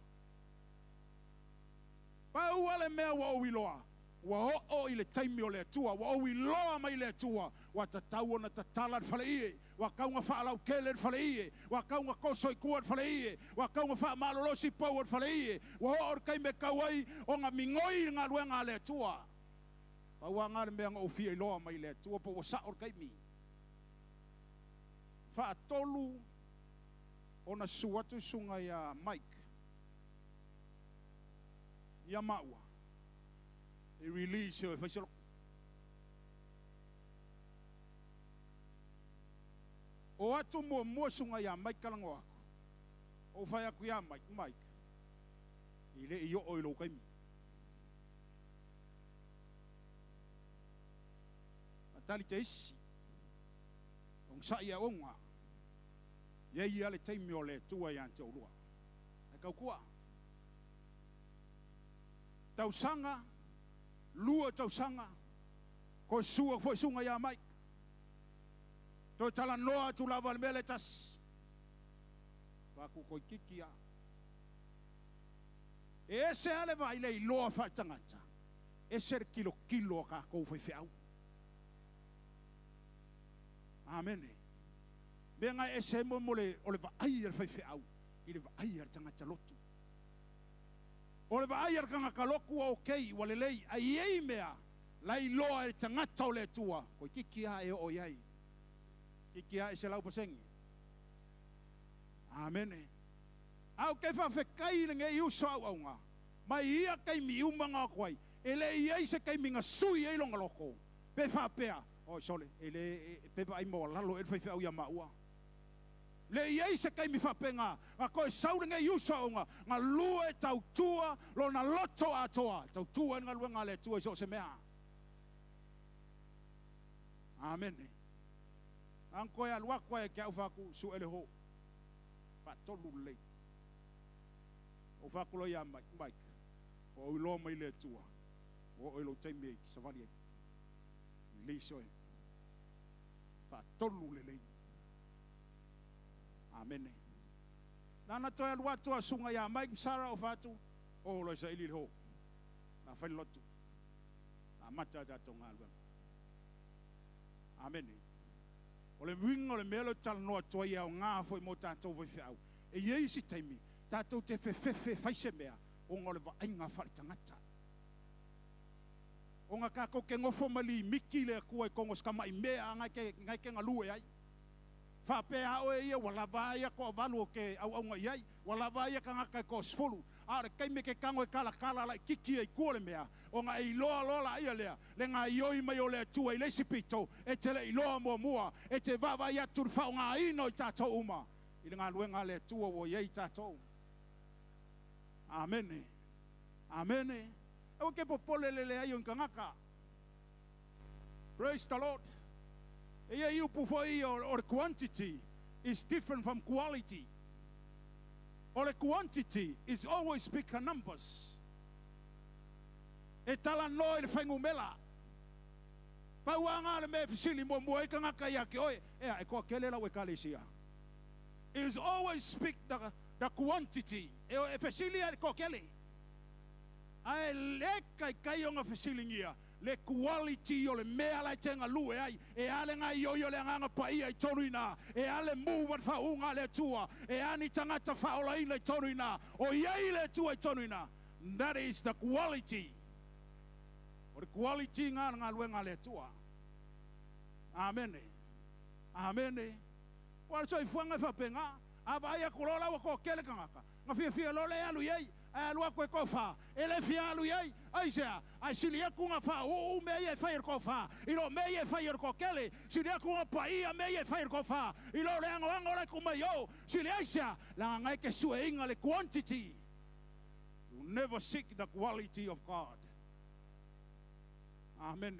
Pa uale mea wa o iloa. Wa o ile taimi o le tua. Wa o iloa mai le tua. Wa tatau na tatala fale ie. Wa kaunga wha alau kele fale ie. Wa kaunga koso i kuat fale ie. Wa kaunga wha malolosi pauat fale ie. Wa or kai me kauai o ngā mingoi ngā luenga le tua. Pa ua ngā mea ngā ofia iloa mai le tua. Pa wa sa or kai mi. Wha tolu o na suatu sunga ia Mike. Ia maua. E release o e whaisalo. O atu mua sunga ia Mike kalango ako. O whai aku ia Mike. I le i o ilo kaimi. Atali te isi. Ong sa ia onga. Ia ia le teimi o le tua ia ante olua. E kau kua. Tausanga. Lua tausanga. Ko sua foi sunga ia Mike. Toi tala noa tu lava le mele tas. Waku koi kikia. E se ale vai le iloa wha tangata. E ser kilo ka kou whai whiau. Amene. Benga e se mo le o le va aia whai whiau. I le va aia tangata lotu. O le va aia kanga kaloku o kei wale lei. Ai ei mea. La iloa e tangata o le tua. Koi kikia e o iai. Kikia e se lau pasengi. Amene. Au kei whawhekai le nge iu sau au ngā. Mai ia kei mi uma ngā kwai. E le iei se kei mi ngā sui e longa loko. Pe whapea. O sole. E le pepa ai moa lalo e whai whiau ia maua. Le iei se kei mi whape ngā. Ngā koe sau le nge iu sau ngā. Ngā lua e tau tua. Lo na loto atoa. Tau tua e ngā lua ngā le tua e so se mea. Amene. Anko e alua koe e kia ufaku su ele ho. Patolu lei. O fakulo ia Mike. O ilo mai le tua. O ilo teimi e kisavali e. Lei soe. Patolu le lei. Amen. Nana toa lua toa sunga ya Mike Sara o fatu o lo sa ili ho. Na fai lotu. Na mata da tonga lua. Amen. O le wingo le melo tal no toa ya nga foi mo tatou foi fiau. E ye si taimi tatou te fe fai se mea o ngole va ainga fai tangata. O nga kako ke ngofo mali miki le kua kongo skama i mea ngai ke ngalue ai. Fa pe a o ia wala vai ko valu ke au ngai ai wala vai ka ngaka ko sfulu are kai me ke kango kala la kiki ai kole mea o nga i lo la ia le nga ioi mai o le tu ai le sipito e te le lo mo mua e te va vai atu fa nga ino tato uma i nga luenga le tu o ye tato. Amen. Amen. O ke popole le ai on ngaka. Praise the Lord. Yeah, you or quantity is different from quality. Or a quantity is always bigger numbers. E tala no e whaingumela. Pa wanga le me fisili mo mo e kanga kaya ke oi. E ko kele la we kalesia. Is always speak the quantity. E fisili e ko kele. Ai le kai onga fisili ngia. Le quality o le mea lai tenga lue ai e ale ngai yo le nganga pai ai tonuina e ale move fa unga le tua e ani tangata fa ola i le tonuina o ye le tua tonuina. That is the quality. O the quality nga lue nga le tua. Amen. Amen. Wa so ifuanga fa penga ava ia kulola wa ko kele kangaka nga fia lo le alu ye alua koe kofa ele fia alu ye aisea ai silia kunga fa o me ye fa kofa ilo me ye fa ko kele silia kunga pa ia me ye fa kofa ilo le ango le kuma yo silia aisea la ngai ke sueinga le quantity. You never seek the quality of God. Amen.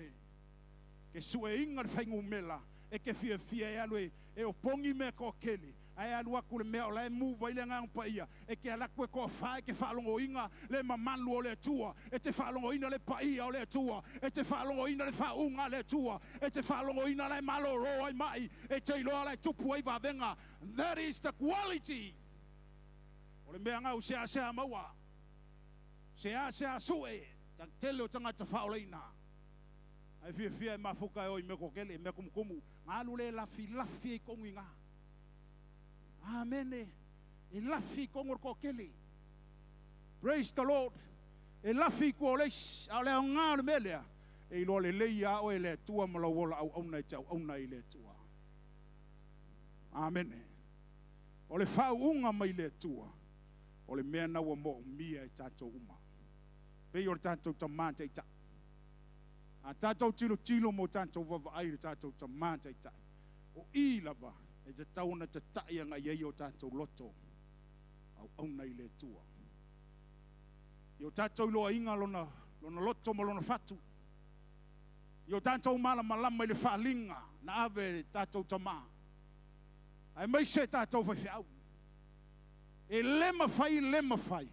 Ke sueinga le faingumela e ke fia alu e o pongi me ko kele ai alua kule mea o lai mu vai le ngang paia e ke ala koe ko fai ke whaalongo inga le mamanu o le tua e te whaalongo ina le paia o le tua e te whaalongo ina le whaunga le tua e te whaalongo ina le malo ro ai mai e te iloa le tupu ai vavenga. That is the quality. O le mea ngau sea maua sea sue tang tele o tangata whaoleina ai fia e mafuka e oi me kokele me kumukumu ngalu le lafi e kongu inga. Amen. E lafi kongor ko kele. Praise the Lord. E lafi ko les ale ngar melea. E lo le leia o ele tua malawola au nei tau au nei le tua. Amen. O le fa unga mai le tua. O le mena wa mo mia e tato uma. Pe yo tato tamante ta. A tato tilo mo tato va ai tato tamante ta. O ilava e te tauna te taia ngai ei o tātou loto au nei le tua. I o tātou loa inga lona loto mo lona fatu. I o tātou malama i le whaalinga na ave tātou tamā. Ai mai se tātou whawhiau. E lema fai.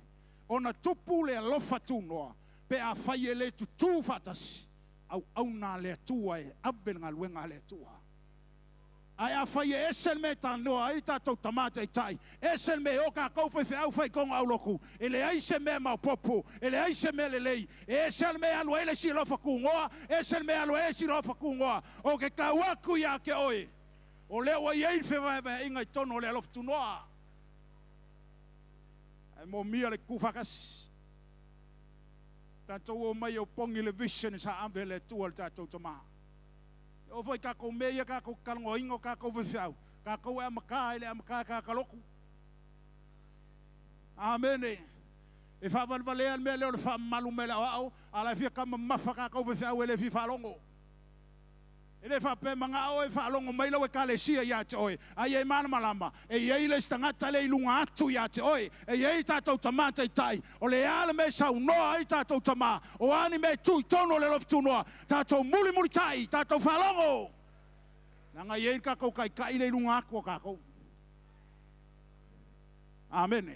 O na tupu le alofa tūnoa pe a whai e le tutu whatasi au nā le tua e ave ngā luenga le tua. Ai a fai e esel me tanoa ai tātou tamata i tai. Esel me o ka kaupe au fai konga au loku. Ele aise me mau popo. Ele aise me le lei. Esel me alu ele si lofa kungoa. Esel me alu ele si lofa kungoa. O ke kawaku ya ke oe. O leo ai ei fe inga i tono le alofa tunoa. Ai mo mia le kufakas. Tātou o mai o pongi le vision sa ambe le tua le tātou tamaa. O foi kako meia kako kalongo ingo kako vefau kako e makai le makai kako loku. Amen. E fa valvale al mele o fa malu mele ao ala fia kama mafa kako vefau ele fi falongo. Ele fa pe manga o e falongo mai lo e kalesia ya te oi. Ai e mana malama e ye le stangata le lunga atu ya te oi. E ye tatou tamata i tai. O le ala me sa no ai tatou tama. O ani me tu tono le lof tu no. Tatou muli tai tatou falongo. Nanga ye kako kai le lunga ko kako. Amen.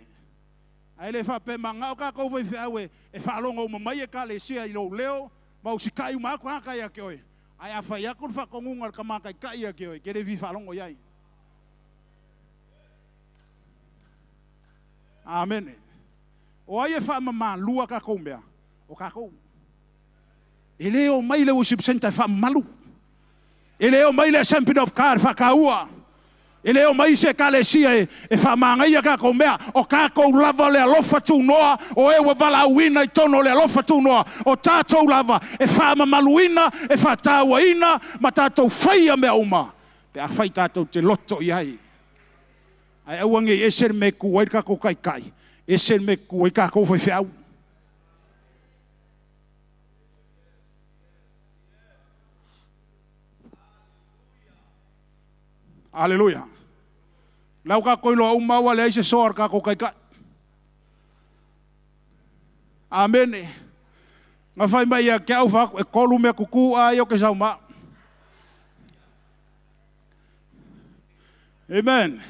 Ai le fa pe manga o kako ve fawe e falongo mai e kalesia i lo leo. Ma usikai ma ko aka ya ke oi. Ai a fai akun fa kongunga ka makai kai ke oi ke le vi falongo yai. Amen. O ai e wha mama lua kako mea. O kako. E leo mai le worship center wha malu. E leo mai le Assembly of God wha kaua. E leo mai se kalesia e wha mangaia kako mea. O kako lava le alofa tu noa. O ewa vala uina I tono le alofa tu noa. O tātou lava e wha mamaluina e wha tāua ina ma tātou whaia mea uma. Pe a whai tātou te loto I ai. Ai awange esen me kuai kako kai kai. Esen me kuai kako whai whiau. Hallelujah. Lau ka koilo au maua le aise soar ka ko kai kai. Amen. Nga fai mai ia kia ufa e kolu mea kuku a io ke sau ma. Amen.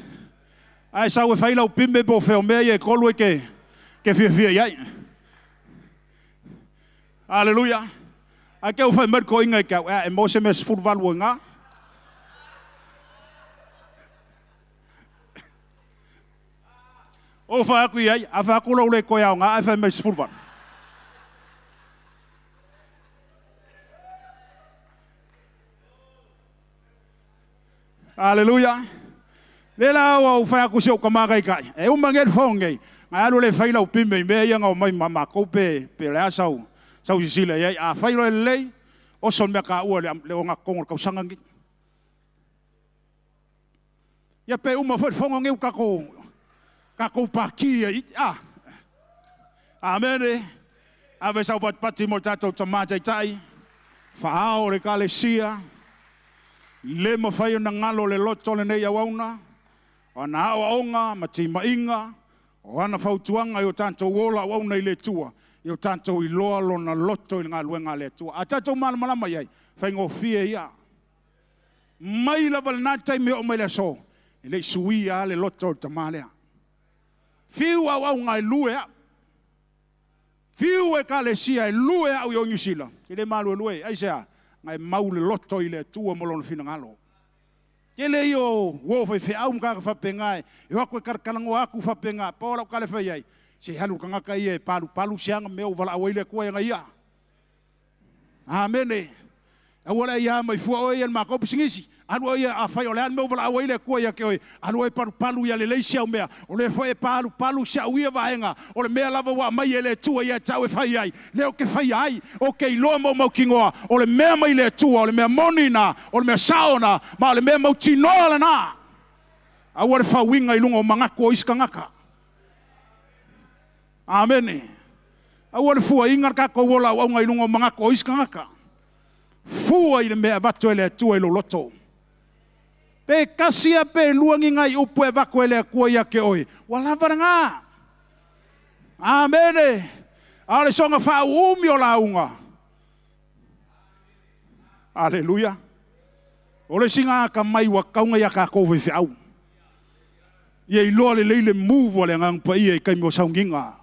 Ai sau e fai lau pimbe po feo mea ia e kolu e ke fia iai. Hallelujah. Ai kia ufai mer ko inga e kia e mo se mes furvalu nga. O fa aku iai, a fa aku le ko ia nga, a fa mes furvalu. Hallelujah. Lela o fa aku se o kamagai kai. E umangel fonge. Nga alu le faila upime me ia nga mai mama ko pe le sau sisile ia a failo le o son me ka o le o nga kongol ka sangangi. Ya pe uma foi fongo ngeu ka ko paki a. Amen. Ave sau pati mo tato tamata tai. Fa o le kalesia. Le mo fai na ngalo le loto le nei awauna. Ona aonga mati mainga. Ona fautuanga yo tanto wola awauna I le tua. Yo tanto I loa lo na loto I ngaluenga le tua. A tato malama iai. Fai ngofie ia. Mai la valnata me o mai le so. Le suia le loto tamalea. Fiu awaunga I lue a. Fiu e kalesia I lue au yo nyusila. Ile malu lue. Ai sea. Ngai mau le loto I le tua molon fina ngalo. Kele yo wo fai fe au mga fa pengai. Yo aku karkalango aku fa penga. Paula kale fai ai. Se halu kanga kai e palu sianga meu vala awile ko nga ia. Amen. Awala ia mai fu o ia ma ko singisi. Anu ia a fai ole an meu vala awile ko ia ke oi. Anu e palu ia le leisia o mea. Ole foi palu sia uia vaenga. Ole mea lava wa mai ele tua ia tau e fai ai. Leo ke fai ai. O ke loa mau kingoa. Ole mea mai le tua, ole mea monina, ole mea saona, ma ole mea mau tinoa la na. Awale fa winga I lunga o mangako o iskangaka. Amen. Awale fua ingar kako wola o ngai lunga o mangako o iskangaka. Fua I le mea vato ele tua I lo loto. Pe kasia pe luangi ngai upu e vako ele kua ia ke oi. Wala varanga. Amen. Ale songa fa umi o launga. Hallelujah. Ole singa ka mai wa kaunga ia ka ko fe au. Ye lo le le move ole ngang pa ia kai mo saunginga.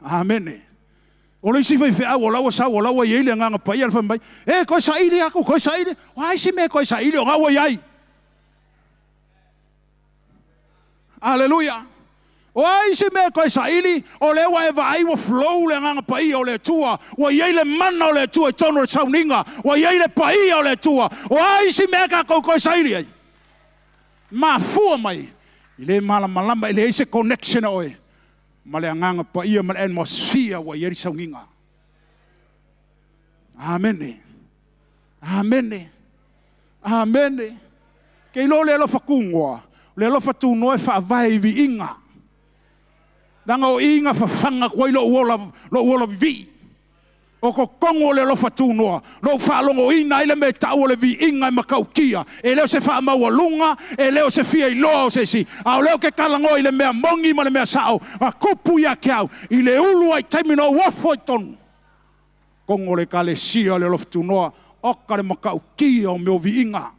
Amen. Ole si fe au ola sa ola wa ye le ngang pa ia fa mai. E ko sa ile ako ko sa ile. Wai si me ko sa ile nga wa yai. Hallelujah. Wai si me ko sa ile ole wa eva ai wo flow le ngang pa ia ole tua. Wa ye le mana ole tua tono sauninga. Wa ye le pa ia ole tua. Wai si me ka ko sa ile. Ma fu mai. Ile malama ile ise connection oi. Male nganga pa ia mal atmosphere wa yeri saunginga. Amen. Amen. Amen. Ke lo le lo fakungwa, le lo fatu no fa vai vi inga. Danga o inga fa fanga ko lo wola vi. O ko kongo le lo fatu no, lo fa longo ina ile me tau le vi inga makaukia. E leo se fa mawalunga, e leo se fia I lo se si. A leo ke kalango ile mea mongi ma le mea sao, a kupu ya kiau, ile ulu ai taimino wafo ton. Kongo le kale sia le lo fatu no, oka le makaukia o meo vi inga.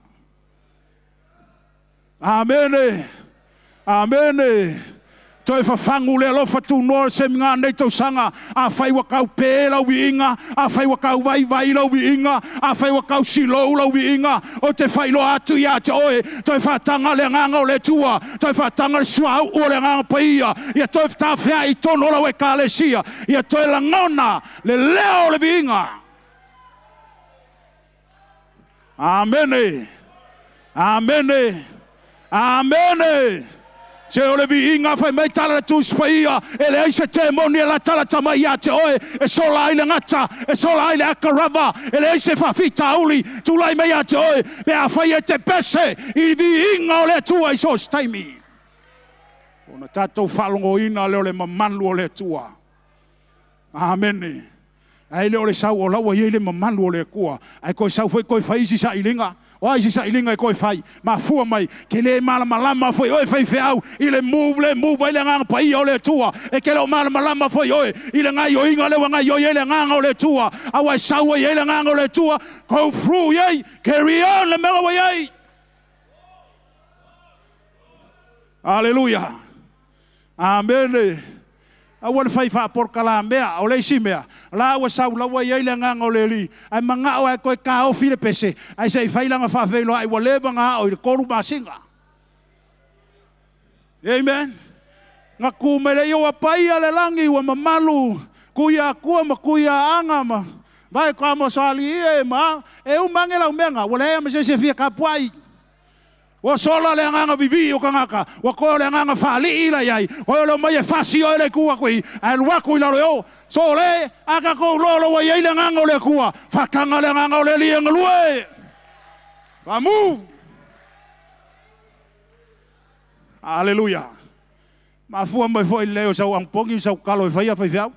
Amen. Amen. Toi whafangu le alofa tu noa se minga nei tau sanga. A whai wakau pē lau vi inga. A whai wakau vai lau vi inga. A whai wakau silo lau vi inga. O te whai lo atu ia te oe. Toi whatanga le nganga o le tua. Toi whatanga le suau o le nganga paia. Ia toi whatawhia I tono lau e ka le sia. Ia toi la ngona le leo le vi inga. Amene. Amene. Amene. Se ole vi inga fai mai tala tu spaia ele ai se te moni la tala tama ia te oe e sola ai le ngata e sola ai le akarava ele ai se fa fita uli tu lai mai ia te oe pe a fai e te pese I vi inga ole tua I so staimi ona tatou falongo ina le ole mamalu ole tua amen ai le ole sau o lawa ye le mamalu ole kua ai ko sau foi ko fai si sa ilinga o ai si sa ilinga ko fai ma fu mai ke le malama foi o fai feau ile move ile nga pa I ole tua e ke le malama foi o ile nga yo inga le nga yo ile nga ole tua awa sau ye ile nga ole tua go through ye carry on le melo ye hallelujah amen awan fai fa por kala mea o le simea la wa sau la wa ye le nga ole li ai manga o ko ka o file pese ai sei fai langa fa velo ai wa leva nga o ko ru masinga amen nga ku mele yo pai ale langi wa mamalu kuya kuya anga ma vai ka mo sali e ma e u mangela u menga wa le ma se fia ka puai o sola le nganga vivi o kangaka wa ko le nganga fali ila yai o lo mai fasi o le kuwa koi al wa ko ila lo so le aka ko lo wa yai le nganga le kuwa fa kanga le nganga le li ngluwe va move hallelujah ma fu mai foi leo sa ang pongi sa kalo fa ya fa fa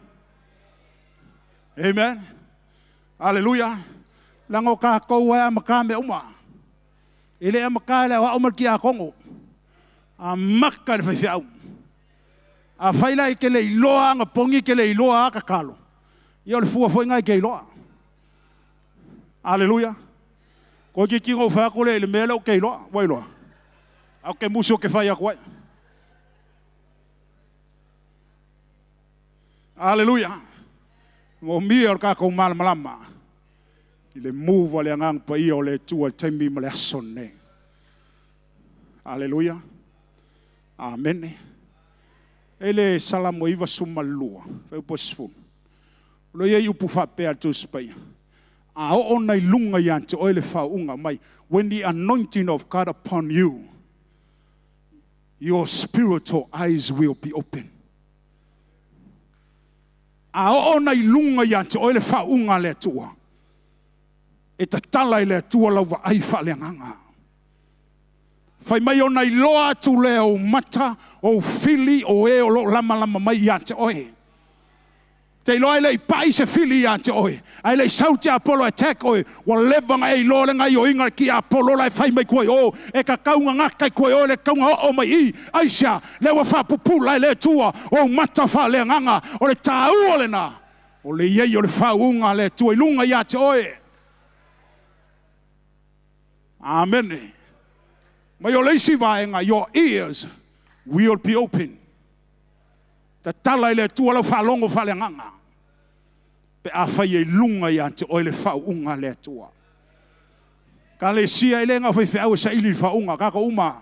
amen hallelujah lango ka ko wa makame uma ele é macala o mal kia kongo a makar fa fiau a faila ke le loa nga pongi ke le loa ka kalo yo le fu foi nga ke loa haleluya ko ki ki go fa ko le melo ke loa wai loa a ke muso ke fa ya ko haleluya mo mi ka ko mal malama ile move le ngang pa I ole tua tembi male sonne haleluya amen ele salamo iva sumalua fe posfu lo ye upu fa pe atu spai a ona ilunga ya te ole fa unga mai when the anointing of God upon you your spiritual eyes will be open a ona ilunga ya te ole fa unga le tua e ta tala ile tua lau wa ai fa le nganga. Fai mai ona I loa tu le o mata, o fili, o e o lo lama mai ia te oe. Te loa ile I pai se fili ia te oe. Ai le sauti Apollo attack oe, wa levanga e loa le ngai o inga ki Apollo lai fai mai koe o, e ka kaunga ngaka koe o le kaunga o mai I, aisha, le wa fa pupula le tua, o mata fa le nganga, o le tau o le na. O le iei o le fa unga le tua ilunga ia te oe. Amen. Mai o leisi vaenga, your ears will be open. Ta tala ile tua lau whalongo whale nganga. Pe a whai e lunga ia te oile whaunga le tua. Ka le sia ile ngā whai whiau sa ili whaunga, kako uma.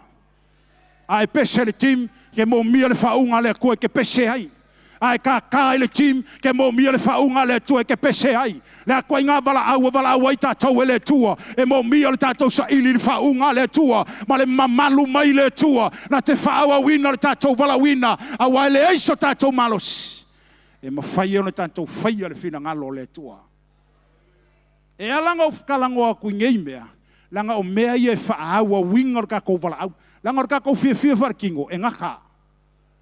A e pese le tim, ke mo mia le whaunga le koe ke pese ai. Ai ka ile tim ke mo mia le whaunga le tua ke pese ai. Le a koe ngā wala au ai tātou le tua. E mo mia le tātou sa ili le whaunga le tua. Ma le mamalu mai le tua. Na te whaawa wina le tātou wala wina. A wai le eiso tātou malos. E ma whai ona tātou whaia le whina ngalo le tua. E alanga o whakalango a kui ngei mea. Langa o mea i e whaawa winga le kako wala au. Langa le kako whia wharakingo e ngaka.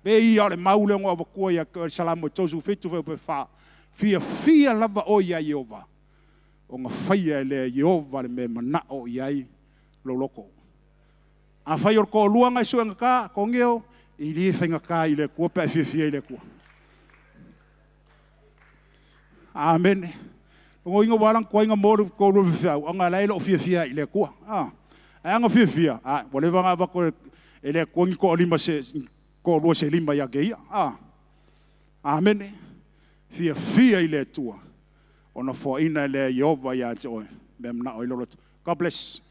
Pe I ale maule ngā wakua ia salamo tosu fitu pe wha. Fia lava o ia Jehova. O ngā whaia le Jehova le me mana o iai loloko. A whai or ko luanga I sua ngaka, ko ngeo, I li whainga ka I le kua, pe fia I le kua. Amen. O inga warang ko inga moru ko lu fiau, anga lailo fia I le kua. Anga fia. Wale wanga wako ele ko ngi ko lima se Ko lo se lima ya geia. Amen. Fia I le tua. Ona fo ina le Yehova ya te oe. Mem na oe lolo. God bless.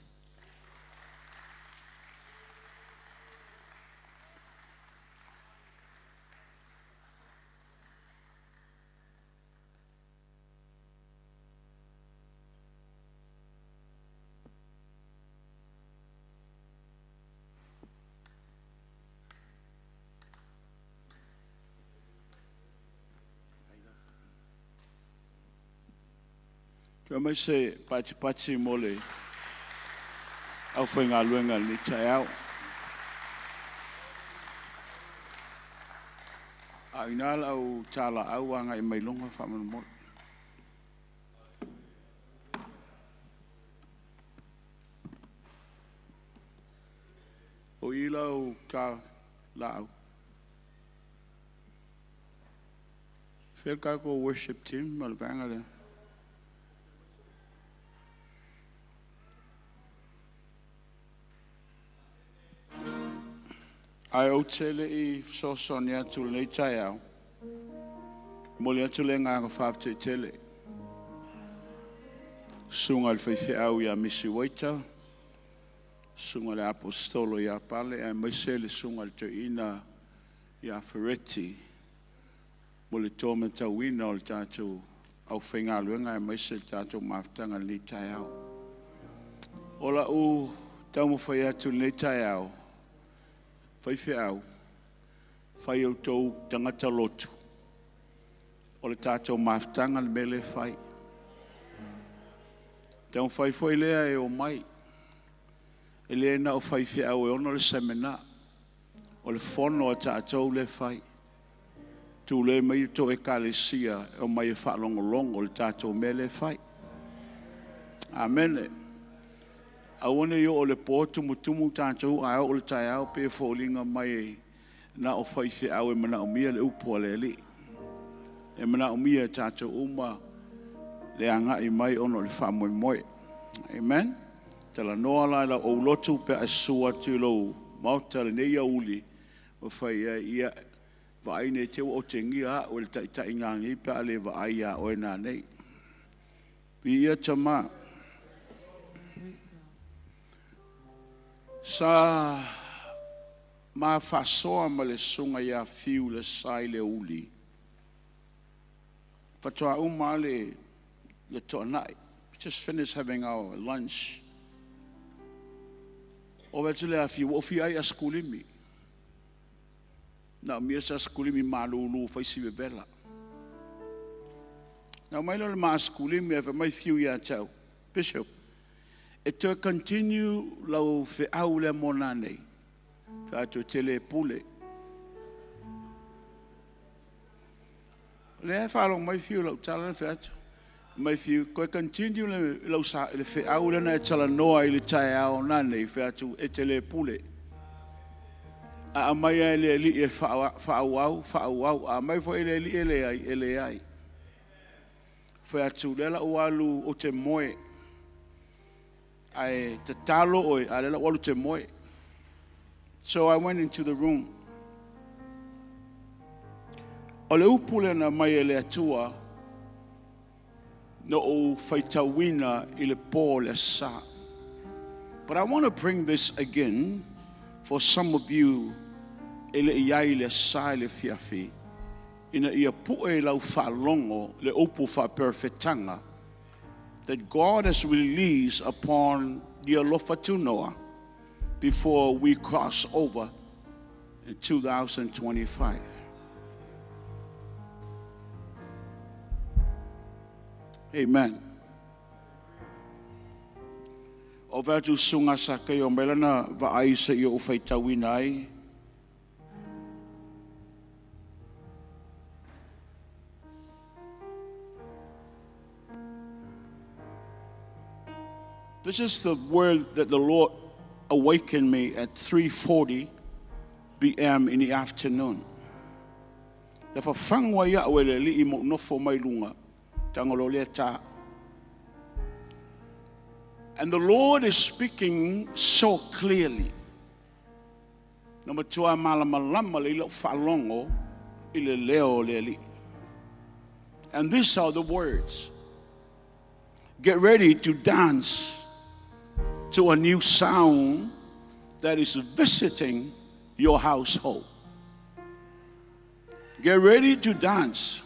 Kia mai se pati mole au foi ngā luenga ni tai au. A inala au tala au anga I mai longa whamana mole. O ila au ka la au. Whika ko worship team malvanga le. Ai o tele I sosonia tu le tai au. Mole atu le ngā whāpte tele. Sunga le whaiwhi au ia misi waita. Sunga le apostolo ia pale. Ai maise le sunga le te ina ia Ferretti. Mole tōme tau ina o le tātou au whainga luenga. Ai maise tātou maftanga le tai au. Ola u tau mo whai atu le tai au. Whaiwhi au, whai au tau tangata lotu. O le tātou maftanga le mele whai. Tau whai lea e o mai. E lea na o whaiwhi au e ono le semena. O le whono a tātou le whai. Tu le mai to e kalesia e o mai e whaalongolongo le tātou mele whai. Amen. Awane yo o le po tumu tātou a o le tai au pe fōlinga mai na o whaiwhi au e mana o mia le upo le li. E mana o mia tātou uma le anga I mai ono le whamoe moe. Amen. Tala noa lai la o lotu pe asua tu lo mauta le neia uli o whai ia vai ne te o te ngia o le tai ngangi pe ale vai a o e nā nei. Ia tama. Sa ma fasoa ma le sunga ia fiu le sai le uli. Fatoa uma le tonai. Just finished having our lunch. O vetu le a fiu o fi ai a skulimi. Na mia sa skulimi malulu faisi vela. Na mai le ma skulimi e mai fiu ia tau. Bishop. E to continue lau fe au le monane. Fe ato tele pule. Le e whalong mai fiu lau tala fe ato. Mai fiu koe continue lau sa le fe au le na e tala noa I le tae au nane fe ato e tele pule. A mai e le li e whaau au. A mai fo e le li e le ai. Fe ato le la ualu o te moe. Ai te talo o a lela walu te moe. So I went into the room. O le upule na mai e le atua no o whaitawina I le pō le sa. But I want to bring this again for some of you ele iai le sa le fiafi. Ina ia pue lau whalongo le upu wha perfetanga. That God has released upon the alofa tunoa before we cross over in 2025. Amen. O vatu sunga sa kayo melana vaai sa iyo ufay tawinay. This is the word that the Lord awakened me at 3:40 p.m. in the afternoon. Dafa fangwa ya wele li imo nofo mai lunga tangolo le ta. And the Lord is speaking so clearly Na matua malamalama le ilo whalongo i le leo le li. And these are the words. Get ready to dance to a new sound that is visiting your household. Get ready to dance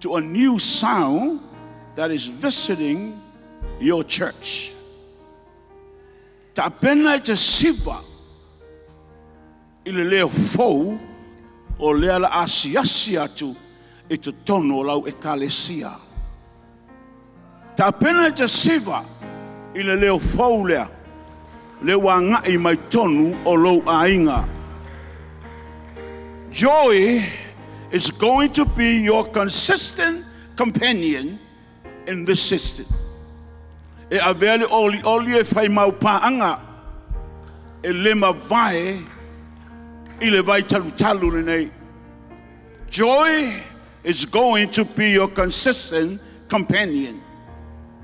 to a new sound that is visiting your church. Ta pena te siva i le leo fou o lea la asiasi atu i te tono lau ekalesia. Ta pena te siva i le leo fou lea le wangai mai tonu o lau ainga. Joy is going to be your consistent companion in this system. E avele oli e fai mau paanga e lema vai i le vai talu nei. Joy is going to be your consistent companion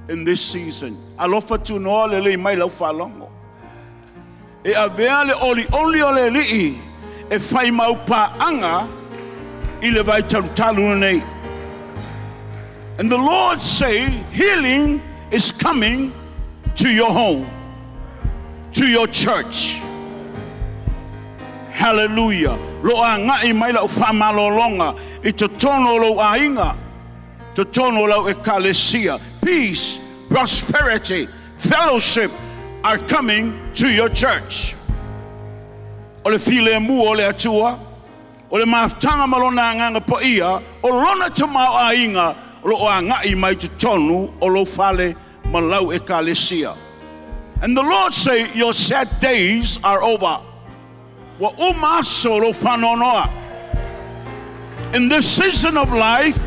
in this season. Alofa tu noa le mai lau whalongo. E avele oli o le lii e fai mau paanga i le vai talu nei. And the Lord say, healing is coming to your home, to your church. Hallelujah. Lo a ngai mai lau whamalolonga I te tono lo ainga, te tono lo ekalesia. Peace, prosperity, fellowship are coming to your church. O le file mu o le atua, o le maftanga malona nganga po ia, o lona te mau ainga, lo a ngai mai te tonu o lo fale malau ekalesia. And the Lord say, your sad days are over. Wa umaso lo fanonoa. In this season of life,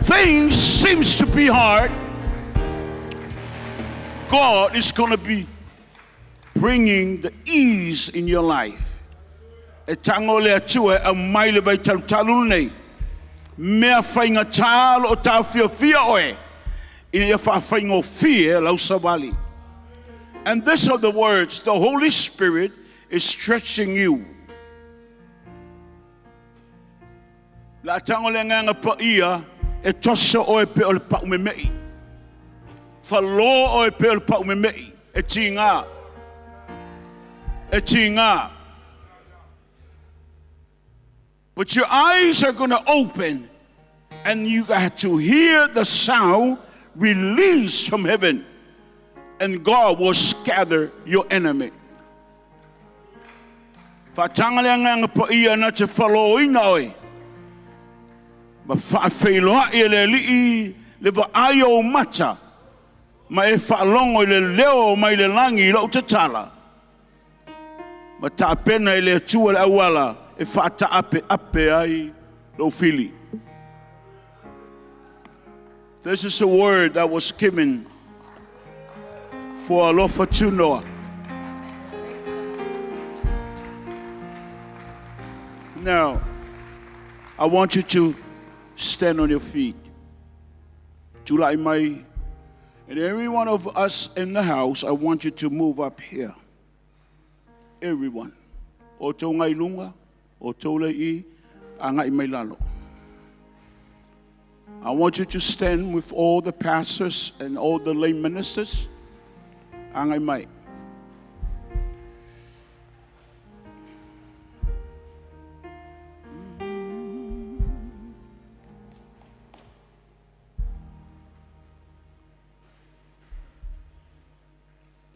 things seems to be hard. God is going to be bringing the ease in your life. E tango le atua a mai le vai talu nei. Mea whainga tālo o tā fia oe. Ina ia whaingo fia lau savali. And these are the words, the Holy Spirit is stretching you. La tango le nganga pa ia e tosa oe pe o le pa umemei. Whalo oe pe o le pa umemei. E tinga. E tinga. But your eyes are going to open and you got to hear the sound released from heaven. And God will scatter your enemy. Fatanganga po ia na te whaloina oe. Ma whawheloa I le lii le wa aio mata. Ma e whaalongo I le leo mai le langi lau te tala. Ma ta pena I le atua le awala e whaata ape ai lo fili. This is a word that was given for Alofa Tunoa. Now, I want you to stand on your feet. July Mai, and every one of us in the house, I want you to move up here. Everyone. O tau ngai lunga, o tau lei a ngai mai lalo. I want you to stand with all the pastors and all the lay ministers. Angai mai.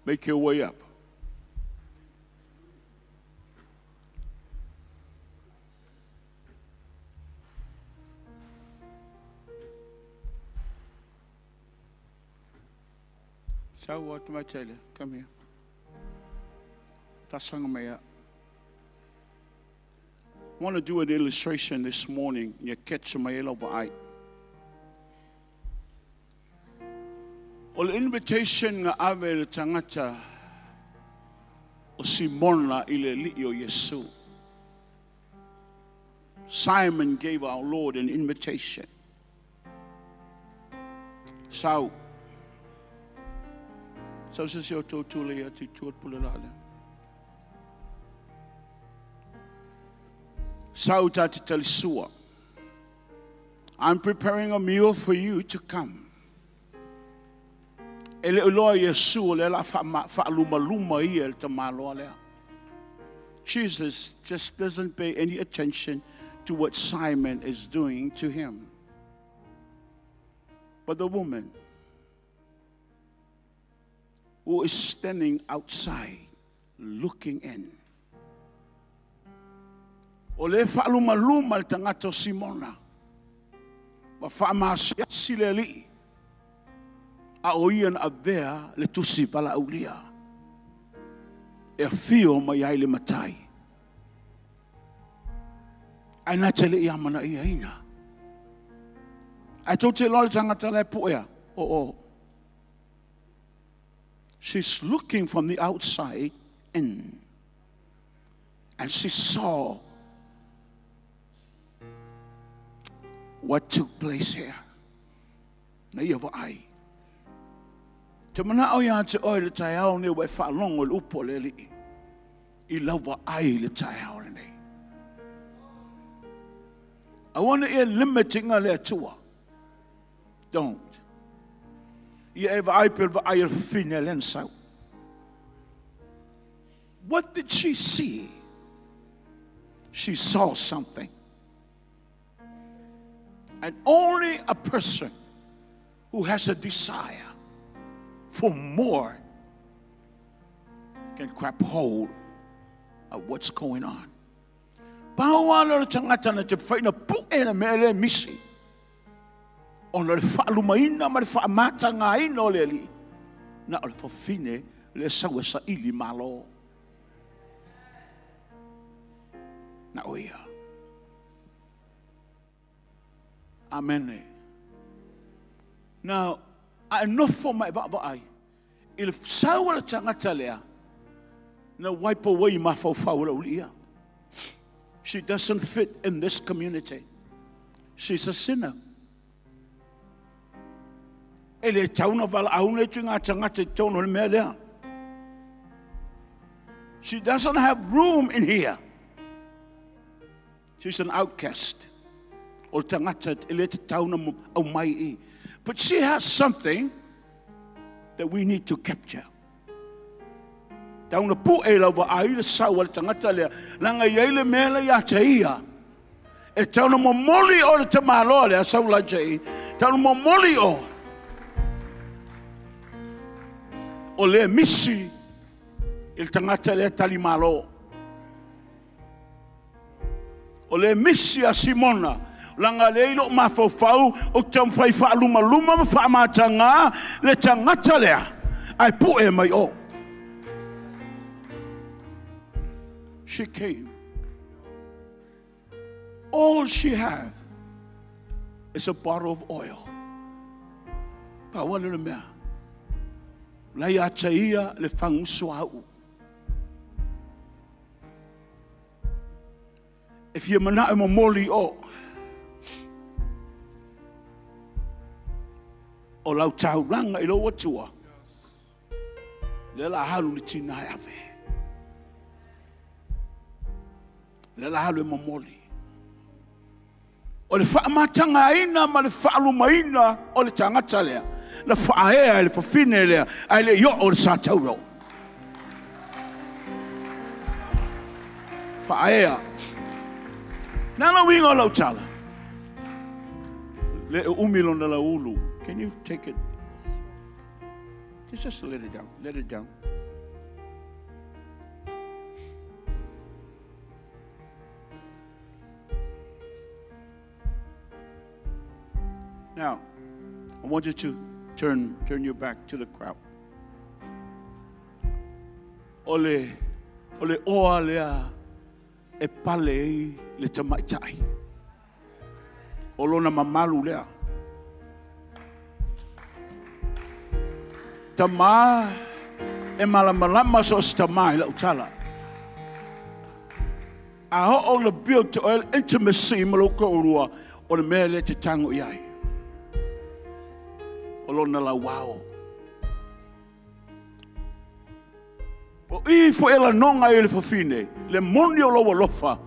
Make your way up. So what do I tell you? Come here. I want to do an illustration this morning. You catch my yellow eye. O le invitation nga ave le tangata o Simona I le li o Yesu. Simon gave our Lord an invitation. So se o tō tūle ia ti tuat pula lale. Sauta te talisua. I'm preparing a meal for you to come. Ele uloa Yesu le la fa'aluma ia le tamaloa lea. Jesus just doesn't pay any attention to what Simon is doing to him. But the woman who is standing outside looking in. O le fa'aluma le tangata o Simona. Wa fa'amasia sileli. A oian a vea le tusi pala aulia. E fio mai ai le matai. Ai na tele ia mana ia ina. Ai tau te loa le tangata le puea. Oh. She's looking from the outside in. And she saw what took place here. Na ia wa ai. Te mana o ia te oi le tai au ne wai whaalongo le upo le li. I lawa ai le tai au le nei. I want to limiting a le atua. Don't. Ia eva ai pel va ai fine len sau. What did she see? She saw something. And only a person who has a desire for more can grab hold of what's going on. Pahuana le tangata na te whaina pu'ena me ele misi. O le whaalumaina ma le whaamata ngā ino le li. Na o le whawhine le sawa sa ili malo. Na oia. Amen. Now, I know for my ba'ai. Il sawa le tangata lea. Na wipe away ma fawfaura ulia. She doesn't fit in this community. She's a sinner. Ele tauna vala aune tunga tangata tono le mea lea. She doesn't have room in here. She's an outcast. O tangata ele te tauna au mai I. But she has something that we need to capture. Tauna pu e lawa ai le sawa le tangata lea. Langa iei le mea le ia te ia. E tauna momoli o le tamaloa lea saula jai. Tauna momoli o. O le misi il tangata le talimalo. O le misi a Simona. Langa leilo mafofau o tam fai fa luma fa matanga le tangata lea. Ai pu e mai o. She came. All she had is a bottle of oil. Pa wale le mea. Lai ataia le fangusuau. If you mana e momoli o lau tauranga I lo atua. Le la halu le tina e ave. Le la halu e momoli. O le whaamatanga ina ma le whaalumaina o le tangata lea. Le whaahea le whawhine lea. Ai le yo o le sātauro. Whaahea. Nana winga lau tala. Le umilo na la ulu. Can you take it? Just let it down. Let it down. Now, I want you to turn your back to the crowd. Ole oa lea e pale le tamaitai. Olona mamalu lea. Tama e malamalama so stamai la utala. A ho o le build to intimacy maloko urua o le mea le te tango iai. Olona la wao. O I fo ela nonga ele fo fine le moni o loa lofa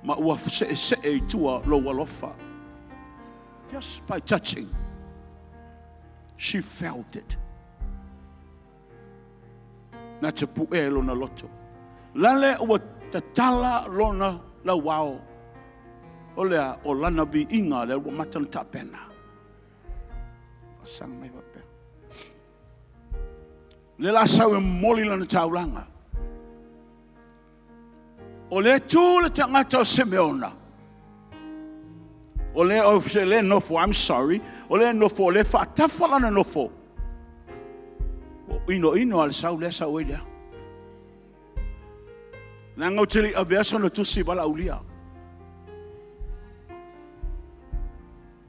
Ma ua se I tua lo walofa. Just by touching, she felt it. Na te pu'e lona loto. Lale ua tatala lona la wao. O lea o lana vi inga le ua matana tapena. Asang mai wape. Le la sau e moli lana taulanga. O le tu le tangata o Simeona. O le o se le nofo, I'm sorry. O le nofo, le fa tafalana nofo. O ino al sau le sau elia. Nanga o tili aviaso no tusi wala ulia.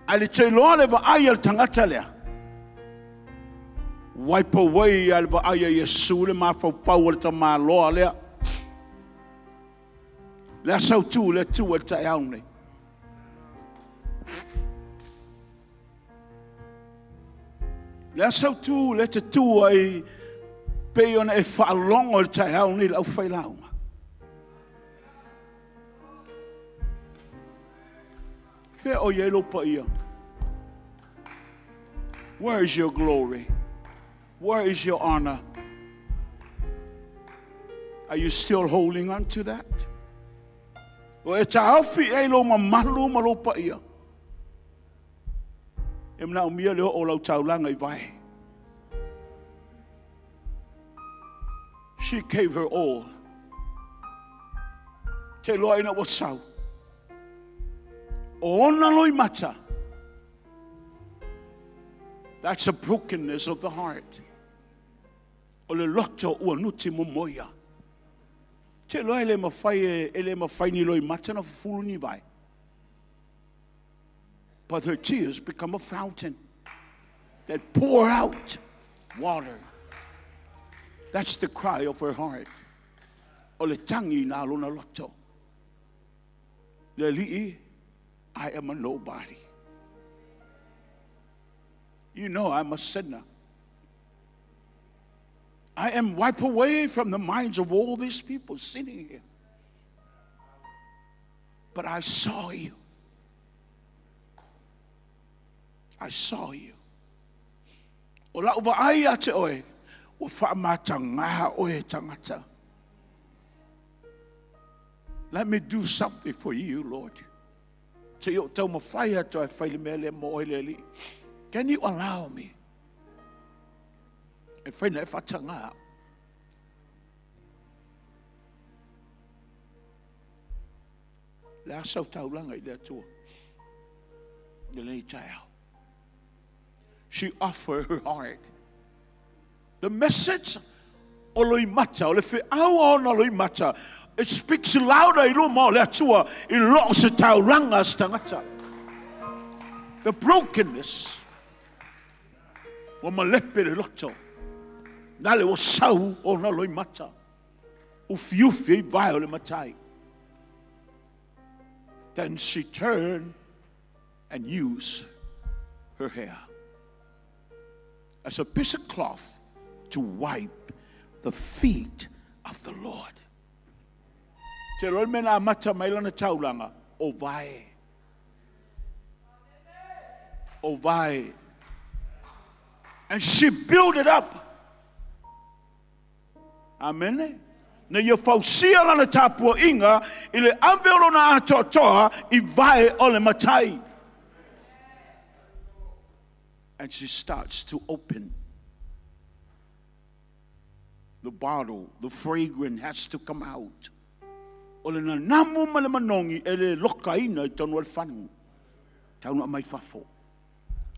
Ali te loa le va ai al tangata lea. Wipe away al va ai Yesu le mafau pau al ta ma loa lea. Le sau tu le tu al ta yaune. Le sau tu le te tu ai pe ona e whaalongo al ta yaune le au whailaunga. Where o yelo pa ia? Where is your glory? Where is your honor? Are you still holding on to that? O e taawhi e lo mamalu malo pa ia. E mna umia leo o lau taulanga I vai. She gave her all. Te loa ina wasau. Ona loi mata. That's a brokenness of the heart. O le loto ua nuti momoia. Te loa ele mawhai ni loi mata na fufulu ni vai. But her tears become a fountain that pour out water. That's the cry of her heart. O le tangi na lona loto. Le li'i, I am a nobody. You know I'm a sinner. I am wiped away from the minds of all these people sitting here. But I saw you. I saw you. O la uwa ai ate oe, o whaamata ngaha oe tangata. Let me do something for you, Lord. Te yo tau mawhai ato e whaile mele mo oile li. Can you allow me? E whaina e whatanga. Le asau taulanga I lea tua. Le nei taiao. She offered her heart. The message o loi mata, o le whi au na loi mata, it speaks louder I luma o lea tua I lo se taulanga stangata. The brokenness. O malepe le loto. Nale o sau o na loi mata. O fiufi vai o le matai. Then she turned and used her hair as a piece of cloth to wipe the feet of the Lord. Te roi mena mata mai lana taulanga o vai. O vai. And she built it up. Amen. Na ia fausia lana tapua inga I le amvelo na atotoa I vai o le matai. And she starts to open the bottle. The fragrance has to come out. O le na namu ma le manongi e le lokaina I tonu al whanu. Taunu a mai fafo.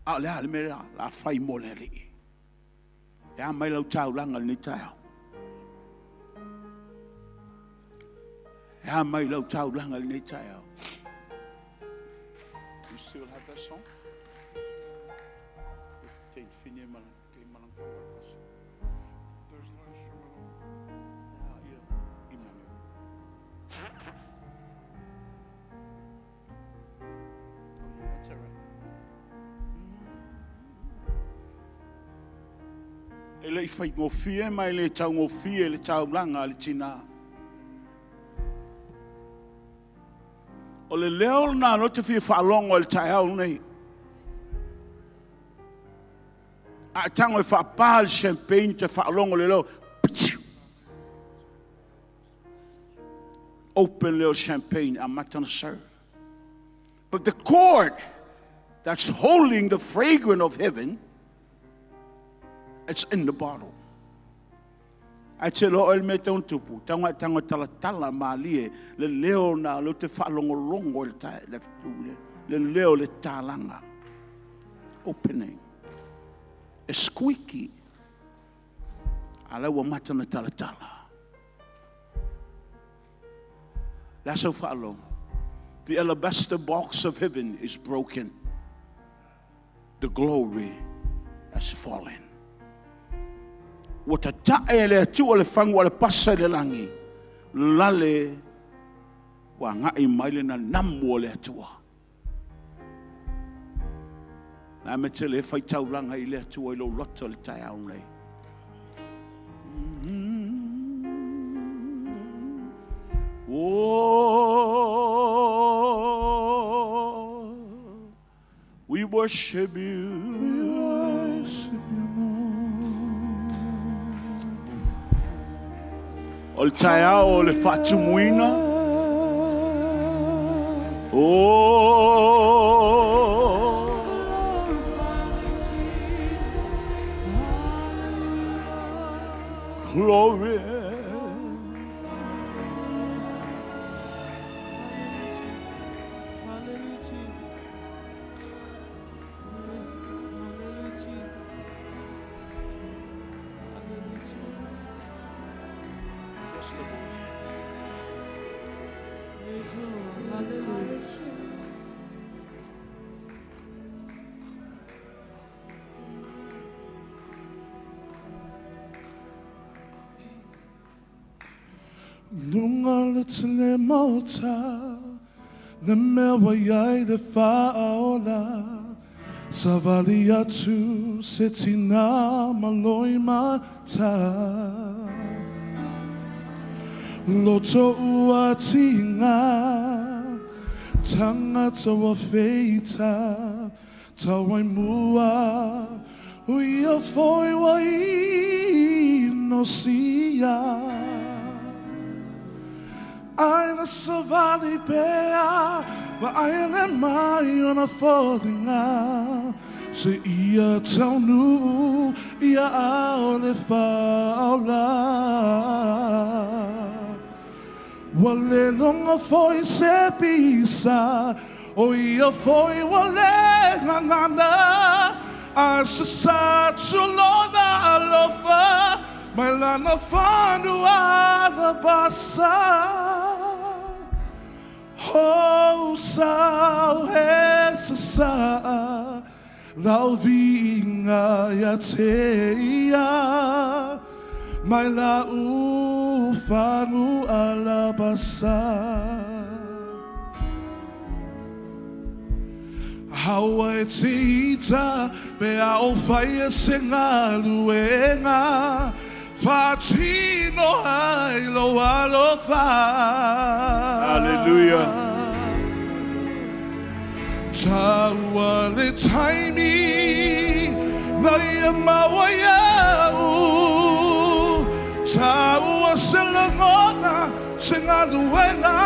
A lea le mea la whai mo le li. Ea mai lau tau langa ni tau. Ea mai lau tau langa ni tau. You still have that song? There's no E le fai ngofie mai le tau ngofie le tau langa le tina. O le leo na no te fia whaalongo le tai au nei. A tango e whaapā le champagne te whaalongo le leo. Open little champagne, I'm not going to serve. But the cord that's holding the fragrance of heaven, it's in the bottle. I tell you, oil me tong tupu, tanga tala malie, le leo na lo te whalongolongo le tai le leo le talanga. Opening. A squeaky. Ala wa matana tala. That's how follow. The alabaster box of heaven is broken. The glory has fallen. What a ta'ele tu ole fang wale pasa le langi. Lale wa ngai maile na namu le atua. Na me tele fai tau langa i le atua i lo loto le tai au nei. Oh, we worship you. We worship you, Lord. Ol taiao le fatumuina. Oh, glory. Lunga le mota, le mewa yai le faola, savali atu setina maloi mata. Loto uatinga, tangata wa feita, tawai mua, uia foi wa inosia. Aina savali pea, wa aina mai ona fodinga. Se ia taunu, ia aole faula. Wale longa foi se pisa, o ia foi wale ngangana. Asa sa tulona alofa, mai lana whanu alabasa. Oh, sao hesa lau vinga ya teia mai la ufanu alabasa. Hawa tita be au fai senga luenga Fatino hailo alofa. Hallelujah. Tawa le taimi na ia mawaya u. Tawa selangona sengaluenga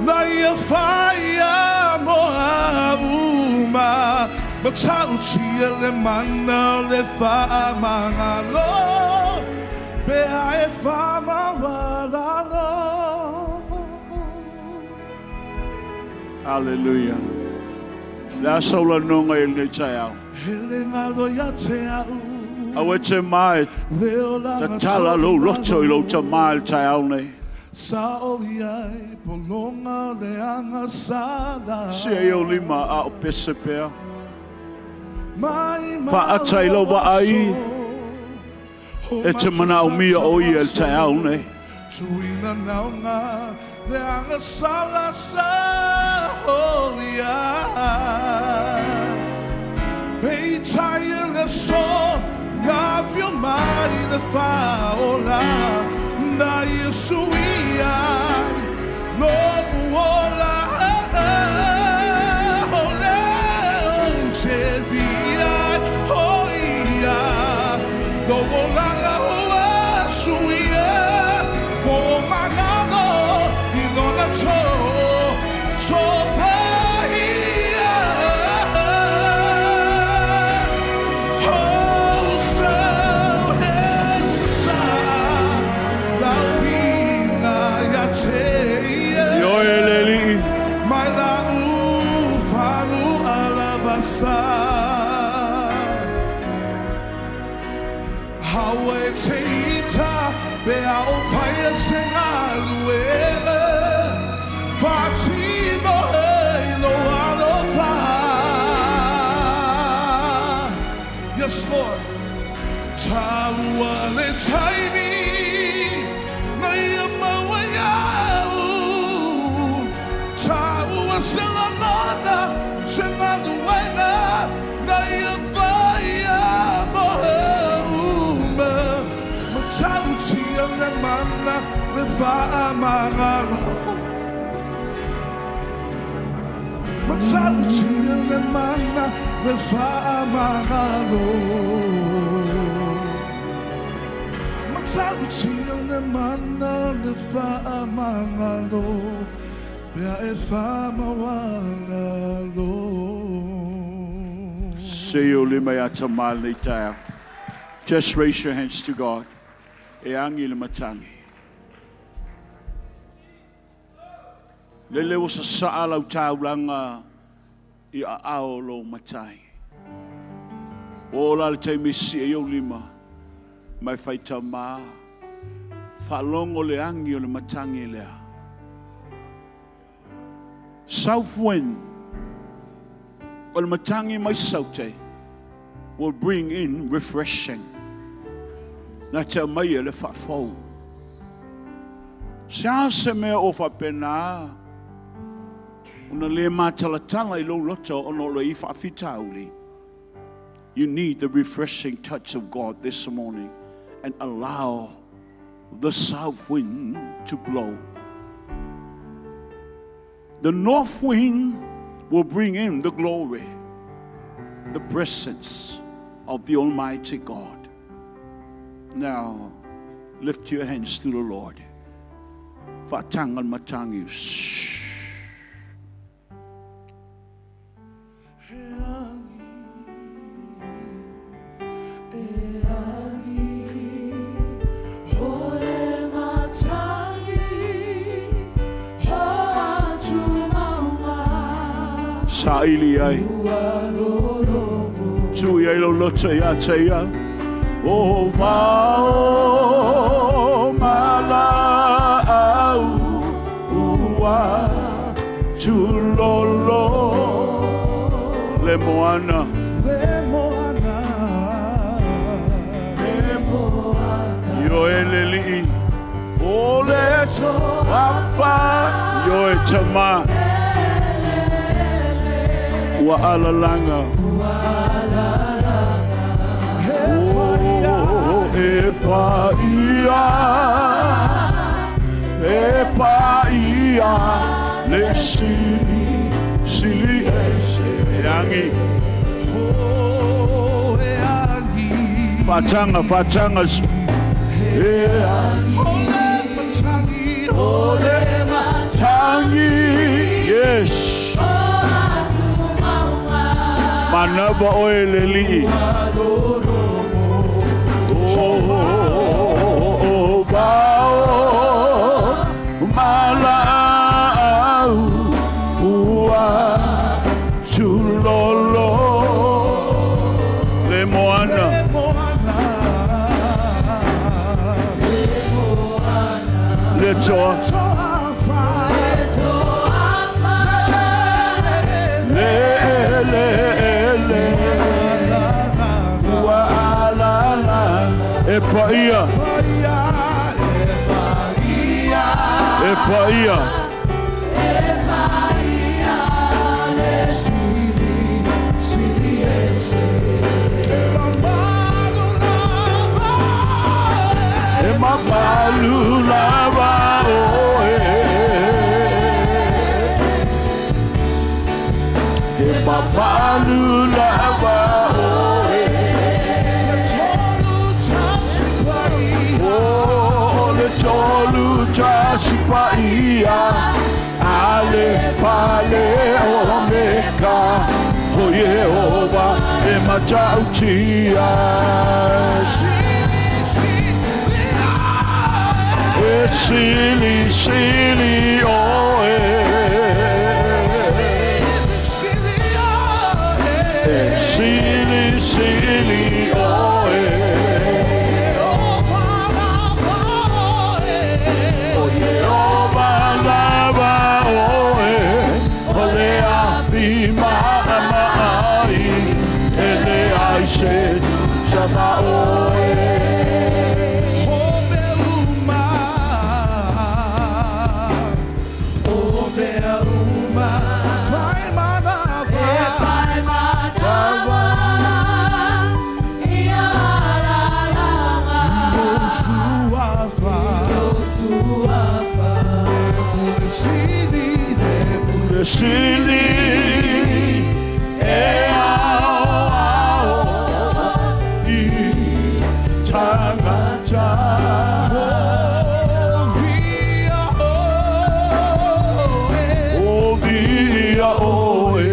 na ia faya moa uma. Matau tia le mana le fa mangalo. Beha e fama walalo. Hallelujah. La sola nonga il ne chayao. Hele ngalo ya te au. Awe te mai. Ta tala lo roto I lo te mai chayao ne. Sa o iai polonga le anga sala. Se yo lima a o pesepea. Mai Fa atai lo wa ai. E te mana o mia o I el taiao ne. Tuina naunga le anga sala sa o iai. Pei taia le so na fio mai le faola. Na Yesu iai no uola. via oh ia no langa hoa suia o magano I nona to pahia oh so hesa lau vinga ya te Yo eleli. mai da ufalu alabasa hawe te ita be au fire senga luele fatino no alo fa yes Lord tawa le taimi mai amawaya tawa selamada semadu waina na ia faya bohuma matauti na mana le fa amangalo matauti na mana le fa amangalo matauti na mana le fa amangalo Bea e whamawangalo. Se o le mai ata male tae. Just raise your hands to God. E angi le matangi. Lele o sa saa lau taulanga I a ao lo matai. O la le taimisi e o lima. Mai whaita maa. Whalongo le angi o le matangi lea. South wind, or matangi mai saute, will bring in refreshing. Na te mai le whafau. Sia se mea o whapena, una le mātalatala I lo loto ono lo I whawhitauli. You need the refreshing touch of God this morning and allow the south wind to blow. The north wind will bring in the glory, the presence of the Almighty God. Now, lift your hands to the Lord. Fatangan matangius. Saili ai Tui ai lo lote ia te ia O vao mala au Ua tulolo Le moana Yo eleli O le wafa Yo e tama Wa alalanga Oh Epaia Le sili Yangi Oh Yangi Fatanga Ole matangi Yes Manaba oeleli Oh bao Mala Ua Tulolo Le moana Le toa Le Epaia Malulava Malulava paia ale fale omeka o Yehova e matautia e sili sili oe sili sili oe o Yehova lava oe o le afima amai e le aise sama oe Sili e ao I tangata o via oe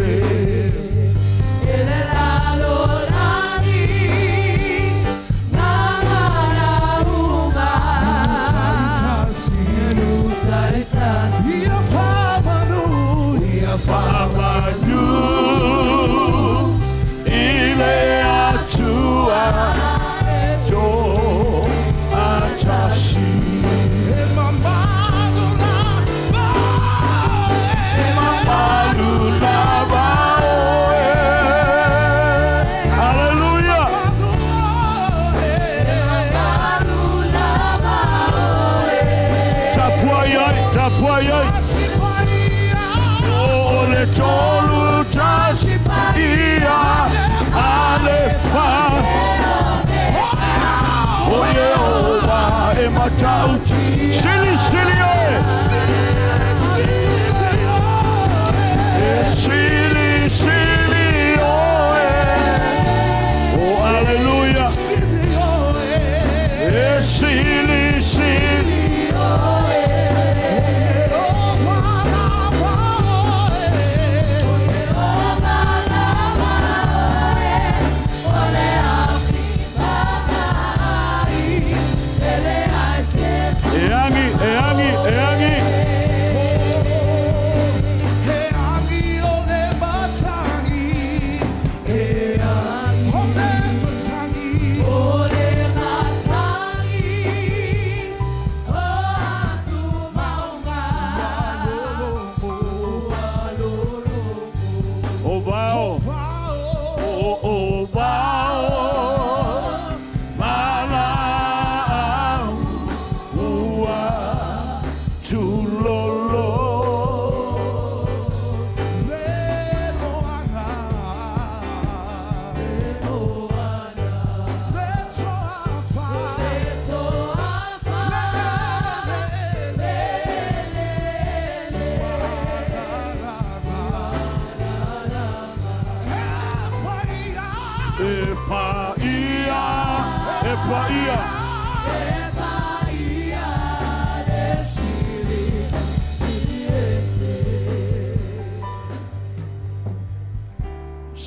ele lalo nani nangara uma taitasi ia Famanu ile atua jo atashi Mamadula bae Hallelujah Tapuayai le tolu tasipia alefa o Yehova e matauti sili sili oe sili sili oe oh hallelujah sili sili oe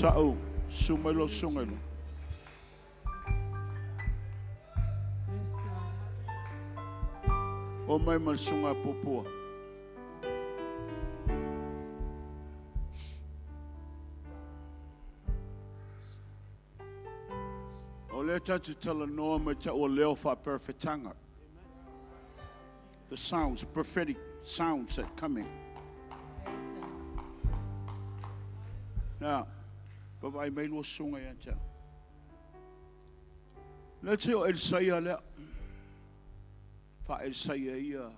Sa'u, sumelo sungelo. O mai masunga popua. O le tatu tala noa me ta o leo fa perfetanga. The sounds, prophetic sounds that come in. Now, Baba I mai lo sunga ya cha. Let's say Isaiah le. Fa Isaiah ia.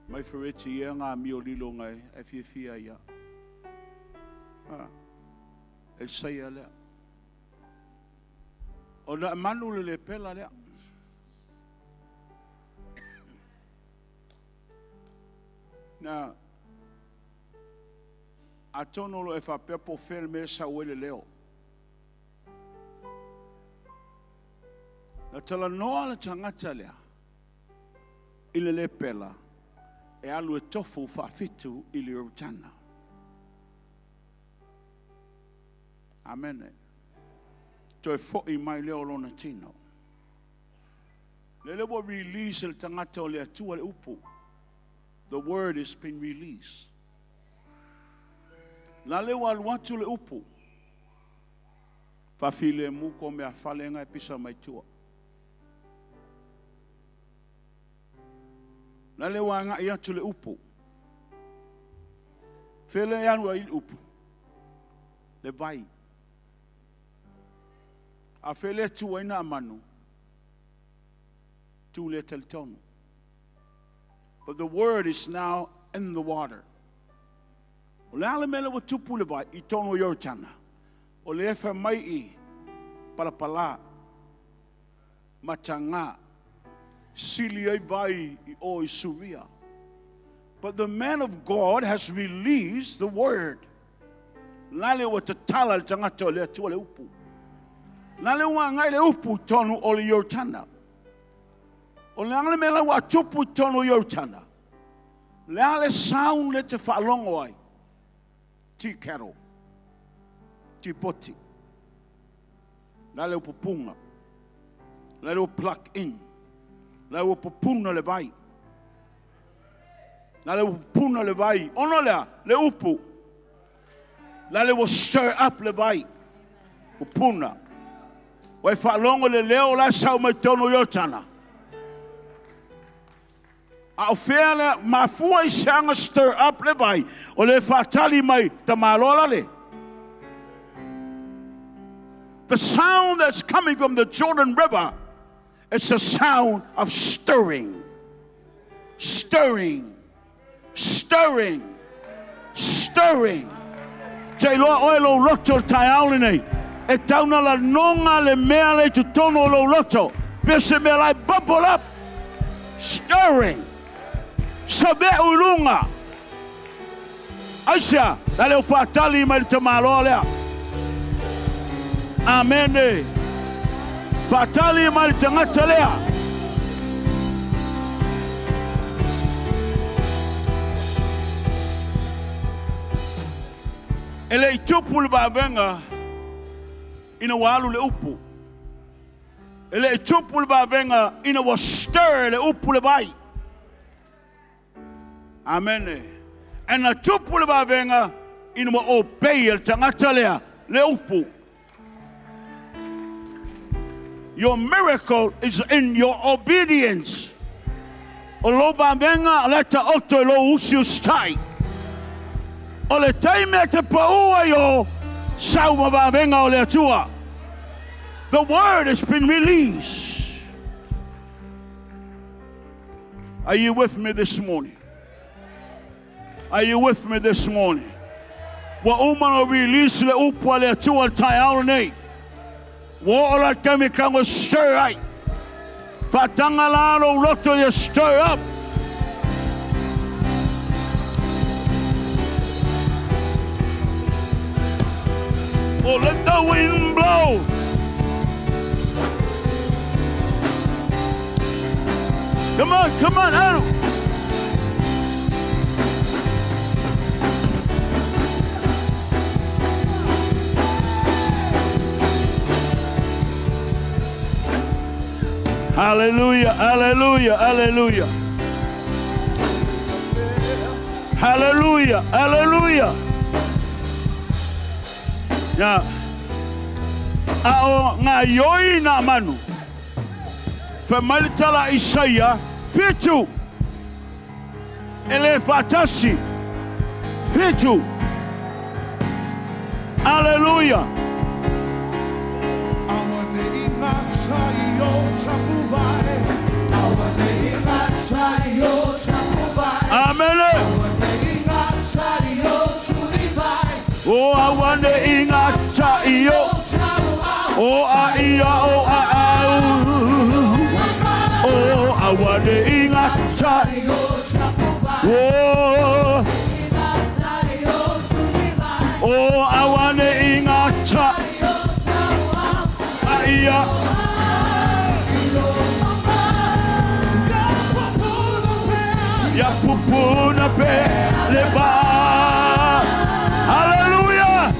Mai fereti ia ngā mio lilo ngai e fia ia. Isaiah le. O na manu le pela le. Na atono lo e fa pepo fel me sa wele leo. Na tala noa le tangata lea. Ile le pela. e alu e tofu whaafitu I le Rotana. Amen. Toi fo'i mai leo lona tino. Lele wa release le tangata o le atua le upu. The word has been released. La le wa watu le upu. Fafile muko me afalenga e pisa mai tua. La le wa nga ia tu le upu. Fele yanwa il upu. Le vai. A fele tu ina manu. Tu le teltono. But the word is now in the water. O le ale mele wa tupu le vai I tono Yortana. O le efe mai I palapala matanga sili ai vai I o I suria. But the man of God has released the word. Lale wa tatala le tangata o le atua le upu. Lale wa ngai le upu tonu o le Yortana. O le ale mele wa tupu tonu Yortana. Le ale sound le te whaalongo ai. Ti kero. Ti poti. Lale upupunga. Lale u plug in. Lale upupuna le vai. Lale upupuna le vai. Ono lea, le upu. Lale will stir up le vai. Upuna. Wai whaalongo le leo la sau mai tono Yortana. Au fele mafua I sanga stir up le vai. O le whaatali mai tamalola le. The sound that's coming from the Jordan River, it's a sound of stirring. Stirring. Stirring. Stirring. Te loa oe lo loto tai aule nei. E tauna la nonga le mea le tutono lo loto. Pese mea lai bubble up. Stirring. Sabe ulunga. Aisha, dale o fatali mai te malo lea. Amen. Fatali mai te ngata lea. Ele I tupu le bavenga ina walu le upu. Ele I tupu le bavenga ina wa stir le upu le vai. Amen. And a tupu le bavenga ina wa obey el tangata lea le upu. Your miracle is in your obedience. O lo bavenga leta oto lo usius tai. O le taime te paua yo sau mawavenga o le atua. The word has been released. Are you with me this morning? Are you with me this morning? Wa umano release le upua le atua tai aule nei. Wa ola kami kango stir ai. Fatanga lalo loto ya stir up. Oh, let the wind blow. Come on, Adam. Hallelujah, hallelujah, hallelujah. Hallelujah, hallelujah. Ya, ao nga yoi na manu. Famalitala Isaiah fitu. Ele fatasi fitu. Hallelujah. Amen. Oh, I want to ingata iyo. Oh, iya, oh, oh, I want to ingata. Oh, oh, I want to ingata. Iya. Ya pupu na pe le ba. Hallelujah.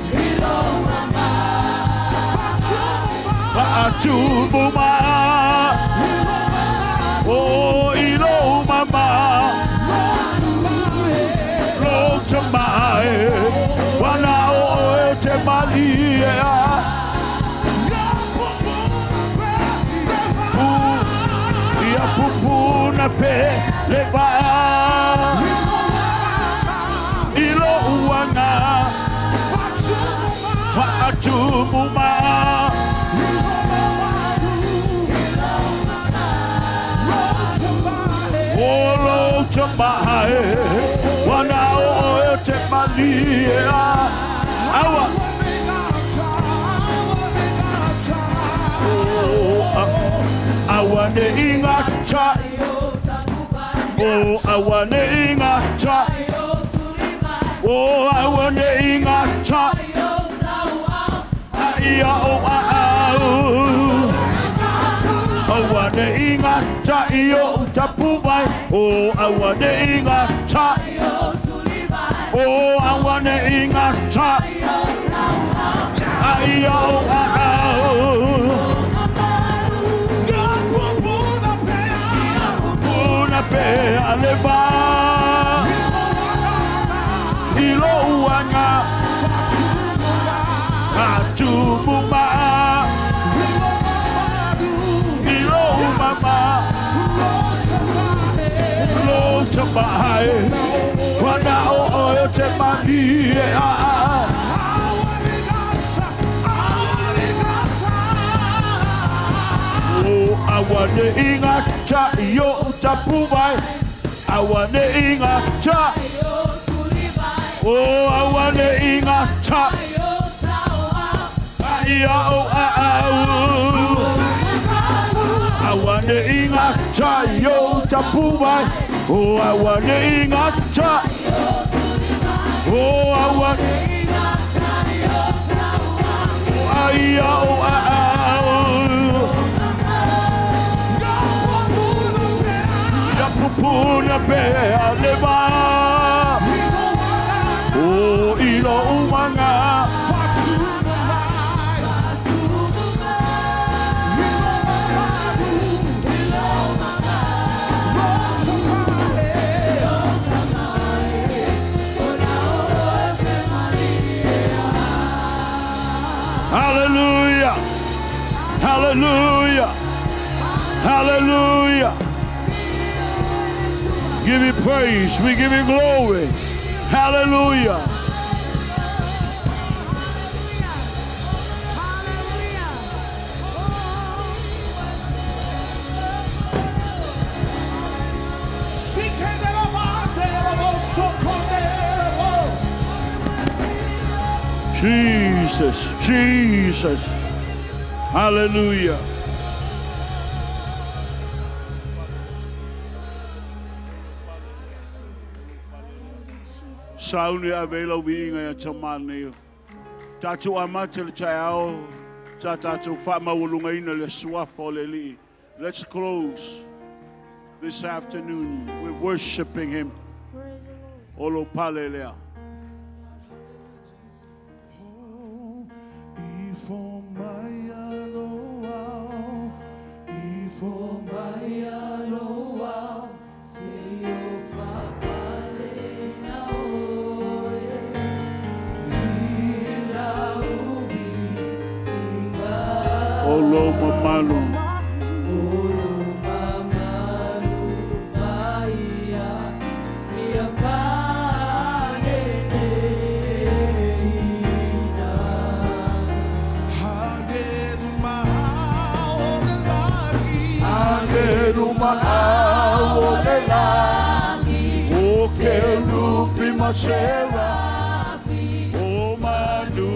Fatu muma. Oh, ilo mama. Lo chamae. Wana o te malia. Ia pupu na pe le ba. Ilo uana. Fatu muma. Olo chamae. Wana o te malia. Awa. Awane ingata. Oh, awane ingata. Oh, awane ingata. Ia o au. Awane ingata io tapubai. Oh, awane ingata. Oh, awane ingata. Ia o au. Pe aleba ilo uanga atubuma ilo mama lo tabai wana o te mani awane ingata yo tapubai. Awane ingata. Oh, awane ingata. Ia o au. Awane ingata yo tapubai. Oh, awane ingata. Oh, awane ingata yo tapubai. Ia o au. Puna pe aleba. Oh, ilo umanga. Hallelujah. Hallelujah. Hallelujah. Give you praise, we give you glory. Hallelujah. Jesus, Jesus. Hallelujah. Sauni avela winga ya chamani. Tatu amate le chao. Tatu fama wulunga ina le swafo le li. Let's close this afternoon with worshiping Him. Olo palelea. Olo mamalu. O que lupi masera, o manu.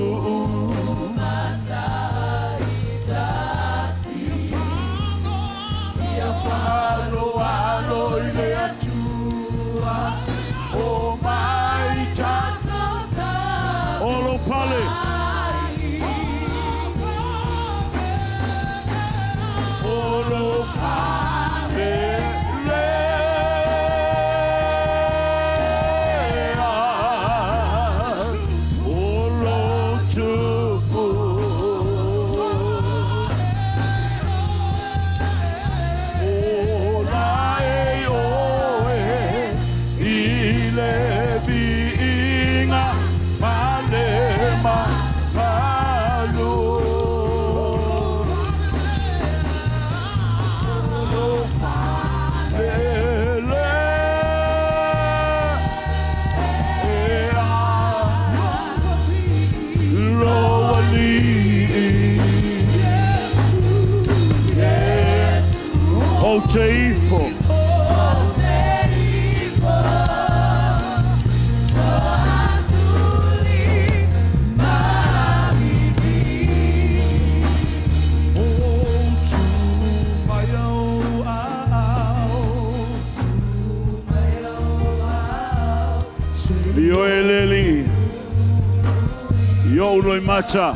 O te ifo. Yo eleli, yo loi mata.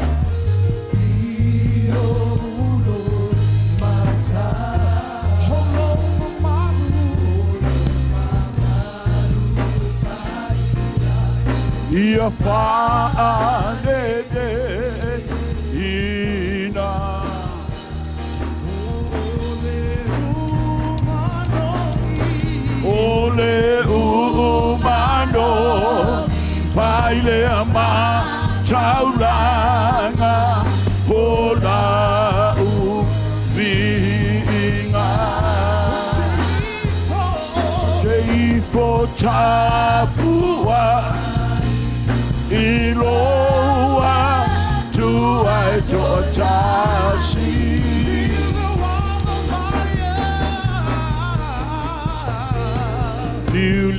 Ia whaanede ina. Ole umano, paile ama taulanga, hola uvinga. Keifo tapua, iloa tuai totasi.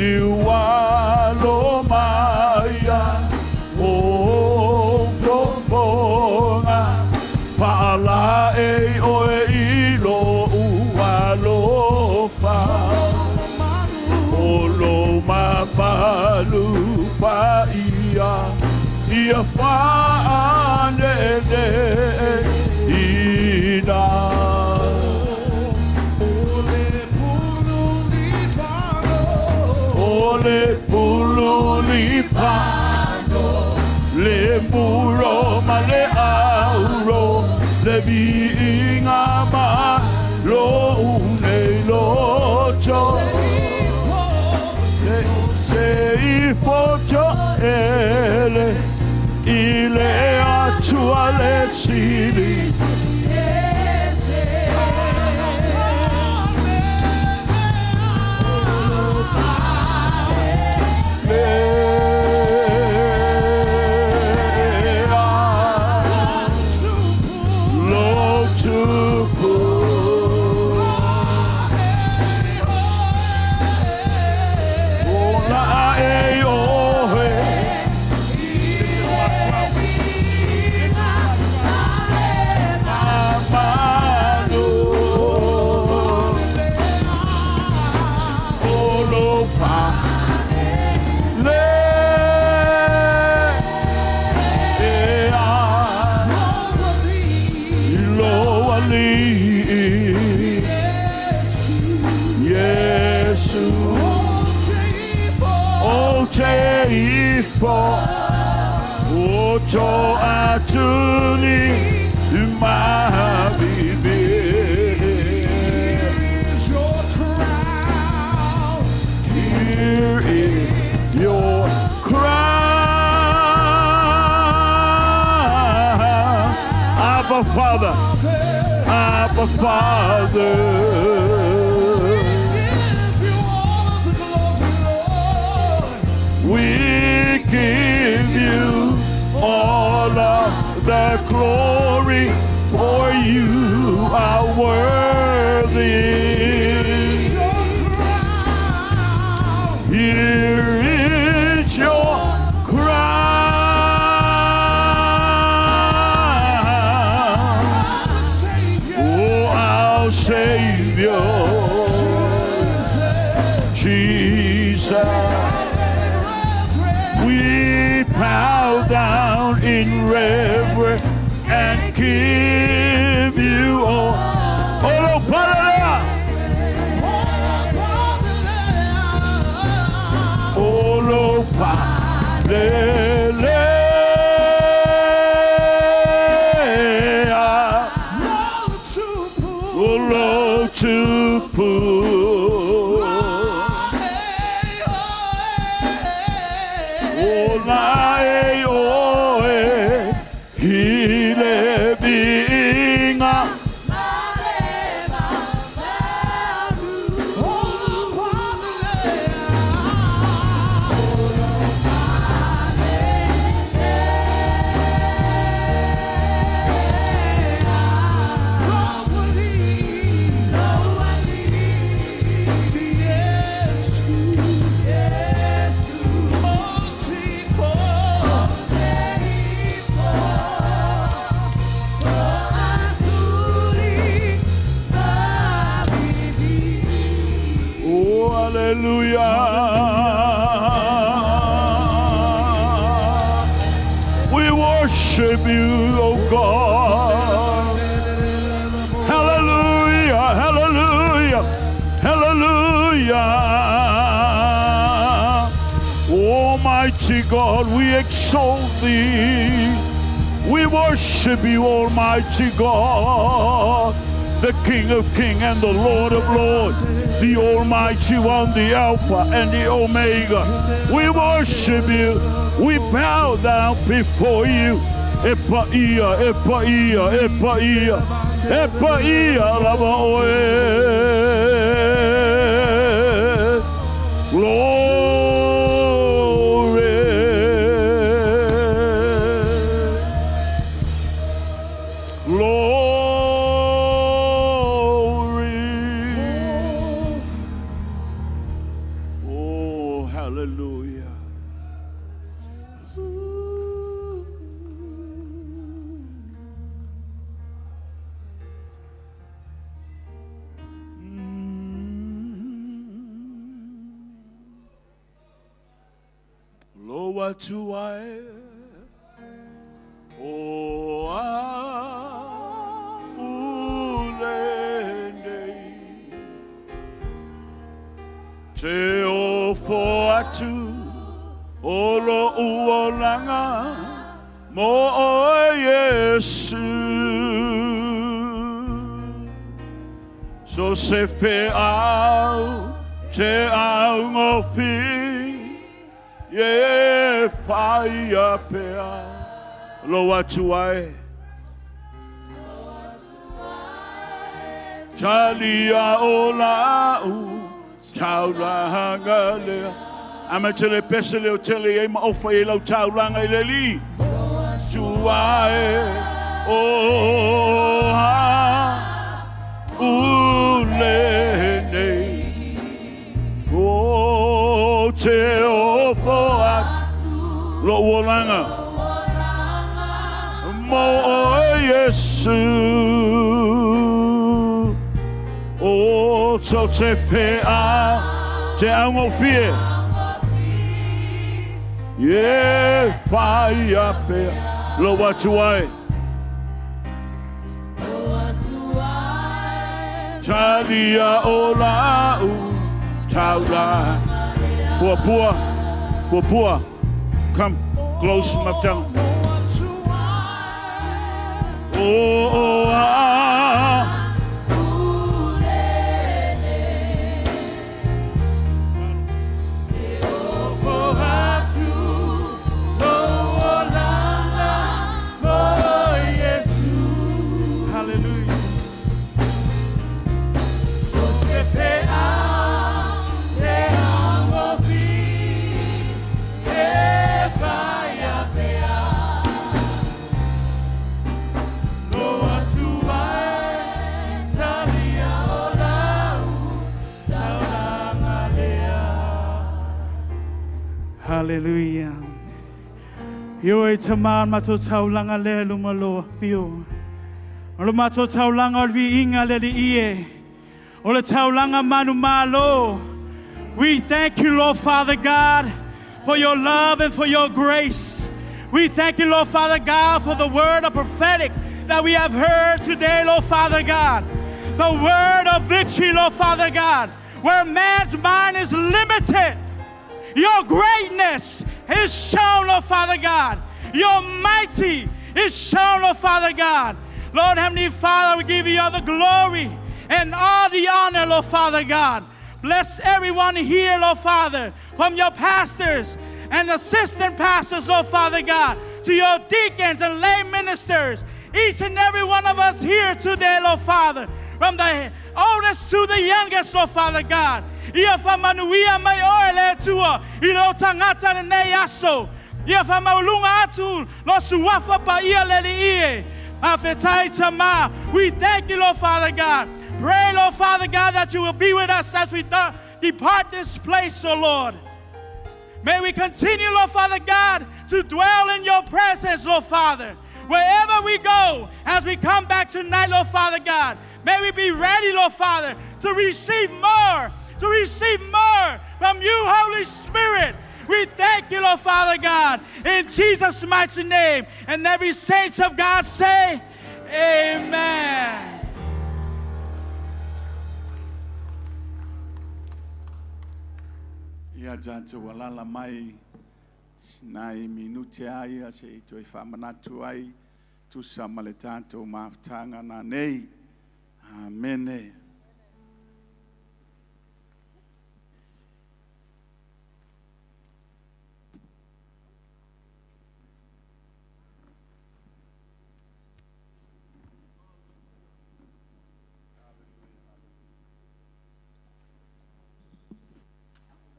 Liu walo maya o fonga fala e oe ilo walo fa olo mapalu pa ia fa ane ina. Le pulu lipano, le muro ma le auro, le vinga ma lo une lo cho. Se i foto ele, ile atua le sili. Ocho atuni mabibi. Here is your crown. Abba Father, Abba Father. We give you all of the glory, for you are worthy. Here is your crown, oh our Savior, Jesus. Bow down in reverence and give you all. Oh, Padre! Oh, Padre! Oh, to put. Oh, my. We worship you, oh God. Hallelujah, hallelujah, hallelujah. Almighty God, we exalt thee. We worship you, Almighty God, the King of Kings and the Lord of Lords, the Almighty One, the Alpha and the Omega. We worship you. We bow down before you. Epaia, epaia, epaia, epaia, lava oe. Glory. Glory. Oh, hallelujah. Loa tuae, o a ulende, te ofo atu, o lo uolanga, mo o Yesu. So se fe au, te au ngofi, ye fire pea loa tuae talia olau taulanga lea ama tele pesele o tele e ma ofa e lau taulanga i le li tuae o ha ulene o te ofo lo wolanga mo o Yesu o so te fea te ango fie ye fire pe lo watuai talia ola u taula pua come close my tongue. Oh, hallelujah. Hallelujah. Yo e taman mato taulanga le lumalo fio. Olo mato taulanga vi inga le ie. Olo taulanga manu malo. We thank you, Lord Father God, for your love and for your grace. We thank you, Lord Father God, for the word of prophetic that we have heard today, Lord Father God. The word of victory, Lord Father God, where man's mind is limited. Your greatness is shown, Lord Father God. Your mighty is shown, Lord Father God. Lord Heavenly Father, we give you all the glory and all the honor, Lord Father God. Bless everyone here, Lord Father, from your pastors and assistant pastors, Lord Father God, to your deacons and lay ministers, each and every one of us here today, Lord Father, from the oldest to the youngest, Lord Father God. Ia whamanuia mai oele tua, I lo tangata ne nei aso. Ia whamaulunga atu, lo suwafa pa ia leli ie. Awhetai tama. We thank you, Lord Father God. Pray, Lord Father God, that you will be with us as we depart this place, oh Lord. May we continue, Lord Father God, to dwell in your presence, Lord Father. Wherever we go, as we come back tonight, Lord Father God, may we be ready, Lord Father, to receive more, to receive more from you, Holy Spirit. We thank you, Lord Father God, in Jesus' mighty name. And every saints of God say, amen. Ia jantu walala mai nai minute ai a se toi whamanatu ai tu samale tātou maafutanga na nei. Amen.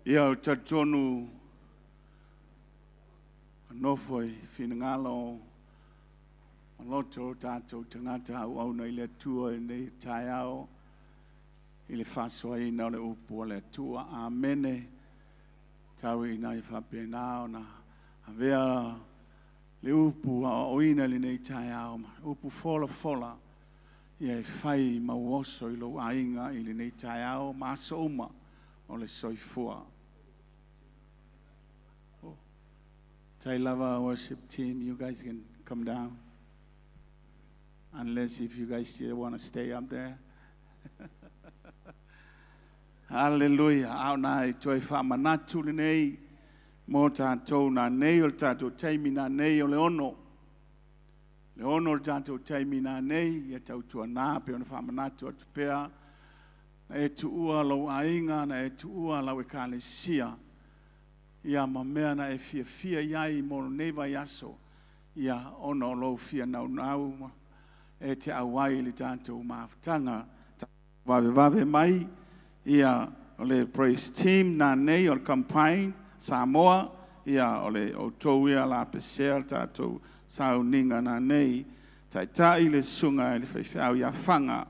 Ia o tatonu nofoi finangalo loto tātou tangata au nei le tua nei taiao i le whasoi na le upo le tua. Amene. Tau i nai whapenao na avea le upu a oina le nei taiao. Upu fola. Ia e whai mauoso i lo ainga i le nei taiao. Maso uma o le soifua. Tai Lava worship team, you guys can come down. Unless if you guys still want to stay up there. Hallelujah. Au nai toi whamanatu le nei. Mō tātou nā nei o tātou taimi nā nei o le ono. Le ono o tātou taimi nā nei. Ia tau tua nā pe ona whamanatu atu pēa. Na e tu ua lau ainga, na e tu ua lau e kāle sia. Ia mamea na e fia iai mo nei vai aso. Ia ono lo fia nau. E te awai li tātou maafutanga. Vave mai. Ia o le praise team nā nei o le campaign Samoa. Ia o le o tau ia la pesea tātou sauninga nā nei. Tai le sunga le whaiwhau ia whanga.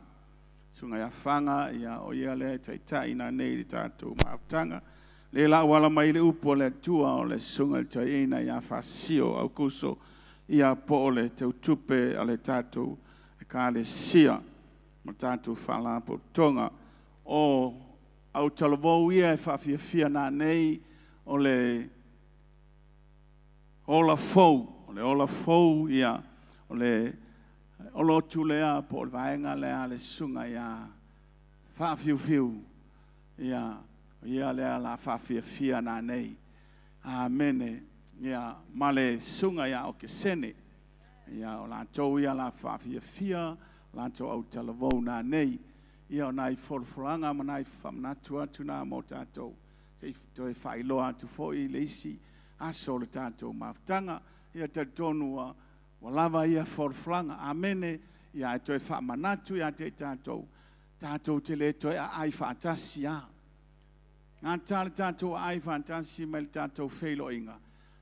Sunga ia whanga ia o ia le tai nā nei li tātou maafutanga. Le la wala mai le upo le tua o le sunga le tai ina ia whasio au kuso. Ia po le tau tupe a le tātou e ka le sia. Ma tātou whala po tonga. O au talavou ia e whawhiawhia nā nei o le ola fou. O le ola fou ia o le olotu lea po le vaenga lea le sunga ia whawhiawhiu. Ia lea la whawhiawhia nā nei. Amene. Ia male sunga ia o ke sene. Ia o la tau ia la whawhiawhia. La tau au talavou nā nei. Ia o nai wholwhoranga ma nai whamnatu atu nā mō tātou. Se toi whailoa atu fōi leisi aso le tātou maafutanga. Ia te tonua wa lava ia wholwhoranga. Amene. Ia toi whamanatu ia te tātou. Tātou te le toi a ai whaatasi a. Ngā tāle tātou a ai whaatasi me le tātou whelo inga.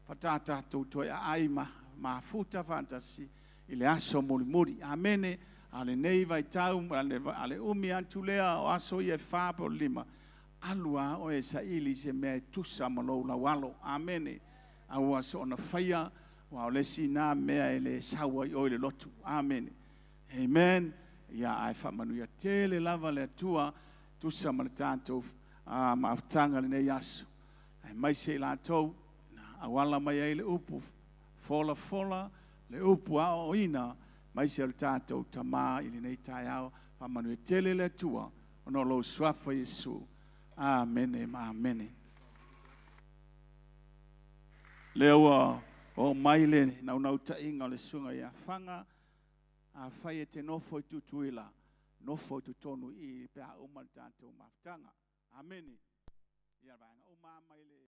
Whatātou toi a ai mafuta whaatasi. I le aso muri. Amene. Ale nei vai tau, ale umi atu lea o aso i e whāpo lima. Alua o e sa ili se mea tusa malou na walo. Amene. Au aso ona whaia, wa o lesi nā mea e le saua i oile lotu. Amene. Amen. Ia ai whamanu ia tele lava le tua, tusa male tātou maafutanga le nei aso. Ai mai se la tau, awala mai ai le upu, fola, le upu a o ina, mai se le tātou tamā ili nei tai au, whamanu e tele le tua, ono lo swafa Yesu. Amene, amene. Leo o mai le nau ta inga le sunga ia whanga, a whai e te nofo i tutuila, nofo i tutonu i pēha umal tātou maftanga. Amene. Ia ranga o mai le